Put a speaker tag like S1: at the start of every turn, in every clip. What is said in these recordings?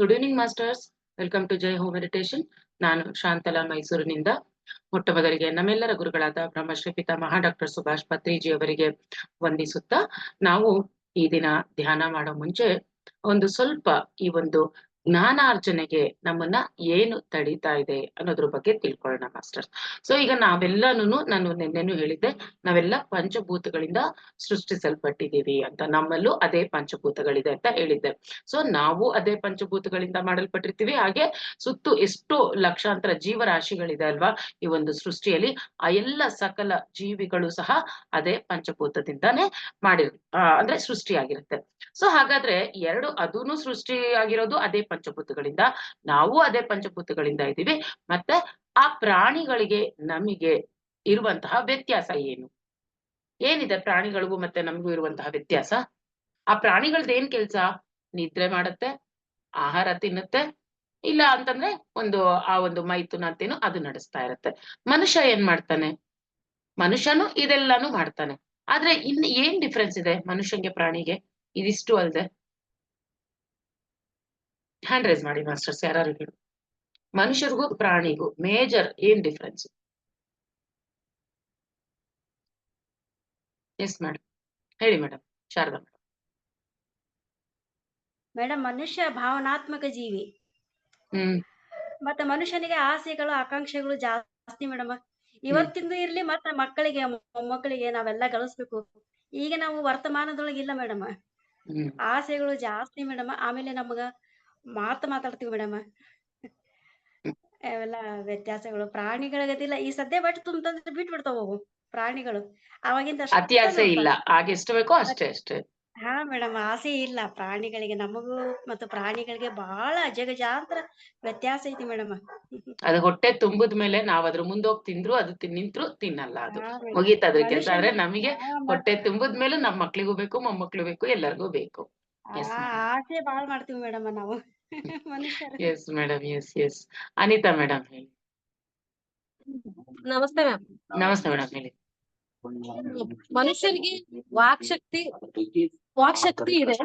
S1: Good evening masters. Welcome to Jai home meditation. ನಾನು ಶಾಂತಲಾ, ಮೈಸೂರಿನಿಂದ. ಮೊಟ್ಟ ಮೊದಲಿಗೆ ನಮ್ಮೆಲ್ಲರ ಗುರುಗಳಾದ ಬ್ರಹ್ಮಶ್ರೀ ಪಿತಾಮಹ ಡಾಕ್ಟರ್ ಸುಭಾಷ್ ಪತ್ರಿಜಿ ಅವರಿಗೆ ವಂದಿಸುತ್ತಾ, ನಾವು ಈ ದಿನ ಧ್ಯಾನ ಮಾಡೋ ಮುಂಚೆ ಒಂದು ಸ್ವಲ್ಪ ಈ ಒಂದು ಜ್ಞಾನಾರ್ಜನೆಗೆ ನಮ್ಮನ್ನ ಏನು ತಡೀತಾ ಇದೆ ಅನ್ನೋದ್ರ ಬಗ್ಗೆ ತಿಳ್ಕೊಳ್ಳೋಣ ಮಾಸ್ಟರ್ಸ್. ಸೊ ಈಗ ನಾವೆಲ್ಲನೂ, ನಾನು ನಿನ್ನೆನೂ ಹೇಳಿದ್ದೆ, ನಾವೆಲ್ಲ ಪಂಚಭೂತಗಳಿಂದ ಸೃಷ್ಟಿಸಲ್ಪಟ್ಟಿದ್ದೀವಿ ಅಂತ. ನಮ್ಮಲ್ಲೂ ಅದೇ ಪಂಚಭೂತಗಳಿದೆ ಅಂತ ಹೇಳಿದ್ದೆ. ಸೊ ನಾವು ಅದೇ ಪಂಚಭೂತಗಳಿಂದ ಮಾಡಲ್ಪಟ್ಟಿರ್ತೀವಿ. ಹಾಗೆ ಸುತ್ತು ಎಷ್ಟು ಲಕ್ಷಾಂತರ ಜೀವರಾಶಿಗಳಿದೆ ಅಲ್ವಾ ಈ ಒಂದು ಸೃಷ್ಟಿಯಲ್ಲಿ. ಆ ಎಲ್ಲ ಸಕಲ ಜೀವಿಗಳು ಸಹ ಅದೇ ಪಂಚಭೂತದಿಂದಾನೇ ಅಂದ್ರೆ ಸೃಷ್ಟಿಯಾಗಿರುತ್ತೆ. ಸೊ ಹಾಗಾದ್ರೆ ಅದೂನು ಸೃಷ್ಟಿಯಾಗಿರೋದು ಅದೇ ಪಂಚಭೂತಗಳಿಂದ, ನಾವು ಅದೇ ಪಂಚಭೂತಗಳಿಂದ ಇದ್ದೀವಿ. ಮತ್ತೆ ಆ ಪ್ರಾಣಿಗಳಿಗೆ ನಮಗೆ ಇರುವಂತಹ ವ್ಯತ್ಯಾಸ ಏನಿದೆ? ಪ್ರಾಣಿಗಳಿಗೂ ಮತ್ತೆ ನಮಗೂ ಇರುವಂತಹ ವ್ಯತ್ಯಾಸ, ಆ ಪ್ರಾಣಿಗಳ್ದು ಏನ್ ಕೆಲ್ಸ? ನಿದ್ರೆ ಮಾಡತ್ತೆ, ಆಹಾರ ತಿನ್ನುತ್ತೆ, ಇಲ್ಲ ಅಂತಂದ್ರೆ ಆ ಒಂದು ಮೈಥುನ ಅಂತೇನು ಅದು ನಡೆಸ್ತಾ ಇರತ್ತೆ. ಮನುಷ್ಯ ಏನ್ ಮಾಡ್ತಾನೆ? ಮನುಷ್ಯನು ಇದೆಲ್ಲಾನು ಮಾಡ್ತಾನೆ. ಆದ್ರೆ ಇನ್ ಏನ್ ಡಿಫ್ರೆನ್ಸ್ ಇದೆ ಮನುಷ್ಯಂಗೆ ಪ್ರಾಣಿಗೆ? ಇದಿಷ್ಟು ಅಲ್ದೆ ಹ್ಯಾಂಡ್ ರೈಸ್ ಮಾಡಿ ಮಾಸ್ಟರ್ಸ್, ಯಾರು ಹೇಳಿ. ಮನುಷ್ಯರಿಗೂ ಪ್ರಾಣಿಗೂ ಮೇಜರ್ ಏನ್ ಡಿಫ್ರೆನ್ಸ್? ಎಸ್ ಮೇಡಮ್, ಹೇಳಿ ಮೇಡಮ್. ಶಾರದಾ ಮೇಡಮ್.
S2: ಮೇಡಮ್, ಮನುಷ್ಯ ಭಾವನಾತ್ಮಕ ಜೀವಿ. ಮತ್ತೆ ಮನುಷ್ಯನಿಗೆ ಆಸೆಗಳು, ಆಕಾಂಕ್ಷೆಗಳು ಜಾಸ್ತಿ ಮೇಡಮ್. ಇವತ್ತಿಂದು ಇರ್ಲಿ, ಮತ್ತೆ ಮಕ್ಕಳಿಗೆ ಮೊಮ್ಮಕ್ಕಳಿಗೆ ನಾವೆಲ್ಲ ಗಳಿಸ್ಬೇಕು. ಈಗ ನಾವು ವರ್ತಮಾನದೊಳಗೆ ಇಲ್ಲ ಮೇಡಮ್. ಆಸೆಗಳು ಜಾಸ್ತಿ ಮೇಡಮ್. ಆಮೇಲೆ ನಮಗ ಮಾತಾಡ್ತೀವಿ ಮೇಡಮ್. ಅವೆಲ್ಲ ವ್ಯತ್ಯಾಸಗಳು ಪ್ರಾಣಿಗಳಿಗದಿಲ್ಲ. ಈ ಸದ್ಯ ಬಟ್ ತುಂಬಂದ್ರೆ ಬಿಟ್ಟು ಬಿಡ್ತಾವ ಪ್ರಾಣಿಗಳು. ಅವಾಗಿಂದ
S1: ಅತಿ ಆಸೆ ಇಲ್ಲ, ಹಾಗೆ ಎಷ್ಟು ಬೇಕೋ ಅಷ್ಟೇ.
S2: ಹಾ ಮೇಡಮ್, ಆಸೆ ಇಲ್ಲ ಪ್ರಾಣಿಗಳಿಗೆ. ನಮಗೂ ಮತ್ತು ಪ್ರಾಣಿಗಳಿಗೆ ಬಹಳ ಜಗಜಾಂತರ ವ್ಯತ್ಯಾಸ ಐತಿ ಮೇಡಮ್.
S1: ಅದು ಹೊಟ್ಟೆ ತುಂಬದ ಮೇಲೆ ನಾವ್ ಅದ್ರ ಮುಂದೋಗಿ ತಿಂದ್ರು ಅದು ನಿಂತ್ರು ತಿನ್ನಲ್ಲ, ಅದು ಮುಗೀತದ್ರ ಕೆಲ್ಸ. ಆದ್ರೆ ನಮಗೆ ಹೊಟ್ಟೆ ತುಂಬದ ಮೇಲೆ ನಮ್ ಮಕ್ಳಿಗೂ ಬೇಕು, ಮೊಮ್ಮಕ್ಳು ಬೇಕು, ಎಲ್ಲರಿಗೂ ಬೇಕು.
S2: ಆಸೆ ಬಾಳ್ ಮಾಡ್ತೀವಿ ಮೇಡಮ್ ನಾವು ಮನುಷ್ಯರು.
S1: Yes madam, yes. Anita madam ಹೇಳಿ.
S3: ನಮಸ್ತೆ ಮ್ಯಾಮ್.
S1: ನಮಸ್ತೆ ಮೇಡಮ್, ಹೇಳಿ.
S3: ಮನುಷ್ಯರಿಗೆ ವಾಕ್ ಶಕ್ತಿ ಇದೆ,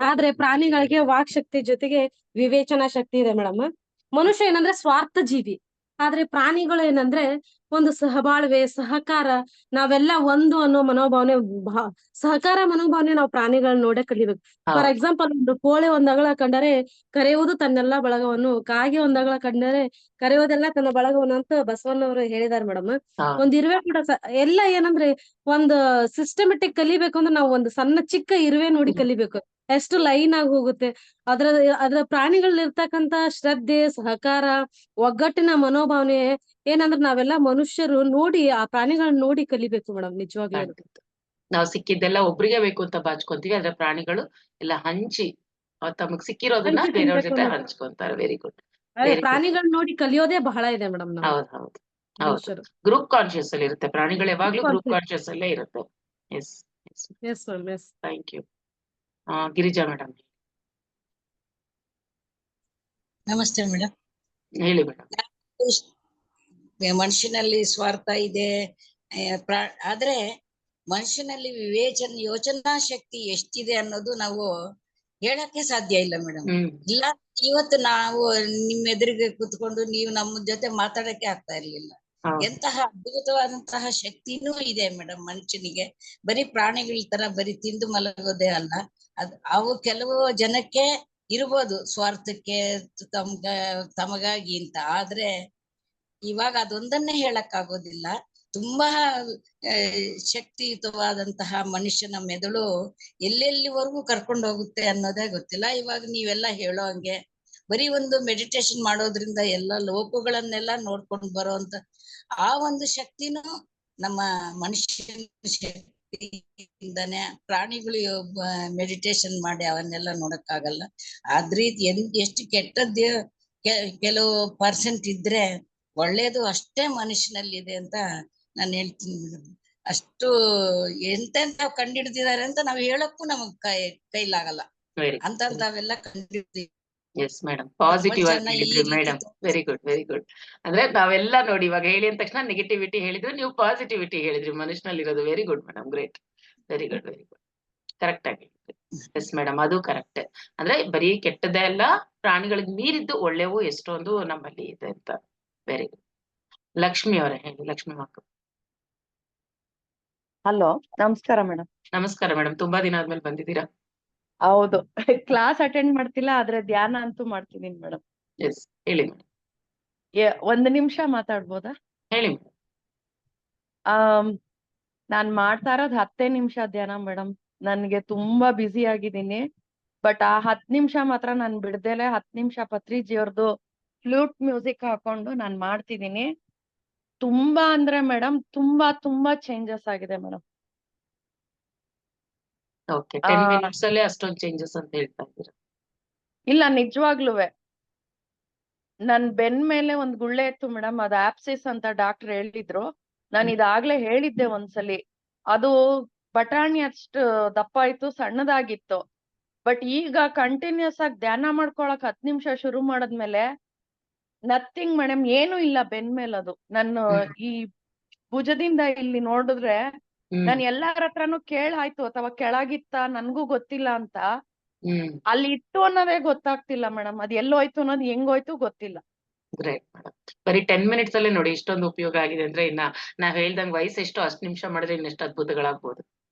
S3: ಆದ್ರೆ ಪ್ರಾಣಿಗಳಿಗೆ ವಾಕ್ ಶಕ್ತಿ ಜೊತೆಗೆ ವಿವೇಚನಾ ಶಕ್ತಿ ಇದೆ ಮೇಡಮ್. ಮನುಷ್ಯ ಏನಂದ್ರೆ ಸ್ವಾರ್ಥ ಜೀವಿ, ಆದ್ರೆ ಪ್ರಾಣಿಗಳು ಏನಂದ್ರೆ ಒಂದು ಸಹಬಾಳ್ವೆ, ಸಹಕಾರ, ನಾವೆಲ್ಲ ಒಂದು ಅನ್ನೋ ಮನೋಭಾವನೆ, ಸಹಕಾರ ಮನೋಭಾವನೆ ನಾವು ಪ್ರಾಣಿಗಳನ್ನ ನೋಡೇ ಕಲಿಬೇಕು. ಫಾರ್ ಎಕ್ಸಾಂಪಲ್, ಒಂದು ಕೋಳಿ ಒಂದಗಳ ಕಂಡರೆ ಕರೆಯುವುದು ತನ್ನೆಲ್ಲ ಬಳಗವನ್ನು, ಕಾಗೆ ಒಂದಗಳ ಕಂಡರೆ ಕರೆಯುವುದೆಲ್ಲ ತನ್ನ ಬಳಗವನ್ನು ಅಂತ ಬಸವಣ್ಣವರು ಹೇಳಿದಾರೆ ಮೇಡಮ್. ಒಂದ್ ಇರುವೆ ಕೂಡ ಎಲ್ಲ ಏನಂದ್ರೆ ಒಂದು ಸಿಸ್ಟಮೆಟಿಕ್ ಕಲಿಬೇಕು ಅಂದ್ರೆ ನಾವು ಒಂದು ಸಣ್ಣ ಚಿಕ್ಕ ಇರುವೆ ನೋಡಿ ಕಲಿಬೇಕು. ಎಷ್ಟು ಲೈನ್ ಆಗಿ ಹೋಗುತ್ತೆ. ಅದ್ರ ಪ್ರಾಣಿಗಳಿರ್ತಕ್ಕಂತ ಶ್ರದ್ಧೆ, ಸಹಕಾರ, ಒಗ್ಗಟ್ಟಿನ ಮನೋಭಾವನೆ ಏನಂದ್ರೆ ನಾವೆಲ್ಲ ಮನುಷ್ಯರು ನೋಡಿ ಆ ಪ್ರಾಣಿಗಳನ್ನ ನೋಡಿ ಕಲಿಬೇಕು ಮೇಡಮ್. ನಿಜವಾಗ್ಲೂ
S1: ನಾವು ಸಿಕ್ಕಿದ್ದೆಲ್ಲ ಒಬ್ರಿಗೆ ಬೇಕು ಅಂತ ಬಾಚ್ಕೊಂತೀವಿ, ಆದ್ರೆ ಪ್ರಾಣಿಗಳು ಎಲ್ಲ ಹಂಚಿ ತಮಗ್ ಸಿಕ್ಕಿರೋದನ್ನ ಬೇರೆಯವ್ರ ಜೊತೆ ಹಂಚ್ಕೊಂತಾರೆ. Very good.
S3: ಪ್ರಾಣಿಗಳನ್ನ ನೋಡಿ ಕಲಿಯೋದೇ ಬಹಳ ಇದೆ ಮೇಡಮ್.
S1: ಹೌದು. ಗ್ರೂಪ್ ಕಾನ್ಶಿಯಸ್ ಅಲ್ಲಿ ಇರುತ್ತೆ ಪ್ರಾಣಿಗಳು, ಯಾವಾಗ್ಲೂ ಗ್ರೂಪ್ ಕಾನ್ಶಿಯಸ್ ಅಲ್ಲೇ ಇರುತ್ತೆ. Yes ma'am, yes. Thank you. Girija madam.
S4: ನಮಸ್ತೆ ಮೇಡಮ್.
S1: ಹೇಳಿ ಮೇಡಮ್.
S4: ಮನುಷ್ಯನಲ್ಲಿ ಸ್ವಾರ್ಥ ಇದೆ, ಆದ್ರೆ ಮನುಷ್ಯನಲ್ಲಿ ಯೋಚನಾ ಶಕ್ತಿ ಎಷ್ಟಿದೆ ಅನ್ನೋದು ನಾವು ಹೇಳಕ್ಕೆ ಸಾಧ್ಯ ಇಲ್ಲ ಮೇಡಮ್. ಇಲ್ಲ, ಇವತ್ತು ನಾವು ನಿಮ್ ಎದುರಿಗೆ ಕೂತ್ಕೊಂಡು ನೀವು ನಮ್ಮ ಜೊತೆ ಮಾತಾಡಕ್ಕೆ ಆಗ್ತಾ ಇರ್ಲಿಲ್ಲ. ಎಂತಹ ಅದ್ಭುತವಾದಂತಹ ಶಕ್ತಿನೂ ಇದೆ ಮೇಡಮ್ ಮನುಷ್ಯನಿಗೆ. ಬರೀ ಪ್ರಾಣಿಗಳ ತರ ಬರೀ ತಿಂದು ಮಲಗೋದೇ ಅಲ್ಲ. ಅವು ಕೆಲವು ಜನಕ್ಕೆ ಇರ್ಬೋದು ಸ್ವಾರ್ಥಕ್ಕೆ, ತಮಗಾಗಿ ಅಂತ. ಆದ್ರೆ ಇವಾಗ ಅದೊಂದನ್ನೇ ಹೇಳಕ್ ಆಗೋದಿಲ್ಲ. ತುಂಬಾ ಶಕ್ತಿಯುತವಾದಂತಹ ಮನುಷ್ಯನ ಮೆದುಳು ಎಲ್ಲೆಲ್ಲಿವರೆಗೂ ಕರ್ಕೊಂಡು ಹೋಗುತ್ತೆ ಅನ್ನೋದೇ ಗೊತ್ತಿಲ್ಲ. ಇವಾಗ ನೀವೆಲ್ಲ ಹೇಳೋ ಹಂಗೆ ಬರೀ ಒಂದು ಮೆಡಿಟೇಷನ್ ಮಾಡೋದ್ರಿಂದ ಎಲ್ಲ ಲೋಕಗಳನ್ನೆಲ್ಲ ನೋಡ್ಕೊಂಡು ಬರೋಂತ ಆ ಒಂದು ಶಕ್ತಿನೂ ನಮ್ಮ ಮನುಷ್ಯನ ಶಕ್ತಿಯಿಂದಾನೆ. ಪ್ರಾಣಿಗಳು ಮೆಡಿಟೇಷನ್ ಮಾಡಿ ಅವನ್ನೆಲ್ಲ ನೋಡಕ್ಕಾಗಲ್ಲ. ಆದ್ರೆ ಎಷ್ಟು ಕೆಟ್ಟದ್ದು ಕೆಲವು ಪರ್ಸೆಂಟ್ ಇದ್ರೆ ಒಳ್ಳೇದು ಅಷ್ಟೇ ಮನುಷ್ಯನಲ್ಲಿದೆ ಅಂತ ನಾನು ಹೇಳ್ತೀನಿ ಮೇಡಮ್. ಅಷ್ಟು ಎಂತೆಂತ ಕಂಡಿಡ್ದಿದ್ದಾರೆ ಅಂತ ನಾವ್ ಹೇಳಕ್ಕೂ ನಮಗ್ ಕೈಲಾಗಲ್ಲ. ಅಂತವೆಲ್ಲ ಕಂಡಿಡ್ತೀವಿ.
S1: ಎಸ್ ಮೇಡಮ್, ಪಾಸಿಟಿವ್ ಆಗಿ ಹೇಳಿದ್ರಿ ಮೇಡಮ್. Very good. ಅಂದ್ರೆ ನಾವೆಲ್ಲ ನೋಡಿ ಇವಾಗ ಹೇಳಿ ಅಂದ ತಕ್ಷಣ ನೆಗೆಟಿವಿಟಿ ಹೇಳಿದ್ರು, ನೀವು ಪಾಸಿಟಿವಿಟಿ ಹೇಳಿದ್ರಿ ಮನುಷ್ಯನಲ್ಲಿ ಇರೋದು. Very good madam, great. Very good. Correct ಆಗಿ ಎಸ್ ಮೇಡಮ್, ಅದು ಕರೆಕ್ಟ್. ಅಂದ್ರೆ ಬರೀ ಕೆಟ್ಟದೇ ಅಲ್ಲ, ಪ್ರಾಣಿಗಳಿಗೆ ಮೀರಿದ್ದು ಒಳ್ಳೆವು ಎಷ್ಟೊಂದು ನಮ್ಮಲ್ಲಿ ಇದೆ ಅಂತ. Very good. ಲಕ್ಷ್ಮಿ ಅವರೇ ಹೇಳಿ, ಲಕ್ಷ್ಮಿ ಮಕ್ಕಳು.
S5: ಹಲೋ, ನಮಸ್ಕಾರ ಮೇಡಮ್.
S1: ನಮಸ್ಕಾರ ಮೇಡಮ್, ತುಂಬಾ ದಿನ ಆದ್ಮೇಲೆ ಬಂದಿದ್ದೀರಾ.
S5: ಹೌದು, ಕ್ಲಾಸ್ ಅಟೆಂಡ್ ಮಾಡ್ತಿಲ್ಲ, ಆದ್ರೆ ಧ್ಯಾನ ಅಂತೂ ಮಾಡ್ತಿದೀನಿ ಮೇಡಮ್.
S1: ಎಸ್, ಹೇಳಿ ಮೇಡಮ್.
S5: 1 ನಿಮಿಷ ಮಾತಾಡ್ಬೋದಾ?
S1: ಹೇಳಿ ಮೇಡಮ್.
S5: ನಾನ್ ಮಾಡ್ತಾ ಇರೋದ್ 10 ನಿಮಿಷ ಧ್ಯಾನ ಮೇಡಮ್. ನನ್ಗೆ ತುಂಬಾ ಬ್ಯುಸಿ ಆಗಿದ್ದೀನಿ. ಬಟ್ ಆ 10 ನಿಮಿಷ ಮಾತ್ರ ನಾನ್ ಬಿಡ್ದೇಲೆ 10 ನಿಮಿಷ ಪತ್ರಿಜಿ ಅವ್ರದ್ದು ಫ್ಲೂಟ್ ಮ್ಯೂಸಿಕ್ ಹಾಕೊಂಡು ನಾನ್ ಮಾಡ್ತಿದೀನಿ. ತುಂಬಾ ಅಂದ್ರೆ ಮೇಡಮ್, ತುಂಬಾ ಚೇಂಜಸ್ ಆಗಿದೆ ಮೇಡಮ್.
S1: ಓಕೆ, 10 minutes ಅಲ್ಲೇ ಅಷ್ಟೊಂದು ಚೇಂಜಸ್ ಅಂತ ಹೇಳ್ತಾ ಇದ್ದೀರಾ?
S5: ಇಲ್ಲ, ನಿಜವಾಗ್ಲೂವೆ. ನನ್ ಬೆನ್ ಮೇಲೆ ಒಂದ್ ಗುಳ್ಳೆ ಇತ್ತು ಮೇಡಮ್, ಅದು ಆಪ್ಸಿಸ್ ಅಂತ ಡಾಕ್ಟರ್ ಹೇಳಿದ್ರು. ನಾನು ಇದಾಗ್ಲೇ ಹೇಳಿದ್ದೆ ಒಂದ್ಸಲಿ. ಅದು ಬಟಾಣಿ ಅಷ್ಟು ದಪ್ಪ ಇತ್ತು, ಸಣ್ಣದಾಗಿತ್ತು. ಬಟ್ ಈಗ ಕಂಟಿನ್ಯೂಸ್ ಆಗಿ ಧ್ಯಾನ ಮಾಡ್ಕೊಳಕ್ 10 ನಿಮಿಷ ಶುರು ಮಾಡದ್ಮೇಲೆ ನಥಿಂಗ್ ಮೇಡಮ್, ಏನು ಇಲ್ಲ ಬೆನ್ ಮೇಲೆ. ಅದು ನನ್ನ ಈ ಭುಜದಿಂದ ಇಲ್ಲಿ ನೋಡಿದ್ರೆ ನಾನು ಎಲ್ಲಾರ ಹತ್ರನು ಕೇಳಾಯ್ತು ಅಥವಾ ಕೆಳಗಿತ್ತ ನನ್ಗೂ ಗೊತ್ತಿಲ್ಲ ಅಂತ. ಅಲ್ಲಿ ಇತ್ತು ಅನ್ನೋದೇ ಗೊತ್ತಾಗ್ತಿಲ್ಲ ಮೇಡಮ್. ಅದ್ ಎಲ್ಲೋಯ್ತು ಅನ್ನೋದು ಹೆಂಗೋಯ್ತು ಗೊತ್ತಿಲ್ಲ.
S1: Great madam. ಬರೀ 10 minutes ಅಲ್ಲೇ ನೋಡಿ ಇಷ್ಟೊಂದು ಉಪಯೋಗ ಆಗಿದೆ ಅಂದ್ರೆ, ಇನ್ನ ನಾವ್ ಹೇಳ್ದಂಗ್ ವಯಸ್ಸು ಎಷ್ಟು 10 ನಿಮಿಷ ಮಾಡಿದ್ರೆ ಇನ್ನೆಷ್ಟು ಅದ್ಭುತಗಳಾಗ್ಬೋದು.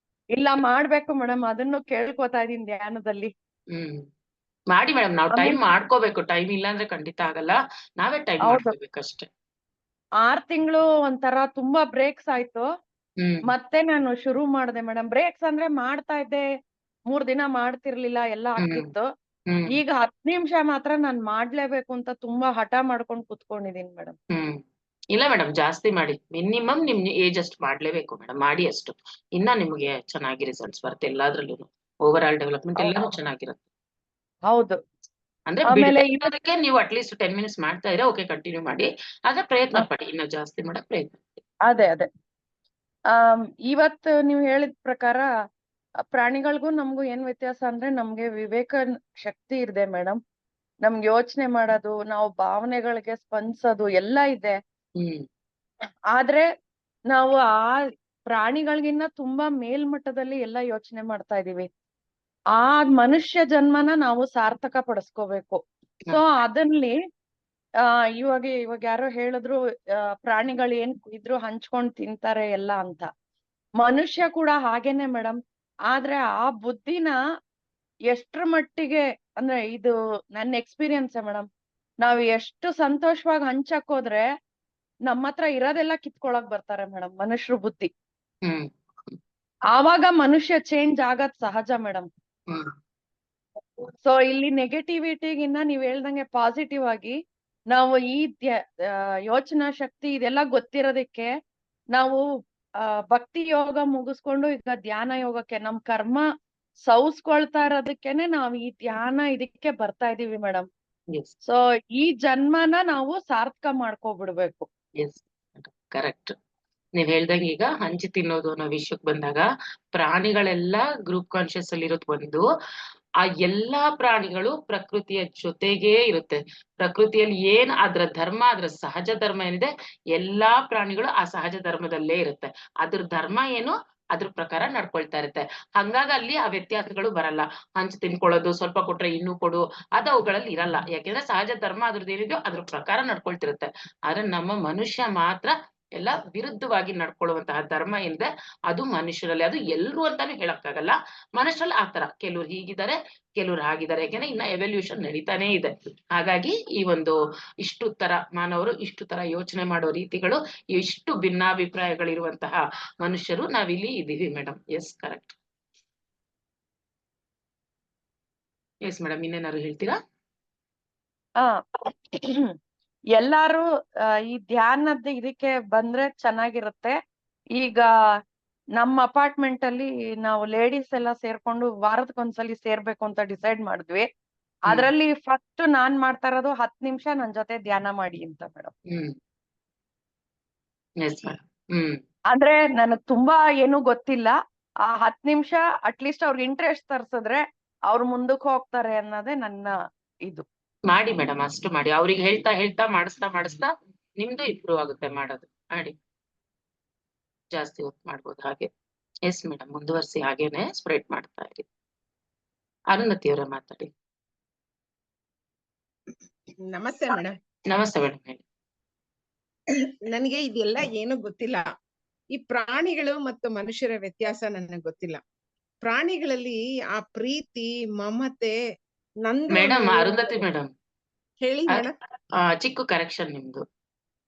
S5: ಇಲ್ಲ, ಮಾಡ್ಬೇಕು ಮೇಡಮ್, ಅದನ್ನು ಕೇಳ್ಕೊತಾ ಇದೀನಿ ಧ್ಯಾನದಲ್ಲಿ.
S1: ಮಾಡಿ ಮೇಡಮ್, ನಾವು ಟೈಮ್
S5: ಆಮೇಲೆ
S1: ಮಾಡ್ಕೋಬೇಕು. ಟೈಮ್ ಇಲ್ಲ ಅಂದ್ರೆ ಖಂಡಿತ ಆಗಲ್ಲ, ನಾವೇ ಟೈಮ್
S5: ಹೌದು,
S1: ಮಾಡ್ಕೋಬೇಕಷ್ಟೇ.
S5: 6 ತಿಂಗಳು ಒಂಥರ ತುಂಬಾ ಬ್ರೇಕ್ಸ್ ಆಯ್ತು. ಮತ್ತೆ ನಾನು ಶುರು ಮಾಡಿದೆ ಮೇಡಮ್. ಬ್ರೇಕ್ಸ್ ಅಂದ್ರೆ ಮಾಡ್ತಾ ಇದ್ದೆ, 3 ದಿನ ಮಾಡ್ತಿರ್ಲಿಲ್ಲ, ಎಲ್ಲ ಆಗ್ತಿತ್ತು. ಈಗ 10 ನಿಮಿಷ ಮಾತ್ರ ನಾನ್ ಮಾಡ್ಲೇಬೇಕು ಅಂತ ತುಂಬಾ ಹಠ ಮಾಡ್ಕೊಂಡು ಕುತ್ಕೊಂಡಿದೀನಿ ಮೇಡಮ್.
S1: ಇಲ್ಲ ಮೇಡಮ್, ಜಾಸ್ತಿ ಮಾಡಿ. ಮಿನಿಮಮ್ ನಿಮ್ ಏಜ್ ಅಷ್ಟು ಮಾಡ್ಲೇಬೇಕು ಮೇಡಮ್. ಮಾಡಿ ಅಷ್ಟು, ಇನ್ನ ನಿಮ್ಗೆ ಚೆನ್ನಾಗಿ ರಿಸಲ್ಟ್ಸ್ ಬರುತ್ತೆ ಎಲ್ಲಾದ್ರಲ್ಲೂ. ಓವರ್ ಆಲ್ ಡೆವಲಪ್ಮೆಂಟ್ ಎಲ್ಲಾನು ಚೆನ್ನಾಗಿರುತ್ತೆ.
S5: ಹೌದು.
S1: ಅಂದ್ರೆ
S5: ಆಮೇಲೆ
S1: ಬಿಡೋದಕ್ಕೆ ನೀವು ಅಟ್ಲೀಸ್ಟ್ 10 minutes ಮಾಡ್ತಾ ಇದ್ರೆ ಓಕೆ, ಕಂಟಿನ್ಯೂ ಮಾಡಿ. ಆದ್ರೆ ಪ್ರಯತ್ನ ಪಡಿ, ಇನ್ನ ಜಾಸ್ತಿ ಮಾಡಕ್ ಪ್ರಯತ್ನ ಪಡಿ.
S5: ಅದೇ ಇವತ್ತು ನೀವು ಹೇಳಿದ ಪ್ರಕಾರ ಪ್ರಾಣಿಗಳಿಗೂ ನಮ್ಗೂ ಏನ್ ವ್ಯತ್ಯಾಸ ಅಂದ್ರೆ, ನಮ್ಗೆ ವಿವೇಕ ಶಕ್ತಿ ಇದೆ ಮೇಡಮ್. ನಮ್ಗೆ ಯೋಚನೆ ಮಾಡೋದು, ನಾವು ಭಾವನೆಗಳಿಗೆ ಸ್ಪಂದಿಸೋದು ಎಲ್ಲ ಇದೆ. ಆದ್ರೆ ನಾವು ಆ ಪ್ರಾಣಿಗಳಿಗಿನ್ನ ತುಂಬಾ ಮೇಲ್ಮಟ್ಟದಲ್ಲಿ ಎಲ್ಲ ಯೋಚನೆ ಮಾಡ್ತಾ ಇದೀವಿ. ಆ ಮನುಷ್ಯ ಜನ್ಮನ ನಾವು ಸಾರ್ಥಕ ಪಡಿಸ್ಕೋಬೇಕು. ಸೊ ಅದಲ್ಲಿ ಇವಾಗ ಯಾರೋ ಹೇಳಿದ್ರು, ಪ್ರಾಣಿಗಳು ಏನ್ ಇದ್ರು ಹಂಚ್ಕೊಂಡ್ ತಿಂತಾರೆ ಎಲ್ಲ ಅಂತ. ಮನುಷ್ಯ ಕೂಡ ಹಾಗೇನೆ ಮೇಡಮ್. ಆದ್ರೆ ಆ ಬುದ್ಧಿನ ಎಷ್ಟ್ರ ಮಟ್ಟಿಗೆ ಅಂದ್ರೆ, ಇದು ನನ್ನ ಎಕ್ಸ್ಪೀರಿಯನ್ಸ್ ಮೇಡಮ್. ನಾವ್ ಎಷ್ಟು ಸಂತೋಷವಾಗಿ ಹಂಚಕ್ ಹೋದ್ರೆ ನಮ್ಮ ಹತ್ರ ಇರೋದೆಲ್ಲ ಕಿತ್ಕೊಳಕ್ ಬರ್ತಾರೆ ಮೇಡಮ್ ಮನುಷ್ಯರು ಬುದ್ಧಿ. ಆವಾಗ ಮನುಷ್ಯ ಚೇಂಜ್ ಆಗದ್ ಸಹಜ ಮೇಡಮ್. ಸೊ ಇಲ್ಲಿ ನೆಗೆಟಿವಿಟಿಗಿನ್ನ ನೀವ್ ಹೇಳ್ದಂಗೆ ಪಾಸಿಟಿವ್ ಆಗಿ ನಾವು ಈ ಯೋಚನಾ ಶಕ್ತಿ ಇದೆಲ್ಲ ಗೊತ್ತಿರೋದಕ್ಕೆ ನಾವು ಭಕ್ತಿ ಯೋಗ ಮುಗಿಸ್ಕೊಂಡು ಈಗ ಧ್ಯಾನ ಯೋಗಕ್ಕೆ ನಮ್ ಕರ್ಮ ಸೌಸ್ಕೊಳ್ತಾ ಇರೋದಕ್ಕೇನೆ ನಾವ್ ಈ ಧ್ಯಾನ ಇದಕ್ಕೆ ಬರ್ತಾ ಇದೀವಿ ಮೇಡಮ್. ಸೊ ಈ ಜನ್ಮನ ನಾವು ಸಾರ್ಥಕ ಮಾಡ್ಕೊಬಿಡ್ಬೇಕು.
S1: ಕರೆಕ್ಟ್. ನೀವ್ ಹೇಳ್ದಂಗ ಈಗ ಹಂಚಿ ತಿನ್ನೋದು ಅನ್ನೋ ವಿಷಯಕ್ಕೆ ಬಂದಾಗ, ಪ್ರಾಣಿಗಳೆಲ್ಲ ಗ್ರೂಪ್ ಕಾನ್ಶಿಯಸ್ ಅಲ್ಲಿ ಇರೋದು ಒಂದು. ಆ ಎಲ್ಲಾ ಪ್ರಾಣಿಗಳು ಪ್ರಕೃತಿಯ ಜೊತೆಗೇ ಇರುತ್ತೆ. ಪ್ರಕೃತಿಯಲ್ಲಿ ಏನ್ ಅದ್ರ ಧರ್ಮ, ಅದ್ರ ಸಹಜ ಧರ್ಮ ಏನಿದೆ, ಎಲ್ಲಾ ಪ್ರಾಣಿಗಳು ಆ ಸಹಜ ಧರ್ಮದಲ್ಲೇ ಇರುತ್ತೆ. ಅದ್ರ ಧರ್ಮ ಏನು, ಅದ್ರ ಪ್ರಕಾರ ನಡ್ಕೊಳ್ತಾ ಇರುತ್ತೆ. ಹಂಗಾಗಿ ಅಲ್ಲಿ ಆ ವ್ಯತ್ಯಾಸಗಳು ಬರಲ್ಲ. ಹಂಚು ತಿನ್ಕೊಳ್ಳೋದು, ಸ್ವಲ್ಪ ಕೊಟ್ರೆ ಇನ್ನೂ ಕೊಡು, ಅದು ಅವುಗಳಲ್ಲಿ ಇರಲ್ಲ. ಯಾಕೆಂದ್ರೆ ಸಹಜ ಧರ್ಮ ಅದ್ರದ್ದು ಏನಿದೆಯೋ ಅದ್ರ ಪ್ರಕಾರ ನಡ್ಕೊಳ್ತಿರುತ್ತೆ. ಆದ್ರೆ ನಮ್ಮ ಮನುಷ್ಯ ಮಾತ್ರ ಎಲ್ಲ ವಿರುದ್ಧವಾಗಿ ನಡ್ಕೊಳ್ಳುವಂತಹ ಧರ್ಮ ಏನಿದೆ ಅದು ಮನುಷ್ಯರಲ್ಲಿ, ಅದು ಎಲ್ರು ಅಂತಾನು ಹೇಳಕ್ಕಾಗಲ್ಲ. ಮನುಷ್ಯರಲ್ಲಿ ಆತರ ಕೆಲವ್ರು ಹೀಗಿದ್ದಾರೆ, ಕೆಲವ್ರು ಹಾಗಿದ್ದಾರೆ. ಯಾಕೆಂದ್ರೆ ಇನ್ನ ಎವಲ್ಯೂಷನ್ ನಡೀತಾನೆ ಇದೆ. ಹಾಗಾಗಿ ಈ ಒಂದು ಇಷ್ಟು ತರ ಮಾನವರು, ಇಷ್ಟು ತರ ಯೋಚನೆ ಮಾಡೋ ರೀತಿಗಳು, ಇಷ್ಟು ಭಿನ್ನಾಭಿಪ್ರಾಯಗಳಿರುವಂತಹ ಮನುಷ್ಯರು ನಾವಿಲ್ಲಿ ಇದೀವಿ madam. Yes, correct. Yes madam, ಇನ್ನೇನಾದ್ರು ಹೇಳ್ತೀರಾ?
S5: ಎಲ್ಲಾರು ಈ ಧ್ಯಾನದ ಇದಕ್ಕೆ ಬಂದ್ರೆ ಚೆನ್ನಾಗಿರುತ್ತೆ. ಈಗ ನಮ್ಮ ಅಪಾರ್ಟ್ಮೆಂಟ್ ಅಲ್ಲಿ ನಾವು ಲೇಡೀಸ್ ಎಲ್ಲ ಸೇರ್ಕೊಂಡು ವಾರಕ್ಕೊಂದ್ಸಲಿ ಸೇರ್ಬೇಕು ಅಂತ ಡಿಸೈಡ್ ಮಾಡಿದ್ವಿ. ಅದ್ರಲ್ಲಿ ಫಸ್ಟ್ ನಾನ್ ಮಾಡ್ತಾ ಇರೋದು 10 ನಿಮಿಷ ನನ್ ಜೊತೆ ಧ್ಯಾನ ಮಾಡಿ ಅಂತ ಮೇಡಮ್. ಅಂದ್ರೆ ನನಗ್ ತುಂಬಾ ಏನು ಗೊತ್ತಿಲ್ಲ. ಆ 10 ನಿಮಿಷ ಅಟ್ಲೀಸ್ಟ್ ಅವ್ರಿಗೆ ಇಂಟ್ರೆಸ್ಟ್ ತರ್ಸಿದ್ರೆ ಅವ್ರು ಮುಂದಕ್ಕೆ ಹೋಗ್ತಾರೆ ಅನ್ನೋದೇ ನನ್ನ ಇದು.
S1: ಮಾಡಿ ಮೇಡಮ್, ಅಷ್ಟು ಮಾಡಿ. ಅವ್ರಿಗೆ ಹೇಳ್ತಾ ಹೇಳ್ತಾ ಮಾಡಿಸ್ತಾ ನಿಮ್ದು ಇಂಪ್ರೂವ್ ಆಗುತ್ತೆ ಮಾಡೋದು. ಮಾಡಿ, ಜಾಸ್ತಿ ಹೊತ್ತು ಮಾಡ್ಬೋದು ಹಾಗೆ. ಎಸ್ ಮೇಡಮ್, ಮುಂದುವರಿಸಿ, ಹಾಗೇನೆ ಸ್ಪ್ರೆಡ್ ಮಾಡ್ತಾ ಇರಿ. ಅರುಂಧತಿ ಅವರೇ ಮಾತಾಡಿ.
S6: ನಮಸ್ತೆ ಮೇಡಮ್.
S1: ನಮಸ್ತೆ ಮೇಡಮ್, ಹೇಳಿ.
S6: ನನಗೆ ಇದೆಲ್ಲ ಏನು ಗೊತ್ತಿಲ್ಲ. ಈ ಪ್ರಾಣಿಗಳು ಮತ್ತು ಮನುಷ್ಯರ ವ್ಯತ್ಯಾಸ ನನಗೆ ಗೊತ್ತಿಲ್ಲ. ಪ್ರಾಣಿಗಳಲ್ಲಿ ಆ ಪ್ರೀತಿ, ಮಮತೆ, ನಂದು
S1: ಮೇಡಮ್ ಅರುಂಧತಿ ಮೇಡಮ್,
S6: ಹೇಳಿ ಮೇಡಮ್.
S1: ಚಿಕ್ಕ ಕರೆಕ್ಷನ್ ನಿಮ್ದು.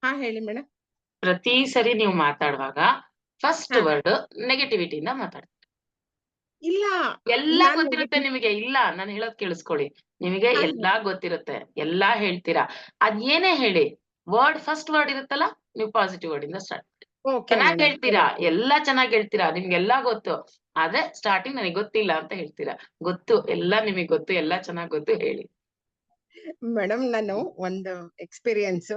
S6: ಹಾ ಹೇಳಿ ಮೇಡಮ್.
S1: ಪ್ರತಿ ಸರಿ ನೀವು ಮಾತಾಡುವಾಗ ಫಸ್ಟ್
S6: ಹಾ.
S1: ವರ್ಡ್ ನೆಗೆಟಿವಿಟಿಯಿಂದ ಮಾತಾಡ್ತೀರಿ.
S6: ಇಲ್ಲ,
S1: ಎಲ್ಲಾ
S6: ನಾನು
S1: ಗೊತ್ತಿರುತ್ತೆ ನಿಮಗೆ. ಇಲ್ಲ, ನಾನು ಹೇಳೋದ್ ಕೇಳಿಸ್ಕೊಳ್ಳಿ. ನಿಮಗೆ
S6: ಹಾ,
S1: ಎಲ್ಲಾ ಗೊತ್ತಿರುತ್ತೆ, ಎಲ್ಲಾ ಹೇಳ್ತೀರಾ. ಅದ್ ಏನೇ ಹೇಳಿ, ಫಸ್ಟ್ ವರ್ಡ್ ಇರುತ್ತಲ್ಲ, ನೀವು ಪಾಸಿಟಿವ್ ವರ್ಡ್ ಇಂದ ಸ್ಟಾರ್ಟ್ ಮಾಡಿ.
S6: ಓಕೆ
S1: ಚೆನ್ನಾಗಿ
S6: ಮೇಡಮ್.
S1: ಹೇಳ್ತೀರಾ, ಎಲ್ಲಾ ಚೆನ್ನಾಗಿ ಹೇಳ್ತೀರಾ, ನಿಮ್ಗೆಲ್ಲಾ ಗೊತ್ತು. ಆದ್ರೆ ಸ್ಟಾರ್ಟಿಂಗ್ ನನಗೆ ಗೊತ್ತಿಲ್ಲ ಅಂತ ಹೇಳ್ತೀರಾ. ಗೊತ್ತು, ಎಲ್ಲಾ ನಿಮಗೆ ಗೊತ್ತು, ಎಲ್ಲಾ ಚೆನ್ನಾಗ್ ಗೊತ್ತು, ಹೇಳಿ.
S6: ಮೇಡಮ್, ನಾನು ಒಂದು ಎಕ್ಸ್ಪೀರಿಯನ್ಸ್,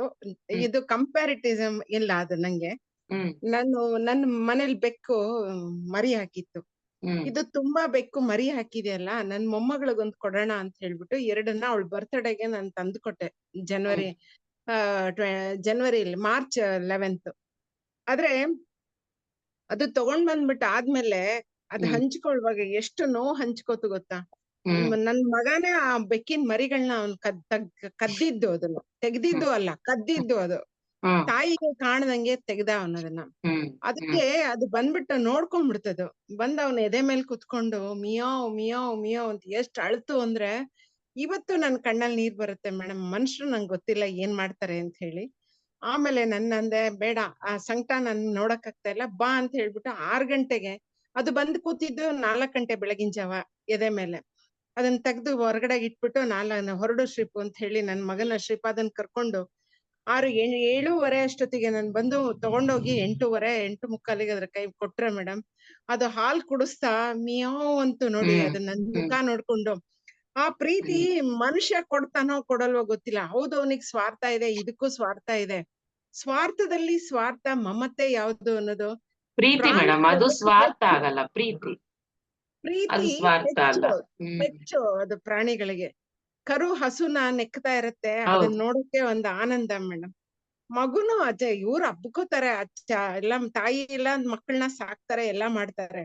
S6: ಇದು ಕಂಪ್ಯಾರಿಟಿಸಮ್ ಇಲ್ಲ ಅದು ನಂಗೆ.
S1: ಹ್ಮ್
S6: ನಾನು ನನ್ನ ಮನೇಲಿ ಬೆಕ್ಕು ಮರಿ ಹಾಕಿತ್ತು.
S1: ಹ್ಮ್
S6: ಇದು ತುಂಬಾ ಬೆಕ್ಕು ಮರಿ ಹಾಕಿದೆಯಲ್ಲ, ನನ್ ಮೊಮ್ಮಗಳಿಗೊಂದು ಕೊಡೋಣ ಅಂತ ಹೇಳ್ಬಿಟ್ಟು ಎರಡನ್ನ ಅವಳ ಬರ್ತ್ಡೇಗೆ ನಾನು ತಂದುಕೊಟ್ಟೆ. ಜನವರಿ ಜನವರಿಯಲ್ಲಿ ಮಾರ್ಚ್ 11th. ಆದ್ರೆ ಅದು ತಗೊಂಡ್ ಬಂದ್ಬಿಟ್ಟು ಆದ್ಮೇಲೆ ಅದ್
S1: ಹ್ಮ್
S6: ಹಂಚ್ಕೊಳ್ವಾಗ ಎಷ್ಟು ನೋವು ಹಂಚ್ಕೋತು ಗೊತ್ತಾ?
S1: ಹ್ಮ್
S6: ನನ್ ಮಗನೇ ಆ ಬೆಕ್ಕಿನ ಮರಿಗಳನ್ನ ಅವ್ನ್ ಕದ್ದಿದ್ದು, ಅದನ್ನು ತೆಗ್ದಿದ್ದು ಅಲ್ಲ, ಕದ್ದಿದ್ದು ಅದು.
S1: ಹ್ಮ್
S6: ತಾಯಿಗೆ ಕಾಣದಂಗೆ ತೆಗ್ದ ಅವನದನ್ನ.
S1: ಹ್ಮ್
S6: ಅದಕ್ಕೆ ಅದು ಬಂದ್ಬಿಟ್ಟು ನೋಡ್ಕೊಂಡ್ಬಿಡ್ತದು. ಬಂದ್ ಅವ್ನ ಎದೆ ಮೇಲೆ ಕುತ್ಕೊಂಡು ಮಿಯಾವ್ ಮಿಯಾವ್ ಮಿಯಾವ್ ಅಂತ ಎಷ್ಟ್ ಅಳ್ತು ಅಂದ್ರೆ ಇವತ್ತು ನನ್ ಕಣ್ಣಲ್ಲಿ ನೀರ್ ಬರುತ್ತೆ ಮೇಡಮ್. ಮನುಷ್ರು ನಂಗೆ ಗೊತ್ತಿಲ್ಲ ಏನ್ ಮಾಡ್ತಾರೆ ಅಂತ ಹೇಳಿ. ಆಮೇಲೆ ಅಂದೆ ಬೇಡ, ಆ ಸಂಕಟ ನನ್ ನೋಡಕ್ ಆಗ್ತಾ ಇಲ್ಲ, ಬಾ ಅಂತ ಹೇಳ್ಬಿಟ್ಟು 6 ಗಂಟೆಗೆ ಅದು ಬಂದ್ ಕೂತಿದ್ದು 4 ಗಂಟೆ ಬೆಳಗಿನ ಜಾವ ಎದೆ ಮೇಲೆ. ಅದನ್ನ ತೆಗ್ದು ಹೊರಗಡೆ ಇಟ್ಬಿಟ್ಟು ಹೊರಡು ಶ್ರೀಪು ಅಂತ ಹೇಳಿ ನನ್ ಮಗನ ಶ್ರೀಪಾದನ್ ಕರ್ಕೊಂಡು 7:30 ಅಷ್ಟೊತ್ತಿಗೆ ನಾನು ಬಂದು ತಗೊಂಡೋಗಿ 8:30, 8:45 ಅದ್ರ ಕೈ ಕೊಟ್ರೆ ಮೇಡಮ್, ಅದು ಹಾಲ್ ಕುಡಿಸ್ತಾ ಮಿಯಾವ್ ಅಂತು ನೋಡಿ.
S1: ಹ್ಮ್
S6: ಅದನ್ನ ನನ್
S1: ಹ್ಮ್
S6: ಮುಖ ನೋಡ್ಕೊಂಡು ಆ ಪ್ರೀತಿ ಮನುಷ್ಯ ಕೊಡ್ತಾನೋ ಕೊಡಲ್ವೋ ಗೊತ್ತಿಲ್ಲ. ಹೌದು, ಅವನಿಗೆ ಸ್ವಾರ್ಥ ಇದೆ, ಇದಕ್ಕೂ ಸ್ವಾರ್ಥ ಇದೆ. ಸ್ವಾರ್ಥದಲ್ಲಿ ಸ್ವಾರ್ಥ, ಮಮತೆ ಯಾವ್ದು ಅನ್ನೋದು
S1: ಪ್ರೀತಿ ಮೇಡಮ್, ಅದು
S6: ಪ್ರಾಣಿಗಳಲ್ಲಿ
S1: ಸ್ವಾರ್ಥ ಆಗಲ್ಲ, ಪ್ರೀತಿ. ಅದು
S6: ಪ್ರೀತಿ
S1: ಸ್ವಾರ್ಥ ಅಲ್ಲ.
S6: ಹೆಚ್ಚು ಹೆಚ್ಚು ಅದು ಪ್ರಾಣಿಗಳಿಗೆ. ಕರು ಹಸುನ ನೆಕ್ತಾ ಇರತ್ತೆ,
S1: ಹೌದು.
S6: ಅದನ್ನ ನೋಡಕ್ಕೆ ಒಂದು ಆನಂದ ಮೇಡಮ್. ಮಗುನು ಅಜ್ಜ ಇವ್ರು ಹಬ್ಬಕೋತಾರೆ, ಅಚ್ಚ ಎಲ್ಲ ತಾಯಿ ಎಲ್ಲ ಮಕ್ಕಳನ್ನ ಸಾಕ್ತಾರೆ, ಎಲ್ಲಾ ಮಾಡ್ತಾರೆ.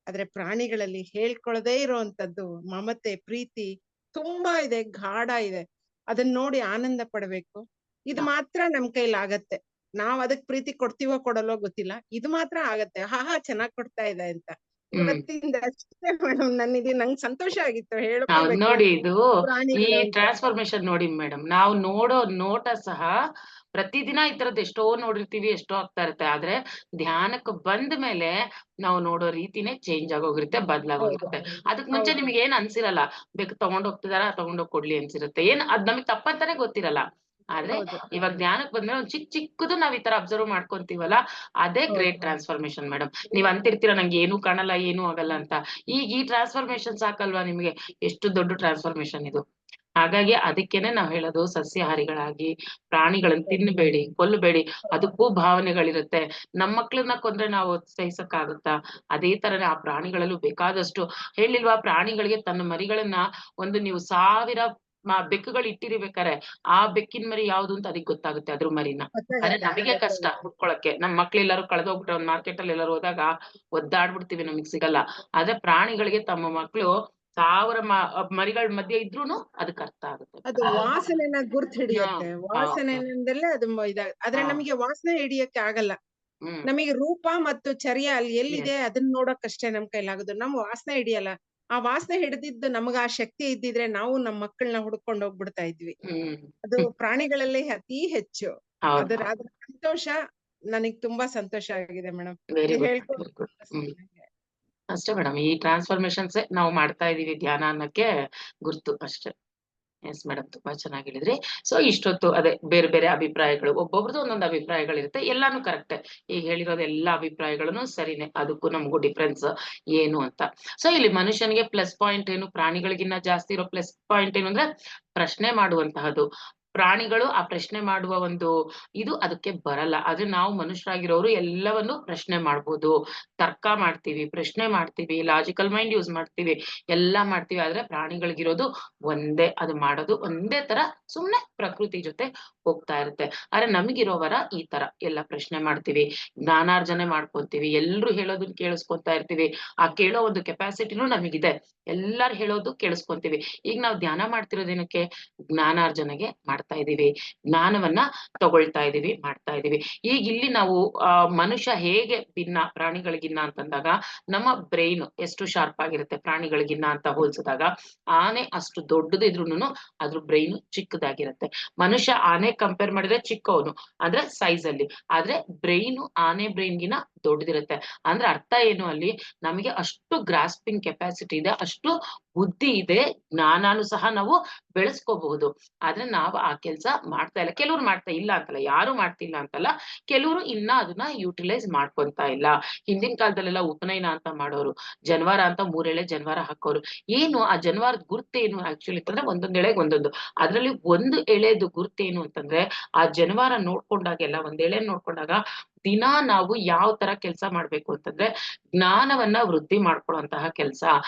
S6: ಆದ್ರೆ ಪ್ರಾಣಿಗಳಲ್ಲಿ ಹೇಳ್ಕೊಳದೇ ಇರೋಂಥದ್ದು ಮಮತೆ, ಪ್ರೀತಿ ತುಂಬಾ ಇದೆ, ಗಾಢ ಇದೆ. ಅದನ್ನ ನೋಡಿ ಆನಂದ ಪಡ್ಬೇಕು. ಇದು ಮಾತ್ರ ನಮ್ ಕೈಲಿ ಆಗತ್ತೆ. ನಾವ್ ಅದಕ್ ಪ್ರೀತಿ ಕೊಡ್ತೀವೋ ಕೊಡಲ್ವೋ ಗೊತ್ತಿಲ್ಲ, ಇದು ಮಾತ್ರ ಆಗತ್ತೆ. ಹಾ ಚೆನ್ನಾಗ್ ಕೊಡ್ತಾ ಇದೆ ಅಂತ. ಇವತ್ತಿಂದ ಅಷ್ಟೇ ಮೇಡಮ್. ನಂಗೆ ಸಂತೋಷ ಆಗಿತ್ತು
S1: ಹೌದು
S6: ಹೇಳ್ಕೊಳ್ಬೇಕು
S1: ನೋಡಿ, ಇದು ಈ
S6: ಪ್ರಾಣಿಗಳು ಅಂತ.
S1: ಟ್ರಾನ್ಸ್ಫಾರ್ಮೇಶನ್ ನೋಡಿ ಮೇಡಮ್, ನಾವು ನೋಡೋ ನೋಟ ಸಹ ಪ್ರತಿದಿನ ಈ ತರದ್ ಎಷ್ಟೋ ನೋಡಿರ್ತೀವಿ, ಎಷ್ಟೋ ಆಗ್ತಾ ಇರುತ್ತೆ. ಆದ್ರೆ ಧ್ಯಾನಕ್ಕೆ ಬಂದ ಮೇಲೆ ನಾವು ನೋಡೋ ರೀತಿನೇ ಚೇಂಜ್ ಆಗೋಗಿರುತ್ತೆ,
S6: ಹೌದು
S1: ಬದಲಾಗೋಗಿರುತ್ತೆ. ಅದಕ್ ಮುಂಚೆ
S6: ಹೌದು
S1: ನಿಮ್ಗೆ ಏನ್ ಅನ್ಸಿರಲ್ಲ, ಬೇಕು ತಗೊಂಡ್ ಹೋಗ್ತಿದಾರ, ತಗೊಂಡೋಗ್ ಕೊಡ್ಲಿ ಅನ್ಸಿರುತ್ತೆ. ಅದ್ ನಮಗ್ ತಪ್ಪಂತಾನೆ ಗೊತ್ತಿರಲ್ಲ. ಆದ್ರೆ
S6: ಹೌದು
S1: ಇವಾಗ ಧ್ಯಾನಕ್ ಬಂದ್ಮೇಲೆ ಒಂದ್ ಚಿಕ್ಕದು ನಾವ್ ಈ ತರ ಅಬ್ಸರ್ವ್ ಮಾಡ್ಕೊಂತೀವಲ್ಲ, ಅದೇ ಗ್ರೇಟ್
S6: ಹೌದು
S1: ಟ್ರಾನ್ಸ್ಫಾರ್ಮೇಶನ್ ಮೇಡಮ್. ನೀವ್ ಅಂತಿರ್ತೀರ ನಂಗೆ ಏನು ಕಾಣಲ್ಲ, ಏನು ಆಗಲ್ಲ ಅಂತ. ಈಗ ಈ ಟ್ರಾನ್ಸ್ಫಾರ್ಮೇಶನ್ ಸಾಕಲ್ವಾ ನಿಮ್ಗೆ? ಎಷ್ಟು ದೊಡ್ಡ ಟ್ರಾನ್ಸ್ಫಾರ್ಮೇಶನ್ ಇದು. ಹಾಗಾಗಿ ಅದಕ್ಕೇನೆ ನಾವ್ ಹೇಳೋದು, ಸಸ್ಯಾಹಾರಿಗಳಾಗಿ ಪ್ರಾಣಿಗಳನ್ನ ತಿನ್ಬೇಡಿ, ಕೊಲ್ಲಬೇಡಿ. ಅದಕ್ಕೂ ಭಾವನೆಗಳಿರುತ್ತೆ. ನಮ್ ಮಕ್ಳನ್ನ ಕೊಂದ್ರೆ ನಾವು ಸಹಿಸಕ್ಕಾಗುತ್ತಾ? ಅದೇ ತರನೇ ಆ ಪ್ರಾಣಿಗಳಲ್ಲೂ ಬೇಕಾದಷ್ಟು. ಹೇಳಿಲ್ವಾ, ಪ್ರಾಣಿಗಳಿಗೆ ತನ್ನ ಮರಿಗಳನ್ನ ನೀವು 1000 ಬೆಕ್ಕುಗಳು ಇಟ್ಟಿರ್ಬೇಕಾರೆ ಆ ಬೆಕ್ಕಿನ ಮರಿ ಯಾವ್ದು ಅಂತ ಅದಕ್ಕೆ ಗೊತ್ತಾಗುತ್ತೆ, ಅದ್ರ ಮರಿನ. ಆದ್ರೆ ನಮಗೆ ಕಷ್ಟ ಹುಡ್ಕೊಳಕ್ಕೆ. ನಮ್ ಮಕ್ಳು ಎಲ್ಲಾರು ಕಳೆದೋಗ್ಬಿಟ್ರೆ, ಒಂದ್ ಮಾರ್ಕೆಟ್ ಅಲ್ಲಿ ಎಲ್ಲಾರು ಹೋದಾಗ ಒದ್ದಾಡ್ಬಿಡ್ತೀವಿ, ನಮಗ್ ಸಿಗಲ್ಲ. ಆದ್ರೆ ಪ್ರಾಣಿಗಳಿಗೆ ತಮ್ಮ ಮಕ್ಳು 1000 ಮರಿಗಳ ಮಧ್ಯೆ ಇದ್ರೂನು ಅದಕ್ಕೆ ಅರ್ಥ ಆಗುತ್ತೆ.
S6: ಅದು ವಾಸನೆನ ಗುರ್ತ್ ಹಿಡಿಯತ್ತೆ. ವಾಸನೆಯಿಂದಲೇ ಅದು ಆದ್ರೆ ನಮಗೆ ವಾಸನೆ ಹಿಡಿಯಕ್ಕೆ ಆಗಲ್ಲ. ನಮಗೆ ರೂಪ ಮತ್ತು ಚರ್ಯ ಅಲ್ಲಿ ಎಲ್ಲಿದೆ ಅದನ್ನ ನೋಡಕ್ಕಷ್ಟೇ ನಮ್ ಕೈಲಾಗೋದು. ನಮ್ ವಾಸನೆ ಹಿಡಿಯಲ್ಲ. ಆ ವಾಸನೆ ಹಿಡಿದಿದ್ದು ನಮಗ ಆ ಶಕ್ತಿ ಇದ್ದಿದ್ರೆ ನಾವು ನಮ್ ಮಕ್ಕಳನ್ನ ಹುಡ್ಕೊಂಡು ಹೋಗ್ಬಿಡ್ತಾ ಇದ್ವಿ. ಅದು ಪ್ರಾಣಿಗಳಲ್ಲಿ ಅತಿ ಹೆಚ್ಚು. ಅದ್ರ ಸಂತೋಷ ನನಗ್ ತುಂಬಾ ಸಂತೋಷ ಆಗಿದೆ ಮೇಡಮ್.
S1: ವೆರಿ ಗುಡ್,
S6: ಹೇಳ್ಕೊಂಡು
S1: ವೆರಿ ಗುಡ್. ಅಷ್ಟೇ ಮೇಡಮ್, ಈ ಟ್ರಾನ್ಸ್ಫಾರ್ಮೇಶನ್ಸ್ ನಾವು ಮಾಡ್ತಾ ಇದೀವಿ ಧ್ಯಾನ ಅನ್ನಕ್ಕೆ ಗುರ್ತು ಅಷ್ಟೇ. ಎಸ್ ಮೇಡಮ್, ತುಂಬಾ ಚೆನ್ನಾಗಿ ಹೇಳಿದ್ರಿ. ಸೊ ಇಷ್ಟೊತ್ತು ಅದೇ ಬೇರೆ ಬೇರೆ ಅಭಿಪ್ರಾಯಗಳು, ಒಬ್ಬೊಬ್ರದ್ದು ಒಂದೊಂದು ಅಭಿಪ್ರಾಯಗಳಿರುತ್ತೆ, ಎಲ್ಲಾನು ಕರೆಕ್ಟ್. ಈಗ ಹೇಳಿರೋದು ಎಲ್ಲಾ ಅಭಿಪ್ರಾಯಗಳನ್ನು ಸರಿನೇ, ಅದಕ್ಕೂ ನಮಗೂ ಡಿಫ್ರೆನ್ಸ್ ಏನು ಅಂತ. ಸೊ ಇಲ್ಲಿ ಮನುಷ್ಯನಿಗೆ ಪ್ಲಸ್ ಪಾಯಿಂಟ್ ಏನು, ಪ್ರಾಣಿಗಳಿಗಿನ್ನ ಜಾಸ್ತಿ ಇರೋ ಪ್ಲಸ್ ಪಾಯಿಂಟ್ ಏನು ಅಂದ್ರೆ ಪ್ರಶ್ನೆ ಮಾಡುವಂತಹದ್ದು. ಪ್ರಾಣಿಗಳು ಆ ಪ್ರಶ್ನೆ ಮಾಡುವ ಒಂದು ಇದು ಅದಕ್ಕೆ ಬರಲ್ಲ. ಆದ್ರೆ ನಾವು ಮನುಷ್ಯರಾಗಿರೋರು ಎಲ್ಲವನ್ನು ಪ್ರಶ್ನೆ ಮಾಡ್ಬೋದು, ತರ್ಕ ಮಾಡ್ತೀವಿ, ಪ್ರಶ್ನೆ ಮಾಡ್ತೀವಿ, ಲಾಜಿಕಲ್ ಮೈಂಡ್ ಯೂಸ್ ಮಾಡ್ತೀವಿ, ಎಲ್ಲಾ ಮಾಡ್ತೀವಿ. ಆದ್ರೆ ಪ್ರಾಣಿಗಳಿಗಿರೋದು ಒಂದೇ, ಅದು ಮಾಡೋದು ಒಂದೇ ತರ, ಸುಮ್ನೆ ಪ್ರಕೃತಿ ಜೊತೆ ಹೋಗ್ತಾ ಇರುತ್ತೆ. ಆದ್ರೆ ನಮಗಿರೋವರ ಈ ತರ ಎಲ್ಲ ಪ್ರಶ್ನೆ ಮಾಡ್ತೀವಿ, ಜ್ಞಾನಾರ್ಜನೆ ಮಾಡ್ಕೊಂತೀವಿ, ಎಲ್ರು ಹೇಳೋದನ್ನ ಕೇಳಿಸ್ಕೊತಾ ಇರ್ತೀವಿ. ಆ ಕೇಳೋ ಒಂದು ಕೆಪಾಸಿಟಿನೂ ನಮಗಿದೆ, ಎಲ್ಲಾರು ಹೇಳೋದು ಕೇಳಿಸ್ಕೊಂತೀವಿ. ಈಗ ನಾವು ಧ್ಯಾನ ಮಾಡ್ತಿರೋದೇನಕ್ಕೆ? ಜ್ಞಾನಾರ್ಜನೆಗೆ ಮಾಡ್ತಾ ಇದೀವಿ, ಜ್ಞಾನವನ್ನ ತಗೊಳ್ತಾ ಇದೀವಿ, ಮಾಡ್ತಾ ಇದೀವಿ. ಈಗ ಇಲ್ಲಿ ನಾವು ಮನುಷ್ಯ ಹೇಗೆ ಭಿನ್ನ ಪ್ರಾಣಿಗಳಿಗಿನ್ನ ಅಂತಂದಾಗ, ನಮ್ಮ ಬ್ರೈನ್ ಎಷ್ಟು ಶಾರ್ಪ್ ಆಗಿರುತ್ತೆ ಪ್ರಾಣಿಗಳಿಗಿನ್ನ ಅಂತ ಹೋಲ್ಸಿದಾಗ. ಆನೆ ಅಷ್ಟು ದೊಡ್ಡದು ಇದ್ರೂನು ಅದ್ರ ಬ್ರೈನ್ ಚಿಕ್ಕದಾಗಿರುತ್ತೆ. ಮನುಷ್ಯ ಆನೆ ಕಂಪೇರ್ ಮಾಡಿದ್ರೆ ಚಿಕ್ಕವನು ಅಂದ್ರೆ ಸೈಜ್ ಅಲ್ಲಿ, ಆದ್ರೆ ಬ್ರೈನ್ ಆನೆ ಬ್ರೈನ್ಗಿನ ದೊಡ್ಡದಿರುತ್ತೆ. ಅಂದ್ರೆ ಅರ್ಥ ಏನು? ಅಲ್ಲಿ ನಮಗೆ ಅಷ್ಟು ಗ್ರಾಸ್ಪಿಂಗ್ ಕೆಪಾಸಿಟಿ ಇದೆ, ಅಷ್ಟು ಬುದ್ಧಿ ಇದೆ, ಜ್ಞಾನಾನು ಸಹ ನಾವು ಬೆಳೆಸ್ಕೋಬಹುದು. ಆದ್ರೆ ನಾವು ಆ ಕೆಲ್ಸ ಮಾಡ್ತಾ ಇಲ್ಲ. ಕೆಲವ್ರು ಮಾಡ್ತಾ ಇಲ್ಲ ಅಂತಲ್ಲ, ಯಾರು ಮಾಡ್ತಿಲ್ಲ ಅಂತಲ್ಲ, ಕೆಲವರು ಇನ್ನ ಅದನ್ನ ಯುಟಿಲೈಸ್ ಮಾಡ್ಕೊಂತಾ ಇಲ್ಲ. ಹಿಂದಿನ ಕಾಲದಲ್ಲೆಲ್ಲ ಉಪನಯನ ಅಂತ ಮಾಡೋರು, ಜನವಾರ ಅಂತ 3 ಎಳೆ ಜನವಾರ ಹಾಕೋರು. ಏನು ಆ ಜನವಾರದ ಗುರ್ತೇನು ಆಕ್ಚುಲಿ ಅಂತಂದ್ರೆ ಒಂದೊಂದ್ ಎಳೆಗ್ ಒಂದೊಂದು, ಅದ್ರಲ್ಲಿ ಒಂದು ಎಳೆದು ಗುರ್ತೇನು ಅಂತಂದ್ರೆ ಆ ಜನವಾರ ನೋಡ್ಕೊಂಡಾಗೆಲ್ಲ, ಒಂದ್ ಎಳೆ ನೋಡ್ಕೊಂಡಾಗ ದಿನ ನಾವು ಯಾವ ತರ ಕೆಲ್ಸ ಮಾಡ್ಬೇಕು ಅಂತಂದ್ರೆ, ಜ್ಞಾನವನ್ನ ವೃದ್ಧಿ ಮಾಡ್ಕೊಳ್ಳುವಂತಹ ಕೆಲ್ಸ,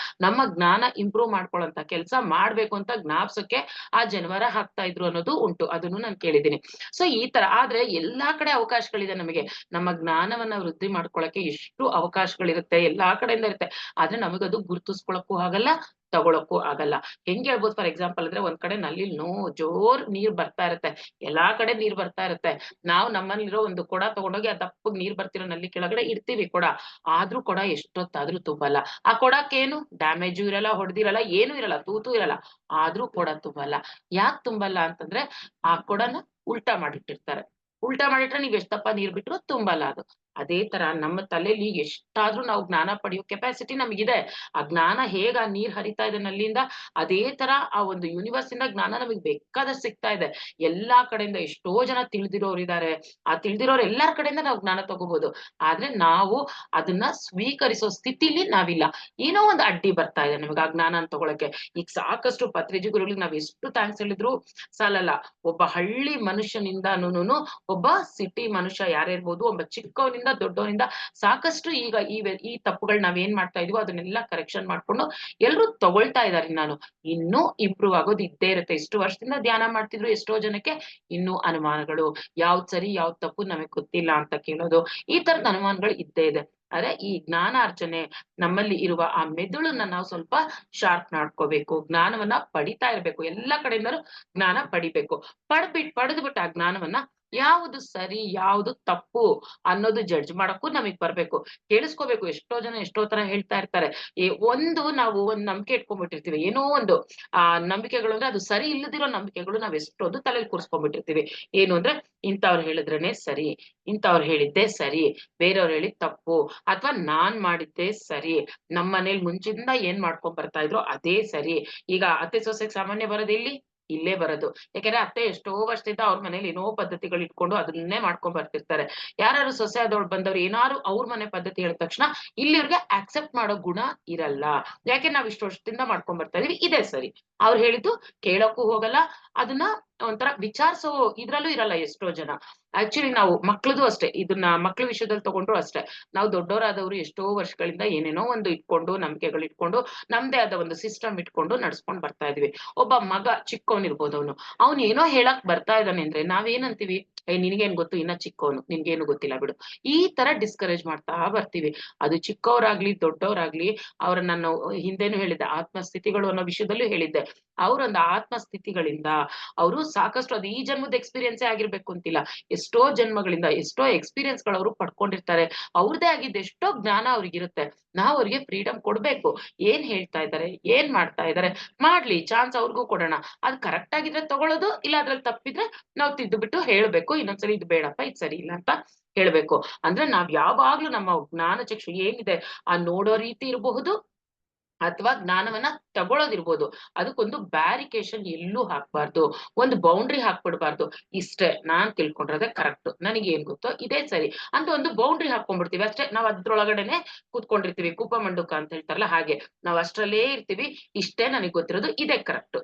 S1: ನಮ್ಮ ಜ್ಞಾನ ಇಂಪ್ರೂವ್ ಮಾಡ್ಕೊಳ್ಳುವಂತಹ ಕೆಲ್ಸ ಮಾಡ್ಬೇಕು ಅಂತ ಜ್ಞಾಪ್ಸಕ್ಕೆ ಆ ಜನವಾರ ಹಾಕ್ತಾ ಇದ್ರು ಅನ್ನೋದು ಉಂಟು, ಅದನ್ನು ನಾನು ಕೇಳಿದ್ದೀನಿ. ಸೊ ಈ ತರ. ಆದ್ರೆ ಎಲ್ಲಾ ಕಡೆ ಅವಕಾಶಗಳಿದೆ ನಮಗೆ, ನಮ್ಮ ಜ್ಞಾನವನ್ನ ವೃದ್ಧಿ ಮಾಡ್ಕೊಳಕ್ಕೆ ಎಷ್ಟು ಅವಕಾಶಗಳಿರುತ್ತೆ, ಎಲ್ಲಾ ಕಡೆಯಿಂದ ಇರುತ್ತೆ. ಆದ್ರೆ ನಮಗದು ಗುರುತಿಸ್ಕೊಳಕ್ಕೂ ಆಗಲ್ಲ, ತಗೊಳಕ್ಕೂ ಆಗಲ್ಲ. ಹೆಂಗ್ ಹೇಳ್ಬೋದು? ಫಾರ್ ಎಕ್ಸಾಂಪಲ್ ಅಂದ್ರೆ, ಒಂದ್ ಕಡೆ ನಲ್ಲಿ ಜೋರ್ ನೀರ್ ಬರ್ತಾ ಇರುತ್ತೆ, ಎಲ್ಲಾ ಕಡೆ ನೀರ್ ಬರ್ತಾ ಇರುತ್ತೆ. ನಾವು ನಮ್ಮಲ್ಲಿರೋ ಒಂದು ಕೊಡ ತಗೊಂಡೋಗಿ ಆ ದಪ್ಪಗ್ ನೀರ್ ಬರ್ತಿರೋ ನಲ್ಲಿ ಕೆಳಗಡೆ ಇಡ್ತೀವಿ ಕೊಡ, ಆದ್ರೂ ಕೊಡ ಎಷ್ಟೊತ್ತಾದ್ರೂ ತುಂಬಲ್ಲ. ಆ ಕೊಡಕ್ಕೇನು ಡ್ಯಾಮೇಜು ಇರಲ್ಲ, ಹೊಡೆದಿರಲ್ಲ, ಏನು ಇರಲ್ಲ, ತೂತು ಇರಲ್ಲ, ಆದ್ರೂ ಕೊಡ ತುಂಬಲ್ಲ. ಯಾಕ್ ತುಂಬಲ್ಲ ಅಂತಂದ್ರೆ, ಆ ಕೊಡನ ಉಲ್ಟಾ ಮಾಡಿಟ್ಟಿರ್ತಾರೆ. ಉಲ್ಟಾ ಮಾಡಿಟ್ರೆ ನೀವ್ ಎಷ್ಟಪ್ಪ ನೀರ್ ಬಿಟ್ರು ತುಂಬಲ್ಲ ಅದು. ಅದೇ ತರ ನಮ್ಮ ತಲೆಯಲ್ಲಿ ಎಷ್ಟಾದ್ರೂ ನಾವು ಜ್ಞಾನ ಪಡೆಯೋ ಕೆಪಾಸಿಟಿ ನಮಗಿದೆ. ಆ ಜ್ಞಾನ ಹೇಗ ಆ ನೀರ್ ಹರಿತಾ ಇದೆ ನಲ್ಲಿಂದ, ಅದೇ ತರ ಆ ಒಂದು ಯೂನಿವರ್ಸ್ ಇಂದ ಜ್ಞಾನ ನಮಗ್ ಬೇಕಾದಷ್ಟು ಸಿಗ್ತಾ ಇದೆ. ಎಲ್ಲಾ ಕಡೆಯಿಂದ ಎಷ್ಟೋ ಜನ ತಿಳಿದಿರೋರು ಇದಾರೆ, ಆ ತಿಳಿದಿರೋರು ಎಲ್ಲಾರ್ ಕಡೆಯಿಂದ ನಾವು ಜ್ಞಾನ ತಗೋಬಹುದು. ಆದ್ರೆ ನಾವು ಅದನ್ನ ಸ್ವೀಕರಿಸೋ ಸ್ಥಿತಿಲಿ ನಾವಿಲ್ಲ. ಏನೋ ಒಂದು ಅಡ್ಡಿ ಬರ್ತಾ ಇದೆ ನಮಗ್ ಆ ಜ್ಞಾನ ತಗೊಳಕ್ಕೆ. ಈಗ ಸಾಕಷ್ಟು ಪತ್ರಿಜಿ ಗುರುಗಳಿಗೆ ನಾವ್ ಎಷ್ಟು ಥ್ಯಾಂಕ್ಸ್ ಹೇಳಿದ್ರು ಸಾಲಲ್ಲ. ಒಬ್ಬ ಹಳ್ಳಿ ಮನುಷ್ಯನಿಂದನೂನು ಒಬ್ಬ ಸಿಟಿ ಮನುಷ್ಯ ಯಾರೇ ಇರ್ಬೋದು, ಒಬ್ಬ ಚಿಕ್ಕವನಿಂದ ದೊಡ್ಡವನಿಂದ ಸಾಕಷ್ಟು ಈಗ ಈ ತಪ್ಪುಗಳು ನಾವೇನ್ ಮಾಡ್ತಾ ಇದೀವೋ ಅದನ್ನೆಲ್ಲ ಕರೆಕ್ಷನ್ ಮಾಡ್ಕೊಂಡು ಎಲ್ರು ತಗೊಳ್ತಾ ಇದಾರೆ. ನಾನು ಇನ್ನೂ ಇಂಪ್ರೂವ್ ಆಗೋದು ಇದ್ದೇ ಇರುತ್ತೆ. ಇಷ್ಟು ವರ್ಷದಿಂದ ಧ್ಯಾನ ಮಾಡ್ತಿದ್ರು ಎಷ್ಟೋ ಜನಕ್ಕೆ ಇನ್ನೂ ಅನುಮಾನಗಳು, ಯಾವ್ದ್ ಸರಿ ಯಾವ್ದ್ ತಪ್ಪು ನಮಗ್ ಗೊತ್ತಿಲ್ಲ ಅಂತ ಕೇಳೋದು, ಈ ತರದ ಅನುಮಾನಗಳು ಇದ್ದೇ ಇದೆ. ಆದ್ರೆ ಈ ಜ್ಞಾನಾರ್ಜನೆ, ನಮ್ಮಲ್ಲಿ ಇರುವ ಆ ಮೆದುಳನ್ನ ನಾವು ಸ್ವಲ್ಪ ಶಾರ್ಪ್ ಮಾಡ್ಕೋಬೇಕು, ಜ್ಞಾನವನ್ನ ಪಡಿತಾ ಇರ್ಬೇಕು, ಎಲ್ಲಾ ಕಡೆಯಿಂದಲೂ ಜ್ಞಾನ ಪಡಿಬೇಕು. ಪಡೆದ್ಬಿಟ್ಟು ಆ ಜ್ಞಾನವನ್ನ ಯಾವುದು ಸರಿ ಯಾವುದು ತಪ್ಪು ಅನ್ನೋದು ಜಡ್ಜ್ ಮಾಡಕ್ಕೂ ನಮಗ್ ಬರ್ಬೇಕು, ಕೇಳಿಸ್ಕೋಬೇಕು. ಎಷ್ಟೋ ಜನ ಎಷ್ಟೋ ತರ ಹೇಳ್ತಾ ಇರ್ತಾರೆ. ನಾವು ಒಂದ್ ನಂಬಿಕೆ ಇಟ್ಕೊಂಡ್ಬಿಟ್ಟಿರ್ತೀವಿ, ಏನೋ ಒಂದು ನಂಬಿಕೆಗಳು ಅಂದ್ರೆ ಅದು ಸರಿ ಇಲ್ಲದಿರೋ ನಂಬಿಕೆಗಳು ನಾವ್ ಎಷ್ಟೊಂದು ತಲೆಯಲ್ಲಿ ಕೂರ್ಸ್ಕೊಂಡ್ಬಿಟ್ಟಿರ್ತೀವಿ. ಏನು ಅಂದ್ರೆ, ಇಂಥವ್ರು ಹೇಳಿದ್ರೇನೆ ಸರಿ, ಇಂಥವ್ರು ಹೇಳಿದ್ದೆ ಸರಿ, ಬೇರೆಯವ್ರು ಹೇಳಿದ್ ತಪ್ಪು, ಅಥವಾ ನಾನ್ ಮಾಡಿದ್ದೆ ಸರಿ, ನಮ್ಮ ಮನೇಲಿ ಮುಂಚಿಂದ ಏನ್ ಮಾಡ್ಕೊಂಡ್ ಬರ್ತಾ ಇದ್ರು ಅದೇ ಸರಿ. ಈಗ ಅತ್ತೆ ಸೊಸೆಗೆ ಸಾಮಾನ್ಯ ಬರೋದು ಇಲ್ಲೇ ಬರೋದು. ಯಾಕಂದ್ರೆ ಅತ್ತೆ ಎಷ್ಟೋ ವರ್ಷದಿಂದ ಅವ್ರ ಮನೇಲಿ ಏನೋ ಪದ್ಧತಿಗಳು ಇಟ್ಕೊಂಡು ಅದನ್ನೇ ಮಾಡ್ಕೊಂಡ್ ಬರ್ತಿರ್ತಾರೆ. ಯಾರು ಸೊಸೆ ಆದವ್ರು ಬಂದವ್ರು ಏನಾರು ಅವ್ರ ಮನೆ ಪದ್ಧತಿ ಹೇಳಿದ ತಕ್ಷಣ ಇಲ್ಲಿವ್ರಿಗೆ ಆಕ್ಸೆಪ್ಟ್ ಮಾಡೋ ಗುಣ ಇರಲ್ಲ. ಯಾಕೆ ನಾವ್ ಇಷ್ಟು ವರ್ಷದಿಂದ ಮಾಡ್ಕೊಂಡ್ ಬರ್ತಾ ಇದೀವಿ, ಇದೇ ಸರಿ. ಅವ್ರು ಹೇಳಿದ್ದು ಕೇಳಕ್ಕೂ ಹೋಗಲ್ಲ, ಅದನ್ನ ಒಂಥರ ವಿಚಾರಿಸೋ ಇದ್ರಲ್ಲೂ ಇರಲ್ಲ ಎಷ್ಟೋ ಜನ. ಆಕ್ಚುಲಿ ನಾವು ಮಕ್ಳದು ಅಷ್ಟೇ, ಇದನ್ನ ಮಕ್ಳ ವಿಷಯದಲ್ಲಿ ತಗೊಂಡ್ರು ಅಷ್ಟೇ. ನಾವು ದೊಡ್ಡವರಾದವರು ಎಷ್ಟೋ ವರ್ಷಗಳಿಂದ ಏನೇನೋ ಒಂದು ಇಟ್ಕೊಂಡು, ನಂಬಿಕೆಗಳು ಇಟ್ಕೊಂಡು, ನಮ್ದೇ ಆದ ಒಂದು ಸಿಸ್ಟಮ್ ಇಟ್ಕೊಂಡು ನಡ್ಸ್ಕೊಂಡ್ ಬರ್ತಾ ಇದೀವಿ. ಒಬ್ಬ ಮಗ ಚಿಕ್ಕವನಿರ್ಬೋದು, ಅವ್ನು ಏನೋ ಹೇಳಕ್ ಬರ್ತಾ ಇದ್ದಾನೆ ಅಂದ್ರೆ ನಾವೇನಂತೀವಿ, ನಿನ್ಗೇನ್ ಗೊತ್ತು, ಇನ್ನ ಚಿಕ್ಕವನು, ನಿನ್ಗೇನು ಗೊತ್ತಿಲ್ಲ ಬಿಡು, ಈ ತರ ಡಿಸ್ಕರೇಜ್ ಮಾಡ್ತಾ ಬರ್ತೀವಿ. ಅದು ಚಿಕ್ಕವರಾಗ್ಲಿ ದೊಡ್ಡವರಾಗ್ಲಿ, ಅವ್ರನ್ನ ನಾನು ಹಿಂದೆನೂ ಹೇಳಿದ್ದೆ, ಆತ್ಮಸ್ಥಿತಿಗಳು ಅನ್ನೋ ವಿಷಯದಲ್ಲೂ ಹೇಳಿದ್ದೆ. ಅವ್ರೊಂದು ಆತ್ಮಸ್ಥಿತಿಗಳಿಂದ ಅವರು ಸಾಕಷ್ಟು, ಅದು ಈ ಜನ್ಮದ ಎಕ್ಸ್ಪೀರಿಯನ್ಸೇ ಆಗಿರ್ಬೇಕು ಅಂತಿಲ್ಲ, ಎಷ್ಟೋ ಜನ್ಮಗಳಿಂದ ಎಷ್ಟೋ ಎಕ್ಸ್ಪೀರಿಯನ್ಸ್ ಗಳು ಅವರು ಪಡ್ಕೊಂಡಿರ್ತಾರೆ. ಅವ್ರದೇ ಆಗಿದ್ದ ಎಷ್ಟೋ ಜ್ಞಾನ ಅವ್ರಿಗಿರುತ್ತೆ. ನಾವು ಅವ್ರಿಗೆ ಫ್ರೀಡಮ್ ಕೊಡ್ಬೇಕು. ಏನ್ ಹೇಳ್ತಾ ಇದಾರೆ, ಏನ್ ಮಾಡ್ತಾ ಇದಾರೆ, ಮಾಡ್ಲಿ, ಚಾನ್ಸ್ ಅವ್ರಿಗೂ ಕೊಡೋಣ. ಅದ್ ಕರೆಕ್ಟ್ ಆಗಿದ್ರೆ ತಗೊಳ್ಳೋದು, ಇಲ್ಲ ಅದ್ರಲ್ಲಿ ತಪ್ಪಿದ್ರೆ ನಾವು ತಿದ್ದುಬಿಟ್ಟು ಹೇಳ್ಬೇಕು, ಇನ್ನೊಂದ್ಸರಿ ಇದು ಬೇಡಪ್ಪ, ಇದು ಸರಿ ಇಲ್ಲ ಅಂತ ಹೇಳ್ಬೇಕು. ಅಂದ್ರೆ ನಾವ್ ಯಾವಾಗ್ಲೂ ನಮ್ಮ ಜ್ಞಾನ ಚಕ್ಷು ಏನಿದೆ ಆ ನೋಡೋ ರೀತಿ ಇರಬಹುದು, ಅಥವಾ ಜ್ಞಾನವನ್ನ ತಗೊಳ್ಳೋದಿರ್ಬೋದು, ಅದಕ್ಕೊಂದು ಬ್ಯಾರಿಕೇಶನ್ ಎಲ್ಲೂ ಹಾಕ್ಬಾರ್ದು, ಒಂದು ಬೌಂಡ್ರಿ ಹಾಕ್ಬಿಡ್ಬಾರ್ದು. ಇಷ್ಟೇ ನಾನ್ ತಿಳ್ಕೊಂಡಿರೋದೇ ಕರೆಕ್ಟ್, ನನಗೆ ಏನ್ ಗೊತ್ತೋ ಇದೇ ಸರಿ ಅಂತ ಒಂದು ಬೌಂಡ್ರಿ ಹಾಕೊಂಡ್ಬಿಡ್ತೀವಿ ಅಷ್ಟೇ. ನಾವ್ ಅದ್ರೊಳಗಡೆನೆ ಕೂತ್ಕೊಂಡಿರ್ತೀವಿ, ಕೂಪ ಮಂಡುಕ ಅಂತ ಹೇಳ್ತಾರಲ್ಲ ಹಾಗೆ ನಾವ್ ಅಷ್ಟ್ರಲ್ಲೇ ಇರ್ತೀವಿ. ಇಷ್ಟೇ ನನಗೆ ಗೊತ್ತಿರೋದು, ಇದೇ ಕರೆಕ್ಟ್,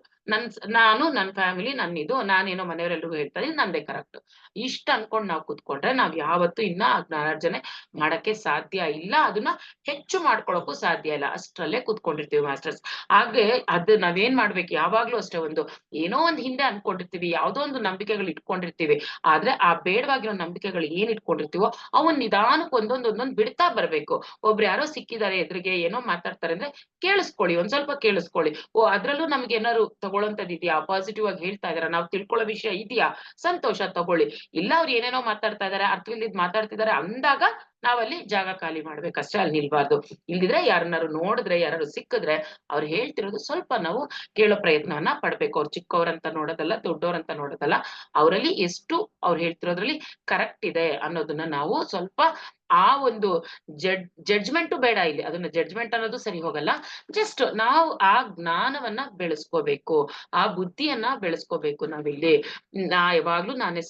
S1: ನಾನು ನನ್ನ ಫ್ಯಾಮಿಲಿ ನನ್ನಿದು, ನಾನೇನೋ ಮನೆಯವರೆಲ್ರಿಗೂ ಹೇಳ್ತಾ ಇದೀನಿ, ನಂದೇ ಕರೆಕ್ಟ್, ಇಷ್ಟ ಅನ್ಕೊಂಡ್ ನಾವ್ ಕೂತ್ಕೊಂಡ್ರೆ ನಾವ್ ಯಾವತ್ತೂ ಇನ್ನ ಜ್ಞಾನಾರ್ಜನೆ ಮಾಡಕ್ಕೆ ಸಾಧ್ಯ ಇಲ್ಲ, ಅದನ್ನ ಹೆಚ್ಚು ಮಾಡ್ಕೊಳಕ್ಕೂ ಸಾಧ್ಯ ಇಲ್ಲ. ಅಷ್ಟ್ರಲ್ಲೇ ಕೂತ್ಕೊಂಡಿರ್ತೀವಿ ಮಾಸ್ಟರ್ಸ್. ಹಾಗೆ ಅದು ನಾವೇನ್ ಮಾಡ್ಬೇಕು, ಯಾವಾಗ್ಲೂ ಅಷ್ಟೇ, ಏನೋ ಒಂದ್ ಹಿಂದೆ ಅನ್ಕೊಂಡಿರ್ತೀವಿ, ಯಾವ್ದೋ ಒಂದು ನಂಬಿಕೆಗಳು ಇಟ್ಕೊಂಡಿರ್ತೀವಿ. ಆದ್ರೆ ಆ ಬೇಡವಾಗಿರೋ ನಂಬಿಕೆಗಳು ಏನ್ ಇಟ್ಕೊಂಡಿರ್ತೀವೋ ಅವನ್ ನಿಧಾನಕ್ಕೆ ಒಂದೊಂದ್ ಬಿಡ್ತಾ ಬರ್ಬೇಕು. ಒಬ್ರು ಯಾರೋ ಸಿಕ್ಕಿದ್ದಾರೆ ಎದುರಿಗೆ, ಏನೋ ಮಾತಾಡ್ತಾರೆ ಅಂದ್ರೆ ಕೇಳಿಸ್ಕೊಳ್ಳಿ, ಒಂದ್ ಸ್ವಲ್ಪ ಕೇಳಿಸ್ಕೊಳ್ಳಿ. ಅದ್ರಲ್ಲೂ ನಮ್ಗೆ ಏನಾದ್ರು ತಗೊಳ್ಳೋಂಥದ್ದು ಇದೆಯಾ, ಪಾಸಿಟಿವ್ ಆಗಿ ಹೇಳ್ತಾ ಇದಾರೆ, ನಾವ್ ತಿಳ್ಕೊಳ್ಳೋ ವಿಷಯ ಇದೆಯಾ, ಸಂತೋಷ ತಗೊಳ್ಳಿ. ಇಲ್ಲ ಅವ್ರು ಏನೇನೋ ಮಾತಾಡ್ತಾ ಇದಾರೆ, ಅರ್ಥವಿಲ್ಲದ್ ಮಾತಾಡ್ತಿದಾರೆ ಅಂದಾಗ ನಾವಲ್ಲಿ ಜಾಗ ಖಾಲಿ ಮಾಡ್ಬೇಕಷ್ಟೇ, ಅಲ್ಲಿ ನಿಲ್ಬಾರ್ದು. ಇಲ್ದಿದ್ರೆ ಯಾರನ್ನಾರು ನೋಡಿದ್ರೆ, ಯಾರು ಸಿಕ್ಕಿದ್ರೆ ಅವ್ರು ಹೇಳ್ತಿರೋದು ಸ್ವಲ್ಪ ನಾವು ಕೇಳೋ ಪ್ರಯತ್ನವನ್ನ ಪಡ್ಬೇಕು. ಅವ್ರು ಚಿಕ್ಕವ್ರಂತ ನೋಡೋದಲ್ಲ, ದೊಡ್ಡವ್ರಂತ ನೋಡೋದಲ್ಲ, ಅವರಲ್ಲಿ ಎಷ್ಟು ಅವ್ರು ಹೇಳ್ತಿರೋದ್ರಲ್ಲಿ ಕರೆಕ್ಟ್ ಇದೆ ಅನ್ನೋದನ್ನ ನಾವು ಸ್ವಲ್ಪ ಆ ಒಂದು ಜಡ್ಜ್ಮೆಂಟು ಬೇಡ ಇಲ್ಲಿ, ಅದನ್ನ ಜಡ್ಜ್ಮೆಂಟ್ ಅನ್ನೋದು ಸರಿ ಹೋಗಲ್ಲ. ಜಸ್ಟ್ ನಾವು ಆ ಜ್ಞಾನವನ್ನ ಬೆಳೆಸ್ಕೋಬೇಕು, ಆ ಬುದ್ಧಿಯನ್ನ ಬೆಳೆಸ್ಕೋಬೇಕು. ನಾವಿಲ್ಲಿ ಯಾವಾಗ್ಲೂ ನಾನೇ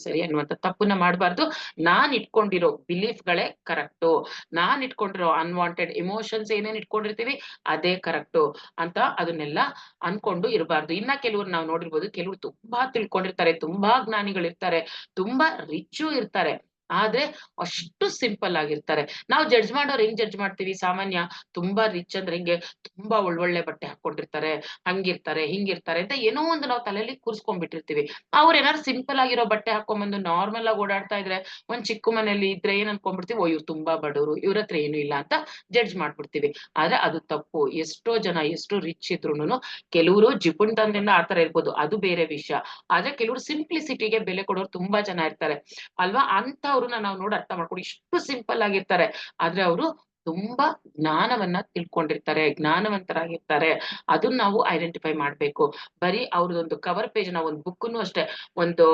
S1: ಸರಿ ಅನ್ನುವಂಥ ತಪ್ಪನ್ನ ಮಾಡ್ಬಾರ್ದು. ನಾನ್ ಇಟ್ಕೊಂಡಿರೋ ಬಿಲೀಫ್ಗಳೇ ಕರೆಕ್ಟು, ನಾನ್ ಇಟ್ಕೊಂಡಿರೋ ಅನ್ವಾಂಟೆಡ್ ಇಮೋಷನ್ಸ್ ಏನೇನ್ ಇಟ್ಕೊಂಡಿರ್ತೀವಿ ಅದೇ ಕರೆಕ್ಟು ಅಂತ ಅದನ್ನೆಲ್ಲ ಅನ್ಕೊಂಡು ಇರಬಾರ್ದು. ಇನ್ನ ಕೆಲವ್ರು ನಾವು ನೋಡಿರ್ಬೋದು, ಕೆಲವ್ರು ತುಂಬಾ ತಿಳ್ಕೊಂಡಿರ್ತಾರೆ, ತುಂಬಾ ಜ್ಞಾನಿಗಳಿರ್ತಾರೆ, ತುಂಬಾ ರಿಚ್ಚು ಇರ್ತಾರೆ, ಆದ್ರೆ ಅಷ್ಟು ಸಿಂಪಲ್ ಆಗಿರ್ತಾರೆ. ನಾವು ಜಡ್ಜ್ ಮಾಡೋರು ಹೆಂಗ್ ಜಡ್ಜ್ ಮಾಡ್ತೀವಿ, ಸಾಮಾನ್ಯ ತುಂಬಾ ರಿಚ್ ಅಂದ್ರೆ ಹಿಂಗೆ ತುಂಬಾ ಒಳ್ಳೊಳ್ಳೆ ಬಟ್ಟೆ ಹಾಕೊಂಡಿರ್ತಾರೆ, ಹಂಗಿರ್ತಾರೆ ಹಿಂಗಿರ್ತಾರೆ ಅಂತ ಏನೋ ಒಂದು ನಾವು ತಲೆಯಲ್ಲಿ ಕೂರ್ಸ್ಕೊಂಡ್ಬಿಟ್ಟಿರ್ತೀವಿ. ಅವ್ರು ಏನಾದ್ರು ಸಿಂಪಲ್ ಆಗಿರೋ ಬಟ್ಟೆ ಹಾಕೊಂಡ್ಬಂದು ನಾರ್ಮಲ್ ಆಗಿ ಓಡಾಡ್ತಾ ಇದ್ರೆ, ಒಂದ್ ಚಿಕ್ಕ ಮನೆಯಲ್ಲಿ ಇದ್ರೆ ಏನ್ ಅನ್ಕೊಂಡ್ಬಿಡ್ತೀವಿ, ಇವ್ರು ತುಂಬಾ ಬಡವರು, ಇವ್ರ ಹತ್ರ ಏನು ಇಲ್ಲ ಅಂತ ಜಡ್ಜ್ ಮಾಡ್ಬಿಡ್ತೀವಿ. ಆದ್ರೆ ಅದು ತಪ್ಪು. ಎಷ್ಟೋ ಜನ ಎಷ್ಟು ರಿಚ್ ಇದ್ರೂನು ಕೆಲವರು ಜಿಪುಣತನದಿಂದ ಆತರ ಇರ್ಬೋದು, ಅದು ಬೇರೆ ವಿಷಯ. ಆದ್ರೆ ಕೆಲವರು ಸಿಂಪ್ಲಿಸಿಟಿಗೆ ಬೆಲೆ ಕೊಡೋರು ತುಂಬಾ ಜನ ಇರ್ತಾರೆ ಅಲ್ವಾ. ಅಂತವ್ರನ್ನ ನಾವು ನೋಡಿ ಅರ್ಥ ಮಾಡ್ಕೊಂಡು, ಇಷ್ಟು ಸಿಂಪಲ್ ಆಗಿರ್ತಾರೆ ಆದ್ರೆ ಅವರು ತುಂಬಾ ಜ್ಞಾನವನ್ನ ತಿಳ್ಕೊಂಡಿರ್ತಾರೆ, ಜ್ಞಾನವಂತರಾಗಿರ್ತಾರೆ. ಅದನ್ನ ನಾವು ಐಡೆಂಟಿಫೈ ಮಾಡ್ಬೇಕು. ಬರೀ ಅವ್ರದೊಂದು ಕವರ್ ಪೇಜ್, ನಾವು ಒಂದು ಬುಕ್ನು ಅಷ್ಟೇ, ಒಂದು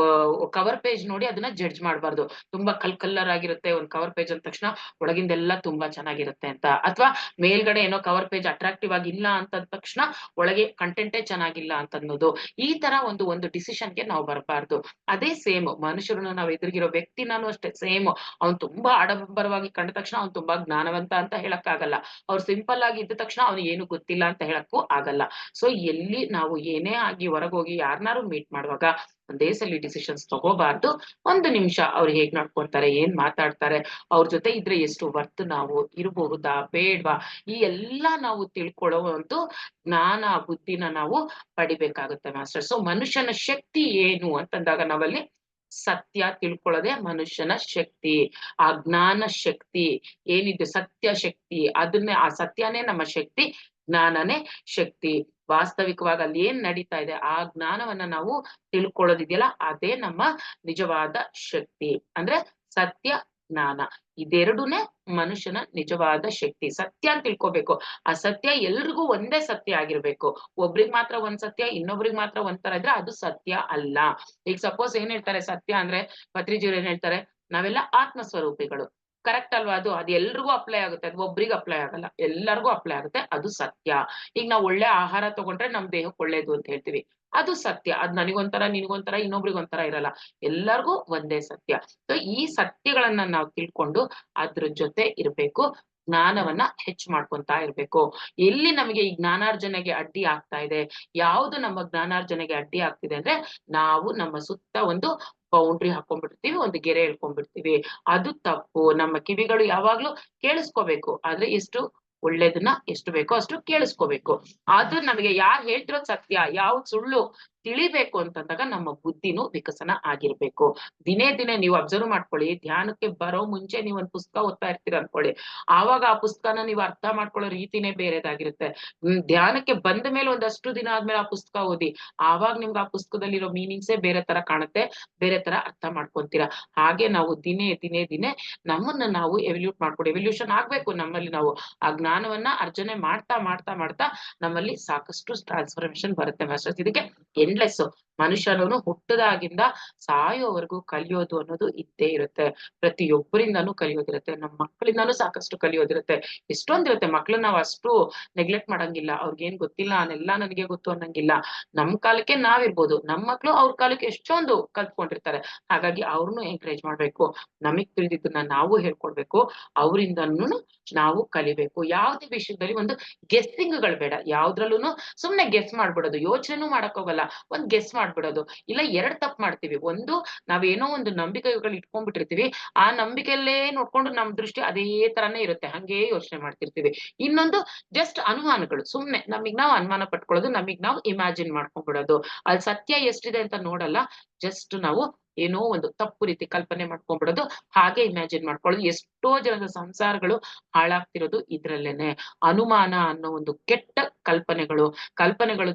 S1: ಕವರ್ ಪೇಜ್ ನೋಡಿ ಅದನ್ನ ಜಡ್ಜ್ ಮಾಡ್ಬಾರ್ದು. ತುಂಬಾ ಕಲರ್ ಆಗಿರುತ್ತೆ ಒಂದು ಕವರ್ ಪೇಜ್ ಅಂದ ತಕ್ಷಣ ಒಳಗಿಂದೆಲ್ಲ ತುಂಬಾ ಚೆನ್ನಾಗಿರುತ್ತೆ ಅಂತ, ಅಥವಾ ಮೇಲ್ಗಡೆ ಏನೋ ಕವರ್ ಪೇಜ್ ಅಟ್ರಾಕ್ಟಿವ್ ಆಗಿಲ್ಲ ಅಂತ ತಕ್ಷಣ ಒಳಗೆ ಕಂಟೆಂಟೇ ಚೆನ್ನಾಗಿಲ್ಲ ಅಂತ ಅನ್ನೋದು, ಈ ತರ ಒಂದು ಡಿಸಿಷನ್ಗೆ ನಾವು ಬರಬಾರ್ದು. ಅದೇ ಸೇಮ್ ಮನುಷ್ಯರನ್ನ ನಾವು ಎದುರಿಗಿರೋ ವ್ಯಕ್ತಿನಾನು ಅಷ್ಟೇ ಸೇಮ್. ಅವ್ನು ತುಂಬಾ ಆಡಂಬರವಾಗಿ ಕಂಡ ತಕ್ಷಣ ಅವ್ನು ತುಂಬಾ ಜ್ಞಾನವಂತ ಅಂತ ಹೇಳಕ್ ಆಗಲ್ಲ, ಅವ್ರು ಸಿಂಪಲ್ ಆಗಿ ಇದ್ದ ತಕ್ಷಣ ಅವ್ನು ಏನು ಗೊತ್ತಿಲ್ಲ ಅಂತ ಹೇಳಕ್ಕೂ ಆಗಲ್ಲ. ಸೊ ಎಲ್ಲಿ ನಾವು ಏನೇ ಆಗಿ ಹೊರಗೋಗಿ ಯಾರನ್ನಾರು ಮೀಟ್ ಮಾಡುವಾಗ ಒಂದೇ ಸಲ ಡಿಸಿಷನ್ಸ್ ತಗೋಬಾರ್ದು. ಒಂದು ನಿಮಿಷ ಅವ್ರು ಹೇಗ್ ನಡ್ಕೊಂತಾರೆ, ಏನ್ ಮಾತಾಡ್ತಾರೆ, ಅವ್ರ ಜೊತೆ ಇದ್ರೆ ಎಷ್ಟು ವರ್ತ್ ನಾವು ಇರಬಹುದಾ ಬೇಡ್ವಾ, ಈ ಎಲ್ಲಾ ನಾವು ತಿಳ್ಕೊಳ್ಳೋ ಒಂದು ಜ್ಞಾನ ಬುದ್ಧಿನ ನಾವು ಪಡಿಬೇಕಾಗುತ್ತೆ ಮಾಸ್ಟರ್. ಸೊ ಮನುಷ್ಯನ ಶಕ್ತಿ ಏನು ಅಂತಂದಾಗ ನಾವಲ್ಲಿ ಸತ್ಯ ತಿಳ್ಕೊಳ್ಳೋದೇ ಮನುಷ್ಯನ ಶಕ್ತಿ. ಆ ಜ್ಞಾನ ಶಕ್ತಿ ಏನಿದೆ, ಸತ್ಯ ಶಕ್ತಿ, ಅದನ್ನೇ, ಆ ಸತ್ಯನೇ ನಮ್ಮ ಶಕ್ತಿ, ಜ್ಞಾನನೇ ಶಕ್ತಿ. ವಾಸ್ತವಿಕವಾಗಿ ಅಲ್ಲಿ ಏನ್ ನಡೀತಾ ಇದೆ ಆ ಜ್ಞಾನವನ್ನ ನಾವು ತಿಳ್ಕೊಳ್ಳೋದಿದೆಯಲ್ಲ, ಅದೇ ನಮ್ಮ ನಿಜವಾದ ಶಕ್ತಿ. ಅಂದ್ರೆ ಸತ್ಯ ಜ್ಞಾನ ಇದೆರಡುನೇ ಮನುಷ್ಯನ ನಿಜವಾದ ಶಕ್ತಿ. ಸತ್ಯ ಅಂತ ತಿಳ್ಕೊಬೇಕು. ಆ ಸತ್ಯ ಎಲ್ರಿಗೂ ಒಂದೇ ಸತ್ಯ ಆಗಿರ್ಬೇಕು. ಒಬ್ರಿಗೆ ಮಾತ್ರ ಒಂದ್ ಸತ್ಯ, ಇನ್ನೊಬ್ರಿಗೆ ಮಾತ್ರ ಒಂಥರ ಇದ್ರೆ ಅದು ಸತ್ಯ ಅಲ್ಲ. ಈಗ ಸಪೋಸ್ ಏನ್ ಹೇಳ್ತಾರೆ ಸತ್ಯ ಅಂದ್ರೆ, ಪತ್ರಿಜಿಯವ್ರು ಏನ್ ಹೇಳ್ತಾರೆ, ನಾವೆಲ್ಲ ಆತ್ಮ ಸ್ವರೂಪಿಗಳು. ಕರೆಕ್ಟ್ ಅಲ್ವಾ? ಅದು ಎಲ್ರಿಗೂ ಅಪ್ಲೈ ಆಗುತ್ತೆ, ಅದು ಒಬ್ರಿಗೆ ಅಪ್ಲೈ ಆಗಲ್ಲ, ಎಲ್ಲರಿಗೂ ಅಪ್ಲೈ ಆಗುತ್ತೆ, ಅದು ಸತ್ಯ. ಈಗ ನಾವು ಒಳ್ಳೆ ಆಹಾರ ತಗೊಂಡ್ರೆ ನಮ್ ದೇಹಕ್ಕೆ ಒಳ್ಳೇದು ಅಂತ ಹೇಳ್ತೀವಿ, ಅದು ಸತ್ಯ. ಅದ್ ನನಗೊಂಥರ ನಿನ್ಗೊಂಥರ ಇನ್ನೊಬ್ರಿಗೊಂಥರ ಇರಲ್ಲ, ಎಲ್ಲರಿಗೂ ಒಂದೇ ಸತ್ಯ. ಸೊ ಈ ಸತ್ಯಗಳನ್ನ ನಾವು ತಿಳ್ಕೊಂಡು ಅದ್ರ ಜೊತೆ ಇರ್ಬೇಕು, ಜ್ಞಾನವನ್ನ ಹೆಚ್ಚು ಮಾಡ್ಕೊಂತಾ ಇರ್ಬೇಕು. ಎಲ್ಲಿ ನಮಗೆ ಈ ಜ್ಞಾನಾರ್ಜನೆಗೆ ಅಡ್ಡಿ ಆಗ್ತಾ ಇದೆ, ಯಾವ್ದು ನಮ್ಮ ಜ್ಞಾನಾರ್ಜನೆಗೆ ಅಡ್ಡಿ ಆಗ್ತಿದೆ ಅಂದ್ರೆ, ನಾವು ನಮ್ಮ ಸುತ್ತ ಒಂದು ಬೌಂಡ್ರಿ ಹಾಕೊಂಡ್ಬಿಡ್ತೀವಿ, ಒಂದು ಗೆರೆ ಹೇಳ್ಕೊಂಡ್ಬಿಡ್ತೀವಿ, ಅದು ತಪ್ಪು. ನಮ್ಮ ಕಿವಿಗಳು ಯಾವಾಗ್ಲೂ ಕೇಳಿಸ್ಕೋಬೇಕು, ಆದ್ರೆ ಎಷ್ಟು ಒಳ್ಳೇದನ್ನ ಎಷ್ಟು ಬೇಕೋ ಅಷ್ಟು ಕೇಳಿಸ್ಕೋಬೇಕು. ಅದು ನಮಗೆ ಯಾರು ಹೇಳ್ತಿರೋದು ಸತ್ಯ, ಯಾವ್ದು ಸುಳ್ಳು ತಿಳಿಬೇಕು ಅಂತಂದಾಗ ನಮ್ಮ ಬುದ್ಧಿನೂ ವಿಕಸನ ಆಗಿರ್ಬೇಕು. ದಿನೇ ದಿನೇ ನೀವು ಅಬ್ಸರ್ವ್ ಮಾಡ್ಕೊಳ್ಳಿ, ಧ್ಯಾನಕ್ಕೆ ಬರೋ ಮುಂಚೆ ನೀವು ಒಂದ್ ಪುಸ್ತಕ ಓದ್ತಾ ಇರ್ತೀರ ಅನ್ಕೊಳ್ಳಿ, ಆವಾಗ ಆ ಪುಸ್ತಕನ ನೀವು ಅರ್ಥ ಮಾಡ್ಕೊಳ್ಳೋ ರೀತಿನೇ ಬೇರೆದಾಗಿರುತ್ತೆ. ಧ್ಯಾನಕ್ಕೆ ಬಂದ ಮೇಲೆ ಒಂದಷ್ಟು ದಿನ ಆದ್ಮೇಲೆ ಆ ಪುಸ್ತಕ ಓದಿ, ಆವಾಗ ನಿಮ್ಗೆ ಆ ಪುಸ್ತಕದಲ್ಲಿರೋ ಮೀನಿಂಗ್ಸೇ ಬೇರೆ ತರ ಕಾಣುತ್ತೆ, ಬೇರೆ ತರ ಅರ್ಥ ಮಾಡ್ಕೊಂತೀರಾ. ಹಾಗೆ ನಾವು ದಿನೇ ನಮ್ಮನ್ನ ನಾವು ಎವಲ್ಯೂಷನ್ ಆಗ್ಬೇಕು. ನಮ್ಮಲ್ಲಿ ನಾವು ಆ ಜ್ಞಾನವನ್ನ ಅರ್ಜನೆ ಮಾಡ್ತಾ ನಮ್ಮಲ್ಲಿ ಸಾಕಷ್ಟು ಟ್ರಾನ್ಸ್ಫಾರ್ಮೇಶನ್ ಬರುತ್ತೆ ಮಾಸ್ಟರ್ಸ್. ಇದಕ್ಕೆ ಎಂಡ್ಲೆಸ್ ಮನುಷ್ಯನು ಹುಟ್ಟದಾಗಿಂದ ಸಾಯೋವರೆಗೂ ಕಲಿಯೋದು ಅನ್ನೋದು ಇದ್ದೇ ಇರುತ್ತೆ. ಪ್ರತಿಯೊಬ್ಬರಿಂದಾನು ಕಲಿಯೋದಿರುತ್ತೆ, ನಮ್ಮ ಮಕ್ಕಳಿಂದಾನು ಸಾಕಷ್ಟು ಕಲಿಯೋದಿರುತ್ತೆ. ಎಷ್ಟೊಂದಿರುತ್ತೆ. ಮಕ್ಳನ್ನ ನಾವು ಅಷ್ಟು ನೆಗ್ಲೆಕ್ಟ್ ಮಾಡಂಗಿಲ್ಲ. ಅವ್ರಿಗೇನ್ ಗೊತ್ತಿಲ್ಲ ನಾನೆಲ್ಲಾ ನನಗೆ ಗೊತ್ತು ಅನ್ನಂಗಿಲ್ಲ. ನಮ್ ಕಾಲಕ್ಕೆ ನಾವಿರ್ಬೋದು, ನಮ್ ಮಕ್ಳು ಅವ್ರ ಕಾಲಕ್ಕೆ ಎಷ್ಟೊಂದು ಕಲ್ತ್ಕೊಂಡಿರ್ತಾರೆ. ಹಾಗಾಗಿ ಅವ್ರನ್ನು ಎಂಕರೇಜ್ ಮಾಡ್ಬೇಕು, ನಮಗ್ ತಿಳಿದಿದ್ದನ್ನ ನಾವು ಹೇಳ್ಕೊಡ್ಬೇಕು, ಅವರಿಂದನೂ ನಾವು ಕಲಿಬೇಕು. ಯಾವ್ದೇ ವಿಷಯದಲ್ಲಿ ಒಂದು ಗೆಸ್ಸಿಂಗ್ಗಳು ಬೇಡ, ಯಾವ್ದ್ರಲ್ಲೂ ಸುಮ್ನೆ ಗೆಸ್ ಮಾಡ್ಬಿಡೋದು, ಯೋಚನೆನೂ ಮಾಡಕ್ ಹೋಗಲ್ಲ, ಒಂದ್ ಗೆಸ್ ಮಾಡ್ಬಿಡೋದು. ಇಲ್ಲ ಎರಡ್ ತಪ್ಪು ಮಾಡ್ತೀವಿ. ಒಂದು, ನಾವೇನೋ ಒಂದು ನಂಬಿಕೆಗಳು ಇಟ್ಕೊಂಡ್ಬಿಟ್ಟಿರ್ತೀವಿ, ಆ ನಂಬಿಕೆಯಲ್ಲೇ ನೋಡ್ಕೊಂಡು ನಮ್ ದೃಷ್ಟಿ ಅದೇ ತರಾನೇ ಇರುತ್ತೆ, ಹಂಗೇ ಯೋಚನೆ ಮಾಡ್ತಿರ್ತೀವಿ. ಇನ್ನೊಂದು ಜಸ್ಟ್ ಅನುಮಾನಗಳು, ಸುಮ್ನೆ ನಮಗ್ ನಾವು ಅನುಮಾನ ಪಟ್ಕೊಳ್ಳೋದು, ನಮಗ್ ನಾವು ಇಮ್ಯಾಜಿನ್ ಮಾಡ್ಕೊಂಡ್ಬಿಡೋದು. ಅಲ್ಲಿ ಸತ್ಯ ಎಷ್ಟಿದೆ ಅಂತ ನೋಡಲ್ಲ, ಜಸ್ಟ್ ನಾವು ಏನೋ ಒಂದು ತಪ್ಪು ರೀತಿ ಕಲ್ಪನೆ ಮಾಡ್ಕೊಂಡ್ಬಿಡೋದು, ಹಾಗೆ ಇಮ್ಯಾಜಿನ್ ಮಾಡ್ಕೊಳ್ಳೋದು. ಎಷ್ಟೋ ಜನದ ಸಂಸಾರಗಳು ಹಾಳಾಗ್ತಿರೋದು ಇದ್ರಲ್ಲೇನೆ. ಅನುಮಾನ ಅನ್ನೋ ಒಂದು ಕೆಟ್ಟ ಕಲ್ಪನೆಗಳು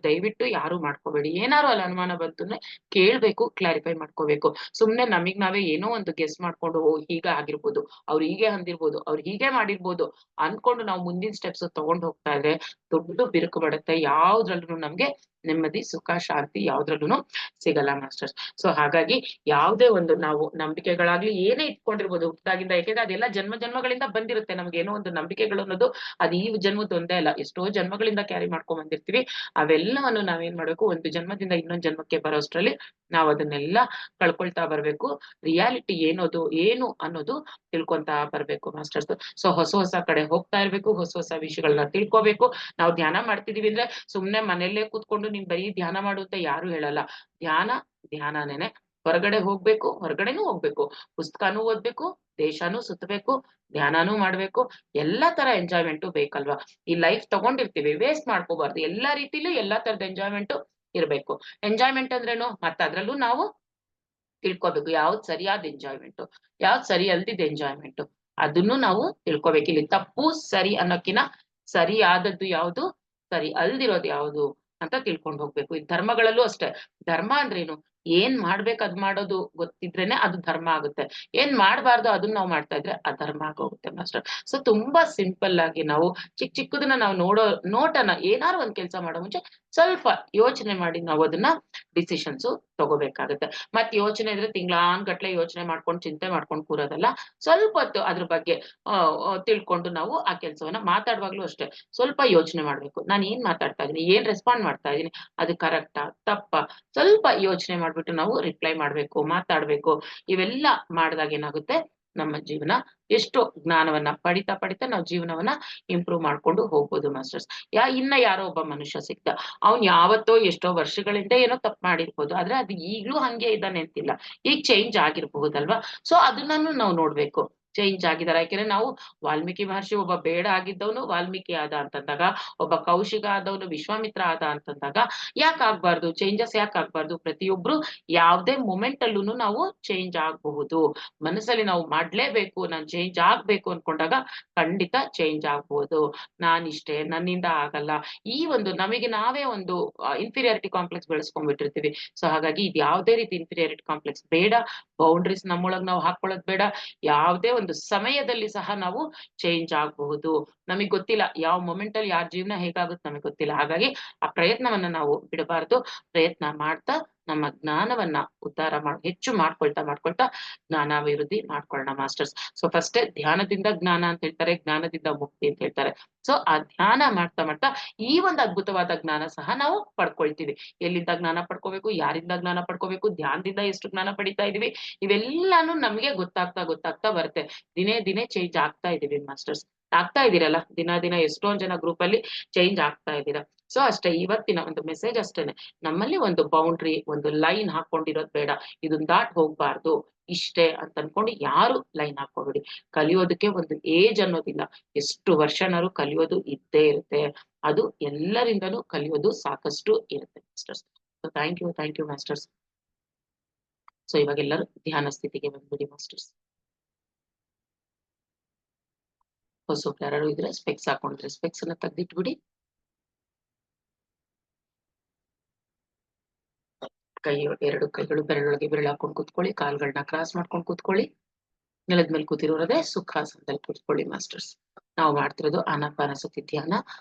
S1: ದಯವಿಟ್ಟು ಯಾರು ಮಾಡ್ಕೋಬೇಡಿ. ಏನಾರು ಅಲ್ಲಿ ಅನುಮಾನ ಬಂತು ಕೇಳ್ಬೇಕು, ಕ್ಲಾರಿಫೈ ಮಾಡ್ಕೋಬೇಕು. ಸುಮ್ನೆ ನಮಗ್ ನಾವೇ ಏನೋ ಒಂದು ಗೆಸ್ ಮಾಡ್ಕೊಂಡು ಹೀಗೆ ಆಗಿರ್ಬೋದು, ಅವ್ರು ಹೀಗೆ ಅಂದಿರ್ಬೋದು, ಅವ್ರು ಹೀಗೆ ಮಾಡಿರ್ಬೋದು ಅನ್ಕೊಂಡು ನಾವು ಮುಂದಿನ ಸ್ಟೆಪ್ಸ್ ತಗೊಂಡ್ ಹೋಗ್ತಾ ಇದ್ರೆ ದೊಡ್ಡ ಬಿರುಕು ಬರುತ್ತೆ. ಯಾವ್ದ್ರಲ್ಲೂ ನಮ್ಗೆ ನೆಮ್ಮದಿ, ಸುಖ, ಶಾಂತಿ ಯಾವ್ದ್ರಲ್ಲೂ ಸಿಗಲ್ಲ ಮಾಸ್ಟರ್ಸ್. ಸೊ ಹಾಗಾಗಿ ಯಾವ್ದೇ ಒಂದು ನಾವು ನಂಬಿಕೆಗಳಾಗ್ಲಿ ಏನೇ ಇಟ್ಕೊಂಡಿರ್ಬೋದು ಹುಟ್ಟಾಗಿಂದ, ಯಾಕೆಂದ್ರೆ ಅದೆಲ್ಲ ಜನ್ಮಗಳಿಂದ ಬಂದಿರುತ್ತೆ. ನಮ್ಗೆ ಏನೋ ಒಂದು ನಂಬಿಕೆಗಳು ಅನ್ನೋದು ಅದು ಈ ಜನ್ಮದ ಒಂದೇ ಅಲ್ಲ, ಎಷ್ಟೋ ಜನ್ಮಗಳಿಂದ ಕ್ಯಾರಿ ಮಾಡ್ಕೊಂಡ್ ಬಂದಿರ್ತೀವಿ. ಅವೆಲ್ಲವನ್ನು ನಾವೇನ್ ಮಾಡ್ಬೇಕು, ಒಂದು ಜನ್ಮದಿಂದ ಇನ್ನೊಂದ್ ಜನ್ಮಕ್ಕೆ ಬರೋಷ್ಟ್ರಲ್ಲಿ ನಾವ್ ಅದನ್ನೆಲ್ಲ ಕಳ್ಕೊಳ್ತಾ ಬರ್ಬೇಕು. ರಿಯಾಲಿಟಿ ಏನು ಅನ್ನೋದು ತಿಳ್ಕೊಂತಾ ಬರ್ಬೇಕು ಮಾಸ್ಟರ್ಸ್. ಸೊ ಹೊಸ ಕಡೆ ಹೋಗ್ತಾ ಇರ್ಬೇಕು, ಹೊಸ ವಿಷಯಗಳನ್ನ ತಿಳ್ಕೊಬೇಕು. ನಾವು ಧ್ಯಾನ ಮಾಡ್ತಿದೀವಿ ಅಂದ್ರೆ ಸುಮ್ನೆ ಮನೆಯಲ್ಲೇ ಕೂತ್ಕೊಂಡು ನೀನ್ ಬರೀ ಧ್ಯಾನ ಮಾಡು ಅಂತ ಯಾರು ಹೇಳಲ್ಲ. ಧ್ಯಾನನೇನೆ. ಹೊರಗಡೆನೂ ಹೋಗ್ಬೇಕು, ಪುಸ್ತಕನೂ ಓದ್ಬೇಕು, ದೇಶನೂ ಸುತ್ತಬೇಕು, ಧ್ಯಾನನೂ ಮಾಡ್ಬೇಕು. ಎಲ್ಲಾ ತರ ಎಂಜಾಯ್ಮೆಂಟು ಬೇಕಲ್ವಾ. ಈ ಲೈಫ್ ತಗೊಂಡಿರ್ತೀವಿ, ವೇಸ್ಟ್ ಮಾಡ್ಕೋಬಾರ್ದು. ಎಲ್ಲಾ ರೀತಿಲೂ ಎಲ್ಲಾ ತರದ ಎಂಜಾಯ್ಮೆಂಟು ಇರ್ಬೇಕು. ಎಂಜಾಯ್ಮೆಂಟ್ ಅಂದ್ರೇನು, ಮತ್ತೆ ಅದ್ರಲ್ಲೂ ನಾವು ತಿಳ್ಕೊಬೇಕು ಯಾವ್ದ್ ಸರಿಯಾದ ಎಂಜಾಯ್ಮೆಂಟ್, ಯಾವ್ದ್ ಸರಿ ಅಲ್ದಿದ್ದ ಎಂಜಾಯ್ಮೆಂಟ್, ಅದನ್ನು ನಾವು ತಿಳ್ಕೊಬೇಕು. ಇಲ್ಲಿ ತಪ್ಪು ಸರಿ ಅನ್ನೋಕಿನ ಸರಿಯಾದದ್ದು ಯಾವ್ದು, ಸರಿ ಅಲ್ದಿರೋದು ಯಾವ್ದು ಅಂತ ತಿಳ್ಕೊಂಡ್ ಹೋಗ್ಬೇಕು. ಈ ಧರ್ಮಗಳಲ್ಲೂ ಅಷ್ಟೇ. ಧರ್ಮ ಅಂದ್ರೇನು, ಏನ್ ಮಾಡ್ಬೇಕು ಅದ್ ಮಾಡೋದು ಗೊತ್ತಿದ್ರೇನೆ ಅದು ಧರ್ಮ ಆಗುತ್ತೆ. ಏನ್ ಮಾಡ್ಬಾರ್ದು ಅದನ್ನ ನಾವು ಮಾಡ್ತಾ ಇದ್ರೆ ಅಧರ್ಮ ಆಗೋಗುತ್ತೆ ಮಾಸ್ಟರ್. ಸೊ ತುಂಬಾ ಸಿಂಪಲ್ ಆಗಿ ನಾವು ಚಿಕ್ಕದನ್ನ ನಾವು ನೋಟನ ಏನಾರು ಒಂದ್ ಕೆಲ್ಸ ಮಾಡೋ ಮುಂಚೆ ಸ್ವಲ್ಪ ಯೋಚನೆ ಮಾಡಿ ನಾವು ಅದನ್ನ ಡಿಸಿಷನ್ಸ್ ತಗೋಬೇಕಾಗತ್ತೆ. ಮತ್ ಯೋಚನೆ ಇದ್ರೆ ತಿಂಗ್ಳಾನ್ಗಟ್ಲೆ ಯೋಚನೆ ಮಾಡ್ಕೊಂಡು ಚಿಂತೆ ಮಾಡ್ಕೊಂಡು ಕೂರೋದಲ್ಲ. ಸ್ವಲ್ಪ ಹೊತ್ತು ಅದ್ರ ಬಗ್ಗೆ ತಿಳ್ಕೊಂಡು ನಾವು ಆ ಕೆಲ್ಸವನ್ನ ಮಾತಾಡುವಾಗ್ಲೂ ಅಷ್ಟೇ ಸ್ವಲ್ಪ ಯೋಚನೆ ಮಾಡ್ಬೇಕು. ನಾನ್ ಏನ್ ಮಾತಾಡ್ತಾ ಇದೀನಿ, ಏನ್ ರೆಸ್ಪಾಂಡ್ ಮಾಡ್ತಾ ಇದೀನಿ, ಅದು ಕರೆಕ್ಟಾ ತಪ್ಪಾ, ಸ್ವಲ್ಪ ಯೋಚನೆ ಮಾಡ್ಬಿಟ್ಟು ನಾವು ರಿಪ್ಲೈ ಮಾಡ್ಬೇಕು, ಮಾತಾಡ್ಬೇಕು. ಇವೆಲ್ಲ ಮಾಡಿದಾಗ ಏನಾಗುತ್ತೆ, ನಮ್ಮ ಜೀವನ ಎಷ್ಟೋ ಜ್ಞಾನವನ್ನ ಪಡಿತಾ ನಾವು ಜೀವನವನ್ನ ಇಂಪ್ರೂವ್ ಮಾಡ್ಕೊಂಡು ಹೋಗ್ಬೋದು ಮಾಸ್ಟರ್ಸ್. ಇನ್ನ ಯಾರೋ ಒಬ್ಬ ಮನುಷ್ಯ ಸಿಕ್ತ, ಅವ್ನ್ ಯಾವತ್ತೋ ಎಷ್ಟೋ ವರ್ಷಗಳಿಂದ ಏನೋ ತಪ್ಪು ಮಾಡಿರ್ಬೋದು, ಆದ್ರೆ ಅದು ಈಗ್ಲೂ ಹಂಗೆ ಇದ್ದಾನೆ ಅಂತಿಲ್ಲ, ಈಗ ಚೇಂಜ್ ಆಗಿರ್ಬಹುದಲ್ವಾ. ಸೊ ಅದನ್ನೂ ನಾವು ನೋಡ್ಬೇಕು, ಚೇಂಜ್ ಆಗಿದಾರ. ಯಾಕೆಂದ್ರೆ ನಾವು ವಾಲ್ಮೀಕಿ ಮಹರ್ಷಿ ಒಬ್ಬ ಬೇಡ ಆಗಿದ್ದವನು ವಾಲ್ಮೀಕಿ ಆದ ಅಂತಂದಾಗ, ಒಬ್ಬ ಕೌಶಿಕ ಆದವನು ವಿಶ್ವಾಮಿತ್ರ ಆದ ಅಂತಂದಾಗ ಯಾಕೆ ಆಗ್ಬಾರ್ದು, ಚೇಂಜಸ್ ಯಾಕೆ ಆಗ್ಬಾರ್ದು. ಪ್ರತಿಯೊಬ್ರು ಯಾವ್ದೇ ಮೊಮೆಂಟ್ ಅಲ್ಲೂ ನಾವು ಚೇಂಜ್ ಆಗಬಹುದು. ಮನಸ್ಸಲ್ಲಿ ನಾವು ಮಾಡ್ಲೇಬೇಕು, ನಾನ್ ಚೇಂಜ್ ಆಗ್ಬೇಕು ಅನ್ಕೊಂಡಾಗ ಖಂಡಿತ ಚೇಂಜ್ ಆಗ್ಬೋದು. ನಾನಿಷ್ಟೇ, ನನ್ನಿಂದ ಆಗಲ್ಲ, ಈ ಒಂದು ನಮಗೆ ನಾವೇ ಒಂದು ಇನ್ಫೀರಿಯಾರಿಟಿ ಕಾಂಪ್ಲೆಕ್ಸ್ ಬೆಳೆಸ್ಕೊಂಡ್ಬಿಟ್ಟಿರ್ತೀವಿ. ಸೊ ಹಾಗಾಗಿ ಇದು ಯಾವ್ದೇ ರೀತಿ ಇನ್ಫೀರಿಯಾರಿಟಿ ಕಾಂಪ್ಲೆಕ್ಸ್ ಬೇಡ. ಬೌಂಡ್ರೀಸ್ ನಮ್ಮೊಳಗ್ ನಾವು ಹಾಕೊಳ್ಳೋದ್ ಬೇಡ. ಯಾವ್ದೇ ಒಂದು ಸಮಯದಲ್ಲಿ ಸಹ ನಾವು ಚೇಂಜ್ ಆಗಬಹುದು. ನಮಗ್ ಗೊತ್ತಿಲ್ಲ ಯಾವ ಮೊಮೆಂಟ್ ಅಲ್ಲಿ ಯಾರ ಜೀವನ ಹೇಗಾಗುತ್ತೆ ನಮಗ್ ಗೊತ್ತಿಲ್ಲ. ಹಾಗಾಗಿ ಆ ಪ್ರಯತ್ನವನ್ನ ನಾವು ಬಿಡಬಾರ್ದು. ಪ್ರಯತ್ನ ಮಾಡ್ತಾ ನಮ್ಮ ಜ್ಞಾನವನ್ನ ಉದ್ಧಾರ ಹೆಚ್ಚು ಮಾಡ್ಕೊಳ್ತಾ ಜ್ಞಾನಾಭಿವೃದ್ಧಿ ಮಾಡ್ಕೊಳ್ಳೋಣ ಮಾಸ್ಟರ್ಸ್. ಸೊ ಫಸ್ಟ್ ಧ್ಯಾನದಿಂದ ಜ್ಞಾನ ಅಂತ ಹೇಳ್ತಾರೆ, ಜ್ಞಾನದಿಂದ ಮುಕ್ತಿ ಅಂತ ಹೇಳ್ತಾರೆ. ಸೊ ಆ ಧ್ಯಾನ ಮಾಡ್ತಾ ಈ ಒಂದು ಅದ್ಭುತವಾದ ಜ್ಞಾನ ಸಹ ನಾವು ಪಡ್ಕೊಳ್ತೀವಿ. ಎಲ್ಲಿಂದ ಜ್ಞಾನ ಪಡ್ಕೋಬೇಕು, ಯಾರಿಂದ ಜ್ಞಾನ ಪಡ್ಕೋಬೇಕು, ಧ್ಯಾನದಿಂದ ಎಷ್ಟು ಜ್ಞಾನ ಪಡಿತಾ ಇದೀವಿ, ಇವೆಲ್ಲಾನು ನಮ್ಗೆ ಗೊತ್ತಾಗ್ತಾ ಬರುತ್ತೆ. ದಿನೇ ಚೇಂಜ್ ಆಗ್ತಾ ಇದೀವಿ ಮಾಸ್ಟರ್ಸ್. ಆಗ್ತಾ ಇದೀರಲ್ಲ ದಿನ ಎಷ್ಟೊಂದ್ ಜನ ಗ್ರೂಪ್ ಅಲ್ಲಿ ಚೇಂಜ್ ಆಗ್ತಾ ಇದ್ದೀರಾ. ಸೊ ಅಷ್ಟೇ, ಇವತ್ತಿನ ಒಂದು ಮೆಸೇಜ್ ಅಷ್ಟೇನೆ, ನಮ್ಮಲ್ಲಿ ಒಂದು ಬೌಂಡ್ರಿ, ಒಂದು ಲೈನ್ ಹಾಕೊಂಡಿರೋದ್ ಬೇಡ. ಇದನ್ ದಾಟ್ ಹೋಗ್ಬಾರ್ದು ಇಷ್ಟೇ ಅಂತ ಅನ್ಕೊಂಡು ಯಾರು ಲೈನ್ ಹಾಕೋಬಿಡಿ. ಕಲಿಯೋದಕ್ಕೆ ಒಂದು ಏಜ್ ಅನ್ನೋದಿಲ್ಲ, ಎಷ್ಟು ವರ್ಷನಾರು ಕಲಿಯೋದು ಇದ್ದೇ ಇರುತ್ತೆ. ಅದು ಎಲ್ಲರಿಂದನೂ ಕಲಿಯೋದು ಸಾಕಷ್ಟು ಇರುತ್ತೆ masters. So thank you masters. So ಇವಾಗ ಎಲ್ಲರೂ ಧ್ಯಾನ ಸ್ಥಿತಿಗೆ ಬಂದ್ಬಿಡಿ ಮಾಸ್ಟರ್ಸ್. ಹೊಸಬ್ರು ಯಾರು ಇದ್ರೆ ಸ್ಪೆಕ್ಸ್ ಹಾಕೊಂಡಿದ್ರೆ ಸ್ಪೆಕ್ಸ್ ಅನ್ನ ತೆಗ್ದಿಟ್ಬಿಡಿ. ಎರಡು ಕೈಗಳು ಬೆರಳೊಳಗೆ ಬೆರಳು ಹಾಕೊಂಡು ಕೂತ್ಕೊಳ್ಳಿ. ಕಾಲ್ಗಳನ್ನ ಕ್ರಾಸ್ ಮಾಡ್ಕೊಂಡು ಕೂತ್ಕೊಳ್ಳಿ. ನೆಲದ ಮೇಲೆ ಕೂತಿರೋದೇ ಸುಖಾಸನದಲ್ಲಿ ಕೂತ್ಕೊಳ್ಳಿ ಮಾಸ್ಟರ್ಸ್. ನಾವು ಮಾಡ್ತಿರೋದು ಆನಾಪಾನಸತಿ ಧ್ಯಾನ.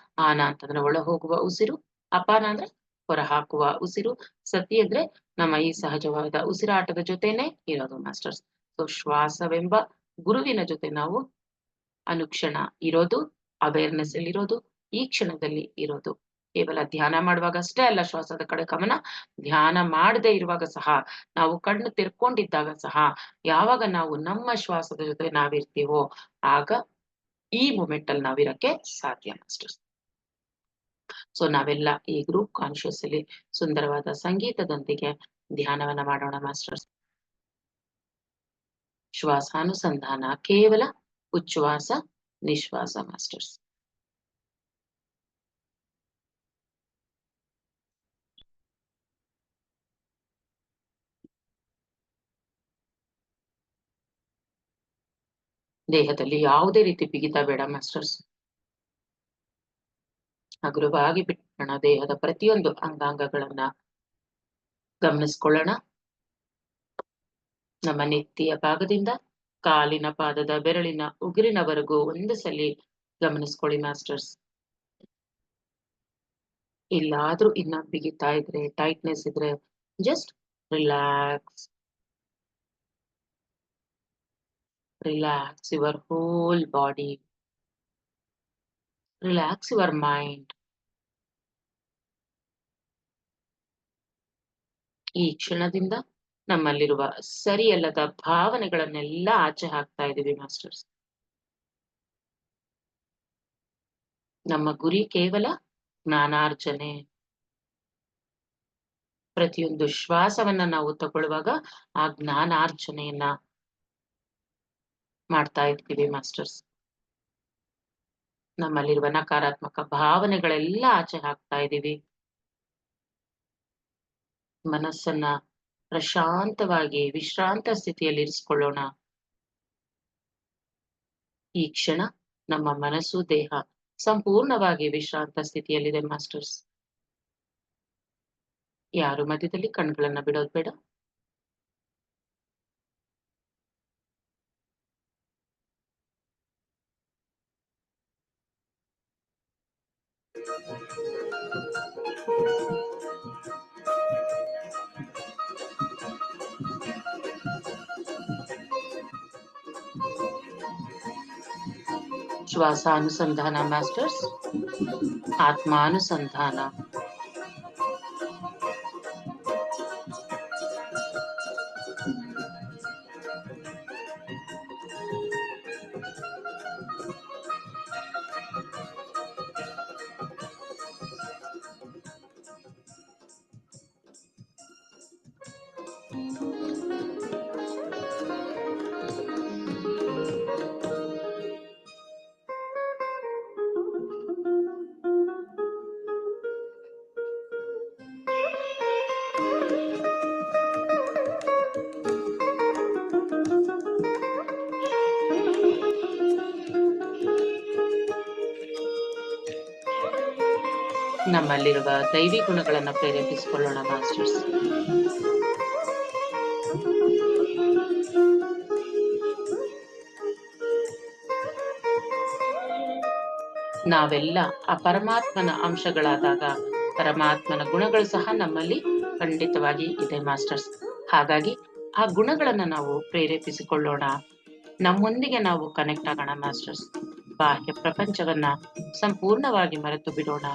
S1: ಆನ ಅಂತಂದ್ರೆ ಒಳ ಹೋಗುವ ಉಸಿರು, ಅಪಾನ ಅಂದ್ರೆ ಹೊರಹಾಕುವ ಉಸಿರು. ಸತಿ ಅಂದ್ರೆ ನಮ್ಮ ಈ ಸಹಜವಾದ ಉಸಿರಾಟದ ಜೊತೆನೆ ಇರೋದು ಮಾಸ್ಟರ್ಸ್. ಸೊ ಶ್ವಾಸವೆಂಬ ಗುರುವಿನ ಜೊತೆ ನಾವು ಅನುಕ್ಷಣ ಇರೋದು, ಅವೇರ್ನೆಸ್ ಅಲ್ಲಿ ಇರೋದು, ಈ ಕ್ಷಣದಲ್ಲಿ ಇರೋದು. ಕೇವಲ ಧ್ಯಾನ ಮಾಡುವಾಗ ಅಷ್ಟೇ ಅಲ್ಲ ಶ್ವಾಸದ ಕಡೆ ಗಮನ, ಧ್ಯಾನ ಮಾಡದೇ ಇರುವಾಗ ಸಹ, ನಾವು ಕಣ್ಣು ತೆರ್ಕೊಂಡಿದ್ದಾಗ ಸಹ, ಯಾವಾಗ ನಾವು ನಮ್ಮ ಶ್ವಾಸದ ಜೊತೆ ನಾವಿರ್ತೀವೋ ಆಗ ಈ ಮೂಮೆಂಟ್ ಅಲ್ಲಿ ನಾವಿರಕ್ಕೆ ಸಾಧ್ಯ ಮಾಸ್ಟರ್ಸ್. ಸೊ ನಾವೆಲ್ಲ ಈ ಗ್ರೂಪ್ ಕಾನ್ಶಿಯಸ್ ಅಲ್ಲಿ ಸುಂದರವಾದ ಸಂಗೀತದೊಂದಿಗೆ ಧ್ಯಾನವನ್ನ ಮಾಡೋಣ ಮಾಸ್ಟರ್ಸ್. ಶ್ವಾಸಾನುಸಂಧಾನ, ಕೇವಲ ಉಚ್ಛ್ವಾಸ ನಿಶ್ವಾಸ ಮಾಸ್ಟರ್ಸ್. ದೇಹದಲ್ಲಿ ಯಾವುದೇ ರೀತಿ ಬಿಗಿತ ಬೇಡ ಮಾಸ್ಟರ್ಸ್. ಹಗುರವಾಗಿ ಬಿಟ್ಟೋಣ. ದೇಹದ ಪ್ರತಿಯೊಂದು ಅಂಗಾಂಗಗಳನ್ನ ಗಮನಿಸ್ಕೊಳ್ಳೋಣ. ನಮ್ಮ ನೆತ್ತಿಯ ಭಾಗದಿಂದ ಕಾಲಿನ ಪಾದದ ಬೆರಳಿನ ಉಗುರಿನವರೆಗೂ ಒಂದು ಸಲಿ ಗಮನಿಸ್ಕೊಳ್ಳಿ ಮಾಸ್ಟರ್ಸ್. ಇಲ್ಲಾದ್ರೂ ಇನ್ನ ಬಿಗಿತಾ ಇದ್ರೆ, ಟೈಟ್ನೆಸ್ ಇದ್ರೆ, just relax. Relax your whole body. Relax your mind. ಈ ಕ್ಷಣದಿಂದ ನಮ್ಮಲ್ಲಿರುವ ಸರಿಯಲ್ಲದ ಭಾವನೆಗಳನ್ನೆಲ್ಲ ಆಚೆ ಹಾಕ್ತಾ ಇದೀವಿ ಮಾಸ್ಟರ್ಸ್. ನಮ್ಮ ಗುರಿ ಕೇವಲ ಜ್ಞಾನಾರ್ಜನೆ. ಪ್ರತಿಯೊಂದು ಶ್ವಾಸವನ್ನ ನಾವು ತಗೊಳ್ಳುವಾಗ ಆ ಜ್ಞಾನಾರ್ಜನೆಯನ್ನ ಮಾಡ್ತಾ ಇರ್ತೀವಿ ಮಾಸ್ಟರ್ಸ್. ನಮ್ಮಲ್ಲಿರುವ ನಕಾರಾತ್ಮಕ ಭಾವನೆಗಳೆಲ್ಲ ಆಚೆ ಹಾಕ್ತಾ ಇದೀವಿ. ಮನಸ್ಸನ್ನ ಪ್ರಶಾಂತವಾಗಿ ವಿಶ್ರಾಂತ ಸ್ಥಿತಿಯಲ್ಲಿ ಇರಿಸ್ಕೊಳ್ಳೋಣ. ಈ ಕ್ಷಣ ನಮ್ಮ ಮನಸ್ಸು ದೇಹ ಸಂಪೂರ್ಣವಾಗಿ ವಿಶ್ರಾಂತ ಸ್ಥಿತಿಯಲ್ಲಿದೆ ಮಾಸ್ಟರ್ಸ್. ಯಾರು ಮಧ್ಯದಲ್ಲಿ ಕಣ್ಗಳನ್ನ ಬಿಡೋದು ಬೇಡ. ಶ್ವಾಸಾನುಸಂಧಾನ ಮಾಸ್ಟರ್ಸ್, ಆತ್ಮಾನುಸಂಧಾನ. ನಮ್ಮಲ್ಲಿರುವ ದೈವಿ ಗುಣಗಳನ್ನ ಪ್ರೇರೇಪಿಸಿಕೊಳ್ಳೋಣ ಮಾಸ್ಟರ್ಸ್. ನಾವೆಲ್ಲ ಆ ಪರಮಾತ್ಮನ ಅಂಶಗಳಾದಾಗ ಪರಮಾತ್ಮನ ಗುಣಗಳು ಸಹ ನಮ್ಮಲ್ಲಿ ಖಂಡಿತವಾಗಿ ಇದೆ ಮಾಸ್ಟರ್ಸ್. ಹಾಗಾಗಿ ಆ ಗುಣಗಳನ್ನ ನಾವು ಪ್ರೇರೇಪಿಸಿಕೊಳ್ಳೋಣ. ನಮ್ಮೊಂದಿಗೆ ನಾವು ಕನೆಕ್ಟ್ ಆಗೋಣ ಮಾಸ್ಟರ್ಸ್. ಬಾಹ್ಯ ಪ್ರಪಂಚವನ್ನ ಸಂಪೂರ್ಣವಾಗಿ ಮರೆತು ಬಿಡೋಣ.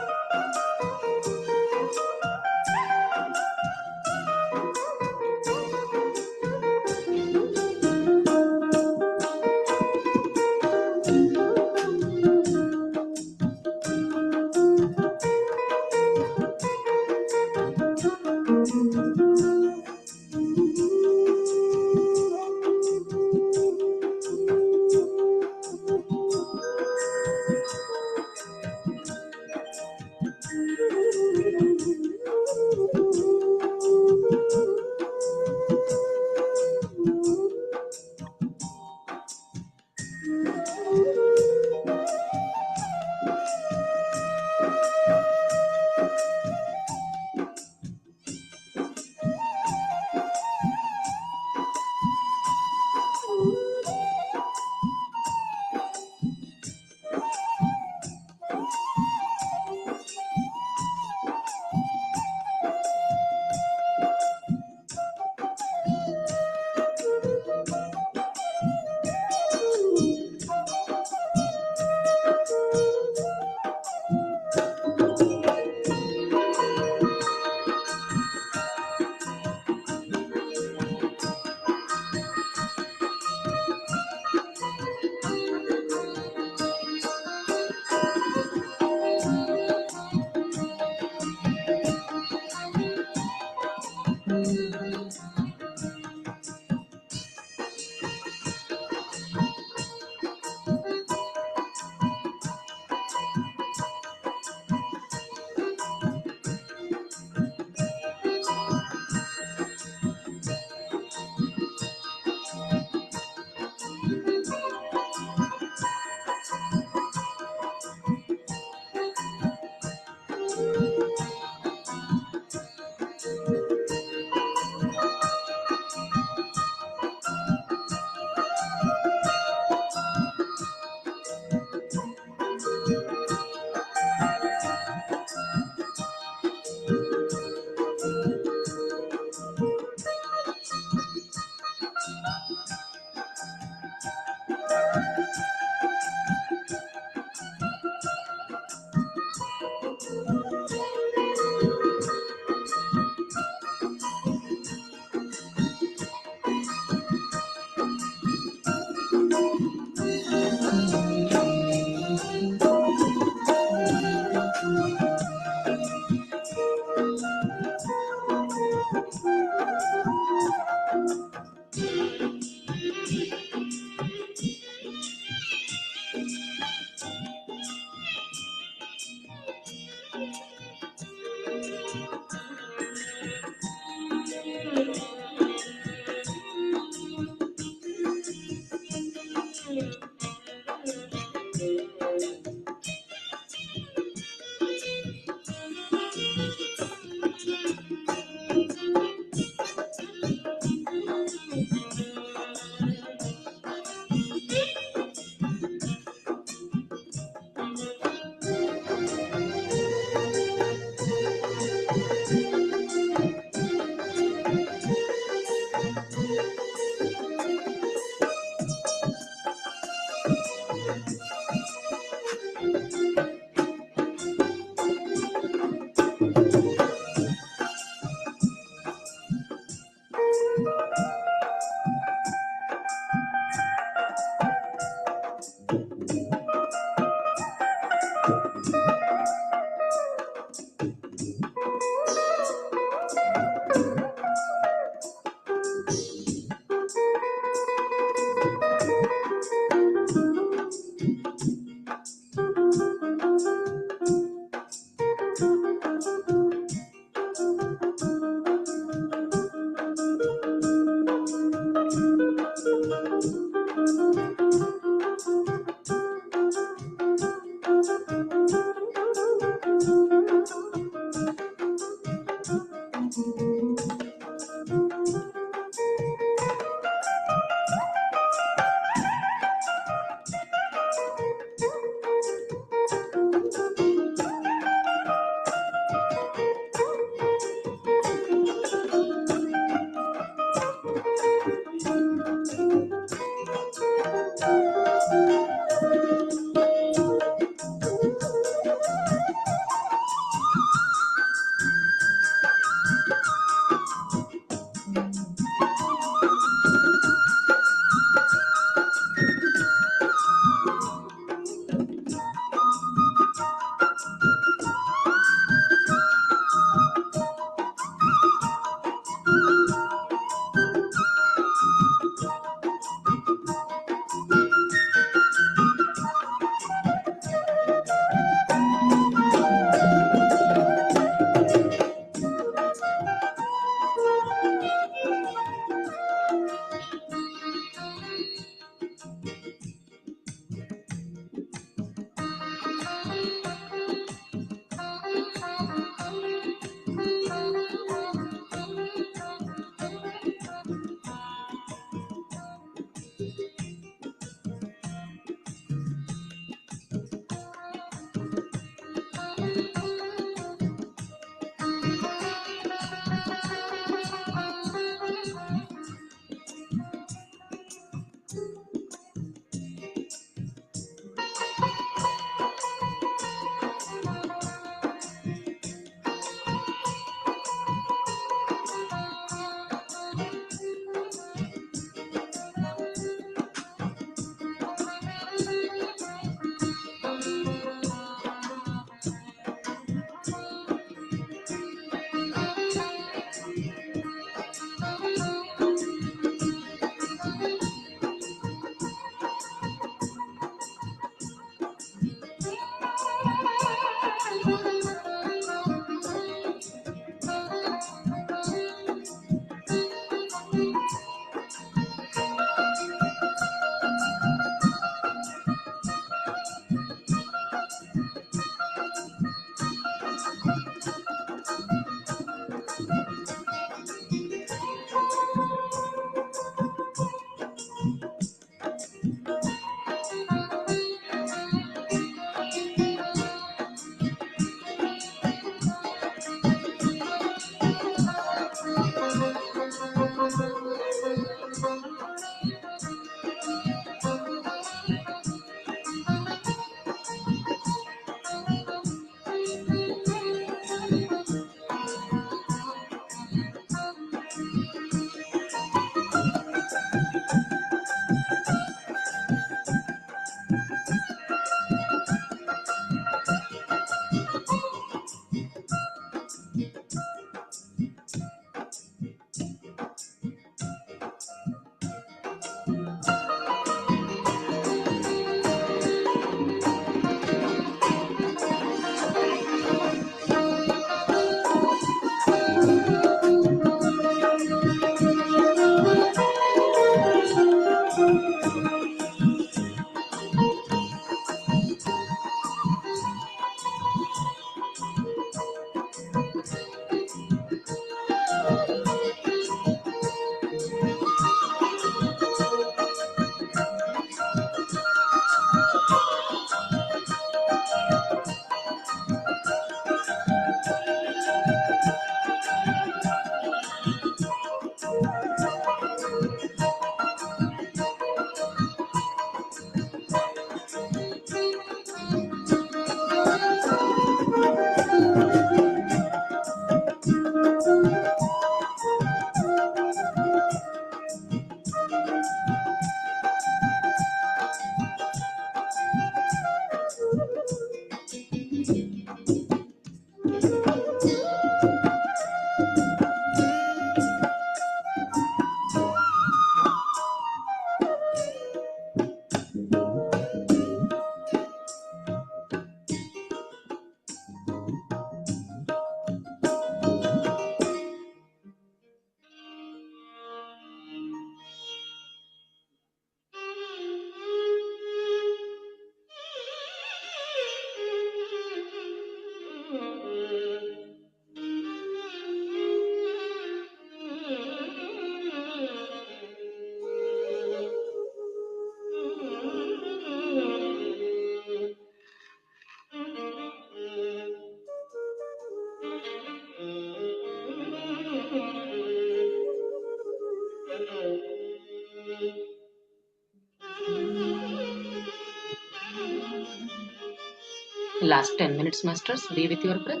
S1: Last 10 minutes, masters. Be with your breath.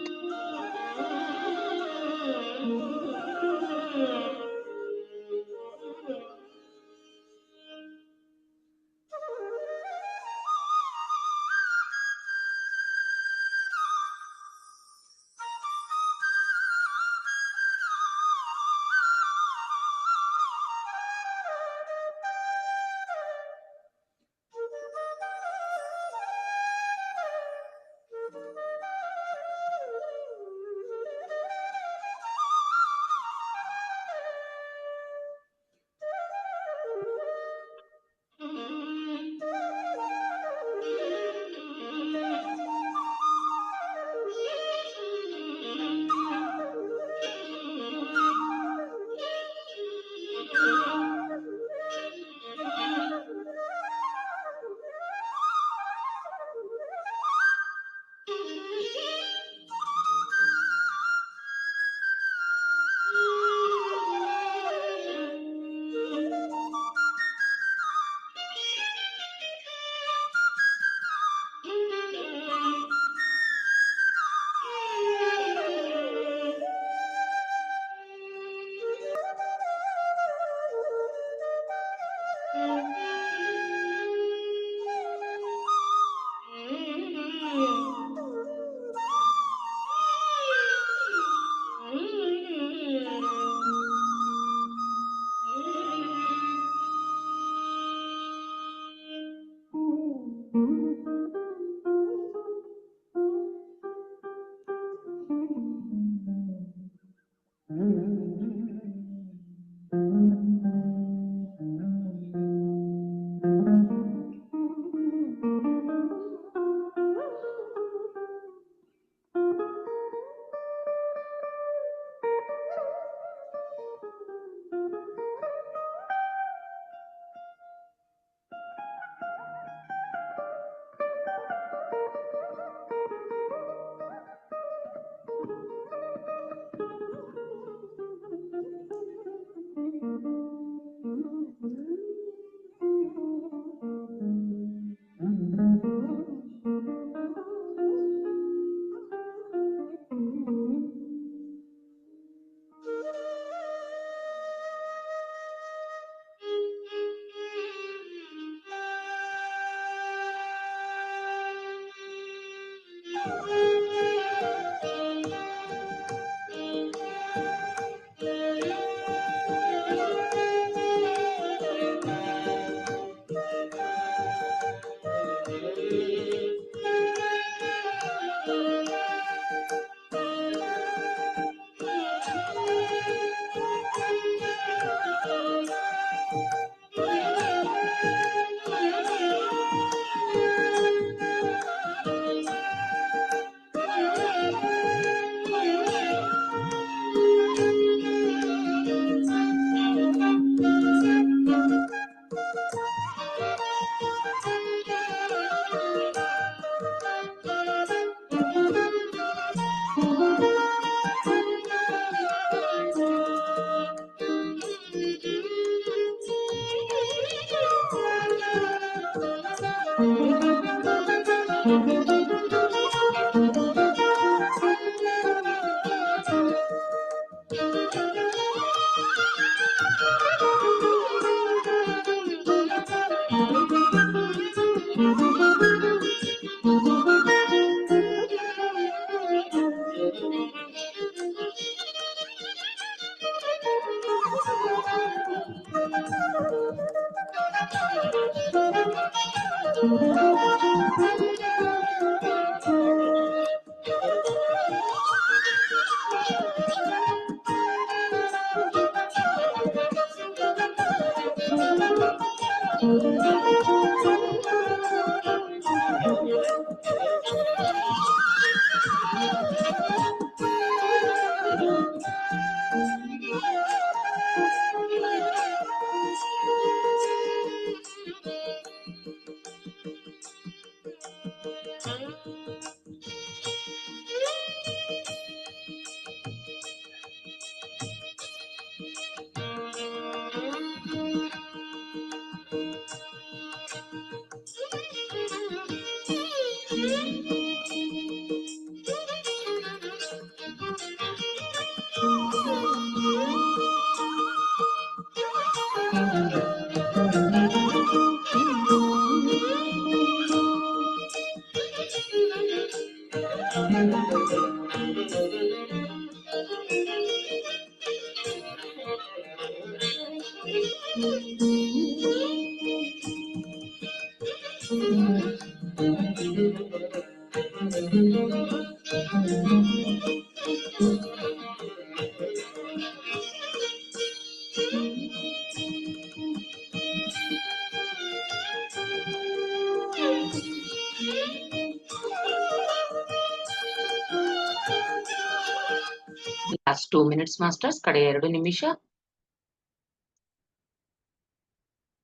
S1: Last 2 minutes, masters. ಕಡೆ 2 ನಿಮಿಷ.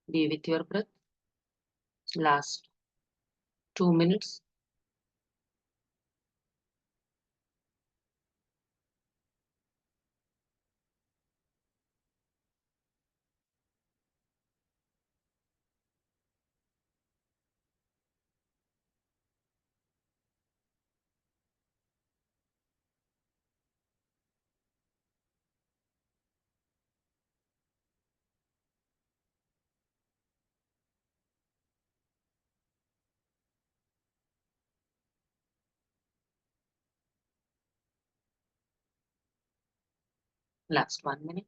S1: Be with your breath. Last 2 minutes. Last 1 minute.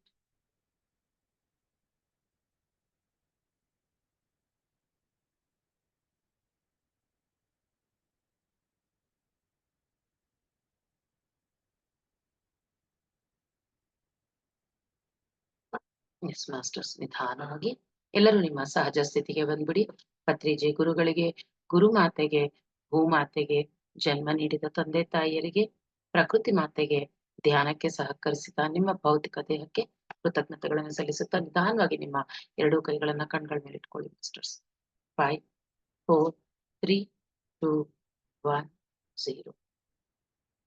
S1: Yes masters, ನಿಧಾನವಾಗಿ ಎಲ್ಲರೂ ನಿಮ್ಮ ಸಹಜ ಸ್ಥಿತಿಗೆ ಬಂದ್ಬಿಡಿ. ಪತ್ರಿಜಿ ಗುರುಗಳಿಗೆ, ಗುರುಮಾತೆಗೆ, ಭೂಮಾತೆಗೆ, ಜನ್ಮ ನೀಡಿದ ತಂದೆ ತಾಯಿಯರಿಗೆ, ಪ್ರಕೃತಿ ಮಾತೆಗೆ, ಧ್ಯಾನಕ್ಕೆ ಸಹಕರಿಸಿದ ನಿಮ್ಮ ಭೌತಿಕ ದೇಹಕ್ಕೆ ಕೃತಜ್ಞತೆಗಳನ್ನು ಸಲ್ಲಿಸುತ್ತಾ ನಿಧಾನವಾಗಿ ನಿಮ್ಮ 2 ಕೈಗಳನ್ನ ಕಣ್ಗಳ ಮೇಲೆ ಇಟ್ಕೊಳ್ಳಿ ಮಾಸ್ಟರ್ಸ್. 5, 4, 3, 2, 1, 0.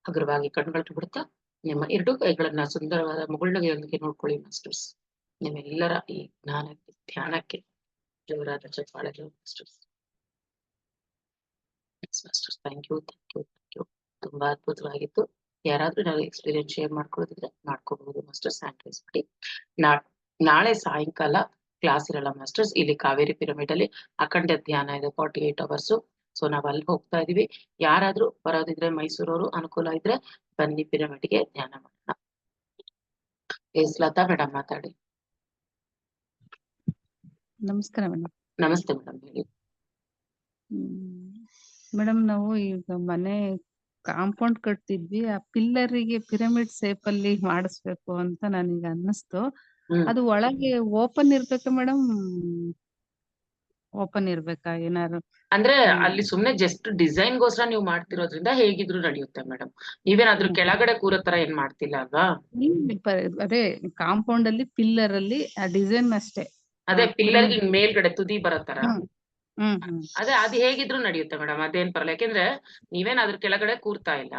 S1: ಹಗುರವಾಗಿ ಕಣ್ಗಳು ಬಿಡ್ತಾ ನಿಮ್ಮ 2 ಕೈಗಳನ್ನ ಸುಂದರವಾದ ಮುಗುಳ್ನಗೆಯೊಂದಿಗೆ ನೋಡ್ಕೊಳ್ಳಿ ಮಾಸ್ಟರ್ಸ್. ನಿಮ್ಮೆಲ್ಲರ ಈ ಜ್ಞಾನಕ್ಕೆ, ಧ್ಯಾನಕ್ಕೆ ಜೋರಾದ ಚಪ್ಪಾಳೆ ಮಾಸ್ಟರ್ಸ್. Thank you. ತುಂಬಾ ಅದ್ಭುತವಾಗಿತ್ತು. ಯಾರಾದ್ರೂ ನಾವು ಎಕ್ಸ್ಪೀರಿಯನ್ಸ್ ಶೇರ್ ಮಾಡ್ಕೊಳ್ಳೋದಿದ್ರೆ ಮಾಡ್ಕೋಬಹುದು ಮಾಸ್ಟರ್ಸ್. ಹ್ಯಾಂಡ್ ರೈಸ್ ಮಾಡಿ. ನಾಳೆ ಸಾಯಂಕಾಲ ಕ್ಲಾಸ್ ಇರಲ್ಲ ಮಾಸ್ಟರ್ಸ್. ಇಲ್ಲಿ ಕಾವೇರಿ ಪಿರಮಿಡ್ ಅಲ್ಲಿ ಅಖಂಡ ಧ್ಯಾನ ಇದೆ 48 hours. ಸೊ ನಾವ್ ಅಲ್ಲಿ ಹೋಗ್ತಾ ಇದೀವಿ. ಯಾರಾದ್ರೂ ಬರೋದಿದ್ರೆ ಮೈಸೂರವರು ಅನುಕೂಲ ಇದ್ರೆ ಬನ್ನಿ ಪಿರಮಿಡ್ಗೆ ಧ್ಯಾನ ಮಾಡೋಣ. ಲತಾ ಮೇಡಮ್ ಮಾತಾಡಿ.
S7: ನಮಸ್ಕಾರ ಮೇಡಮ್.
S1: ನಮಸ್ತೆ ಮೇಡಮ್, ಹೇಳಿ.
S7: ಮೇಡಮ್, ನಾವು ಈಗ ಮನೆ ಕಾಂಪೌಂಡ್ ಕಟ್ತಿದ್ವಿ. ಆ ಪಿಲ್ಲರಿಗೆ ಪಿರಮಿಡ್ ಸೇಪ್ ಅಲ್ಲಿ ಮಾಡಿಸ್ಬೇಕು ಅಂತ ನನಗೆ ಅನ್ನಿಸ್ತು. ಅದು ಒಳಗೆ ಓಪನ್ ಇರ್ಬೇಕಾ ಮೇಡಮ್? ಓಪನ್ ಇರ್ಬೇಕಾ ಏನಾದ್ರು?
S1: ಅಂದ್ರೆ ಅಲ್ಲಿ ಸುಮ್ನೆ ಜಸ್ಟ್ ಡಿಸೈನ್ ಗೋಸ್ಕರ ನೀವು ಮಾಡ್ತಿರೋದ್ರಿಂದ ಹೇಗಿದ್ರು ನಡೆಯುತ್ತೆ ಮೇಡಮ್. ನೀವೇನಾದ್ರೂ ಕೆಳಗಡೆ ಕೂರೋ ತರ ಏನ್ ಮಾಡ್ತಿಲ್ಲ ಅಲ್ವಾ?
S7: ಅದೇ ಕಾಂಪೌಂಡ್ ಅಲ್ಲಿ ಪಿಲ್ಲರ್ ಅಲ್ಲಿ ಆ ಡಿಸೈನ್ ಅಷ್ಟೇ.
S1: ಅದೇ ಪಿಲ್ಲರ್ ಮೇಲ್ಗಡೆ ತುದಿ ಬರೋತರ. ಅದೇ ಅದು ಹೇಗಿದ್ರು ನಡೆಯುತ್ತೆ ಮೇಡಮ್, ಅದೇನ್ ಬರಲ್ಲ. ಯಾಕೆಂದ್ರೆ ನೀವೇನಾದ್ರೂ ಕೆಳಗಡೆ ಕೂರ್ತಾ ಇಲ್ಲ,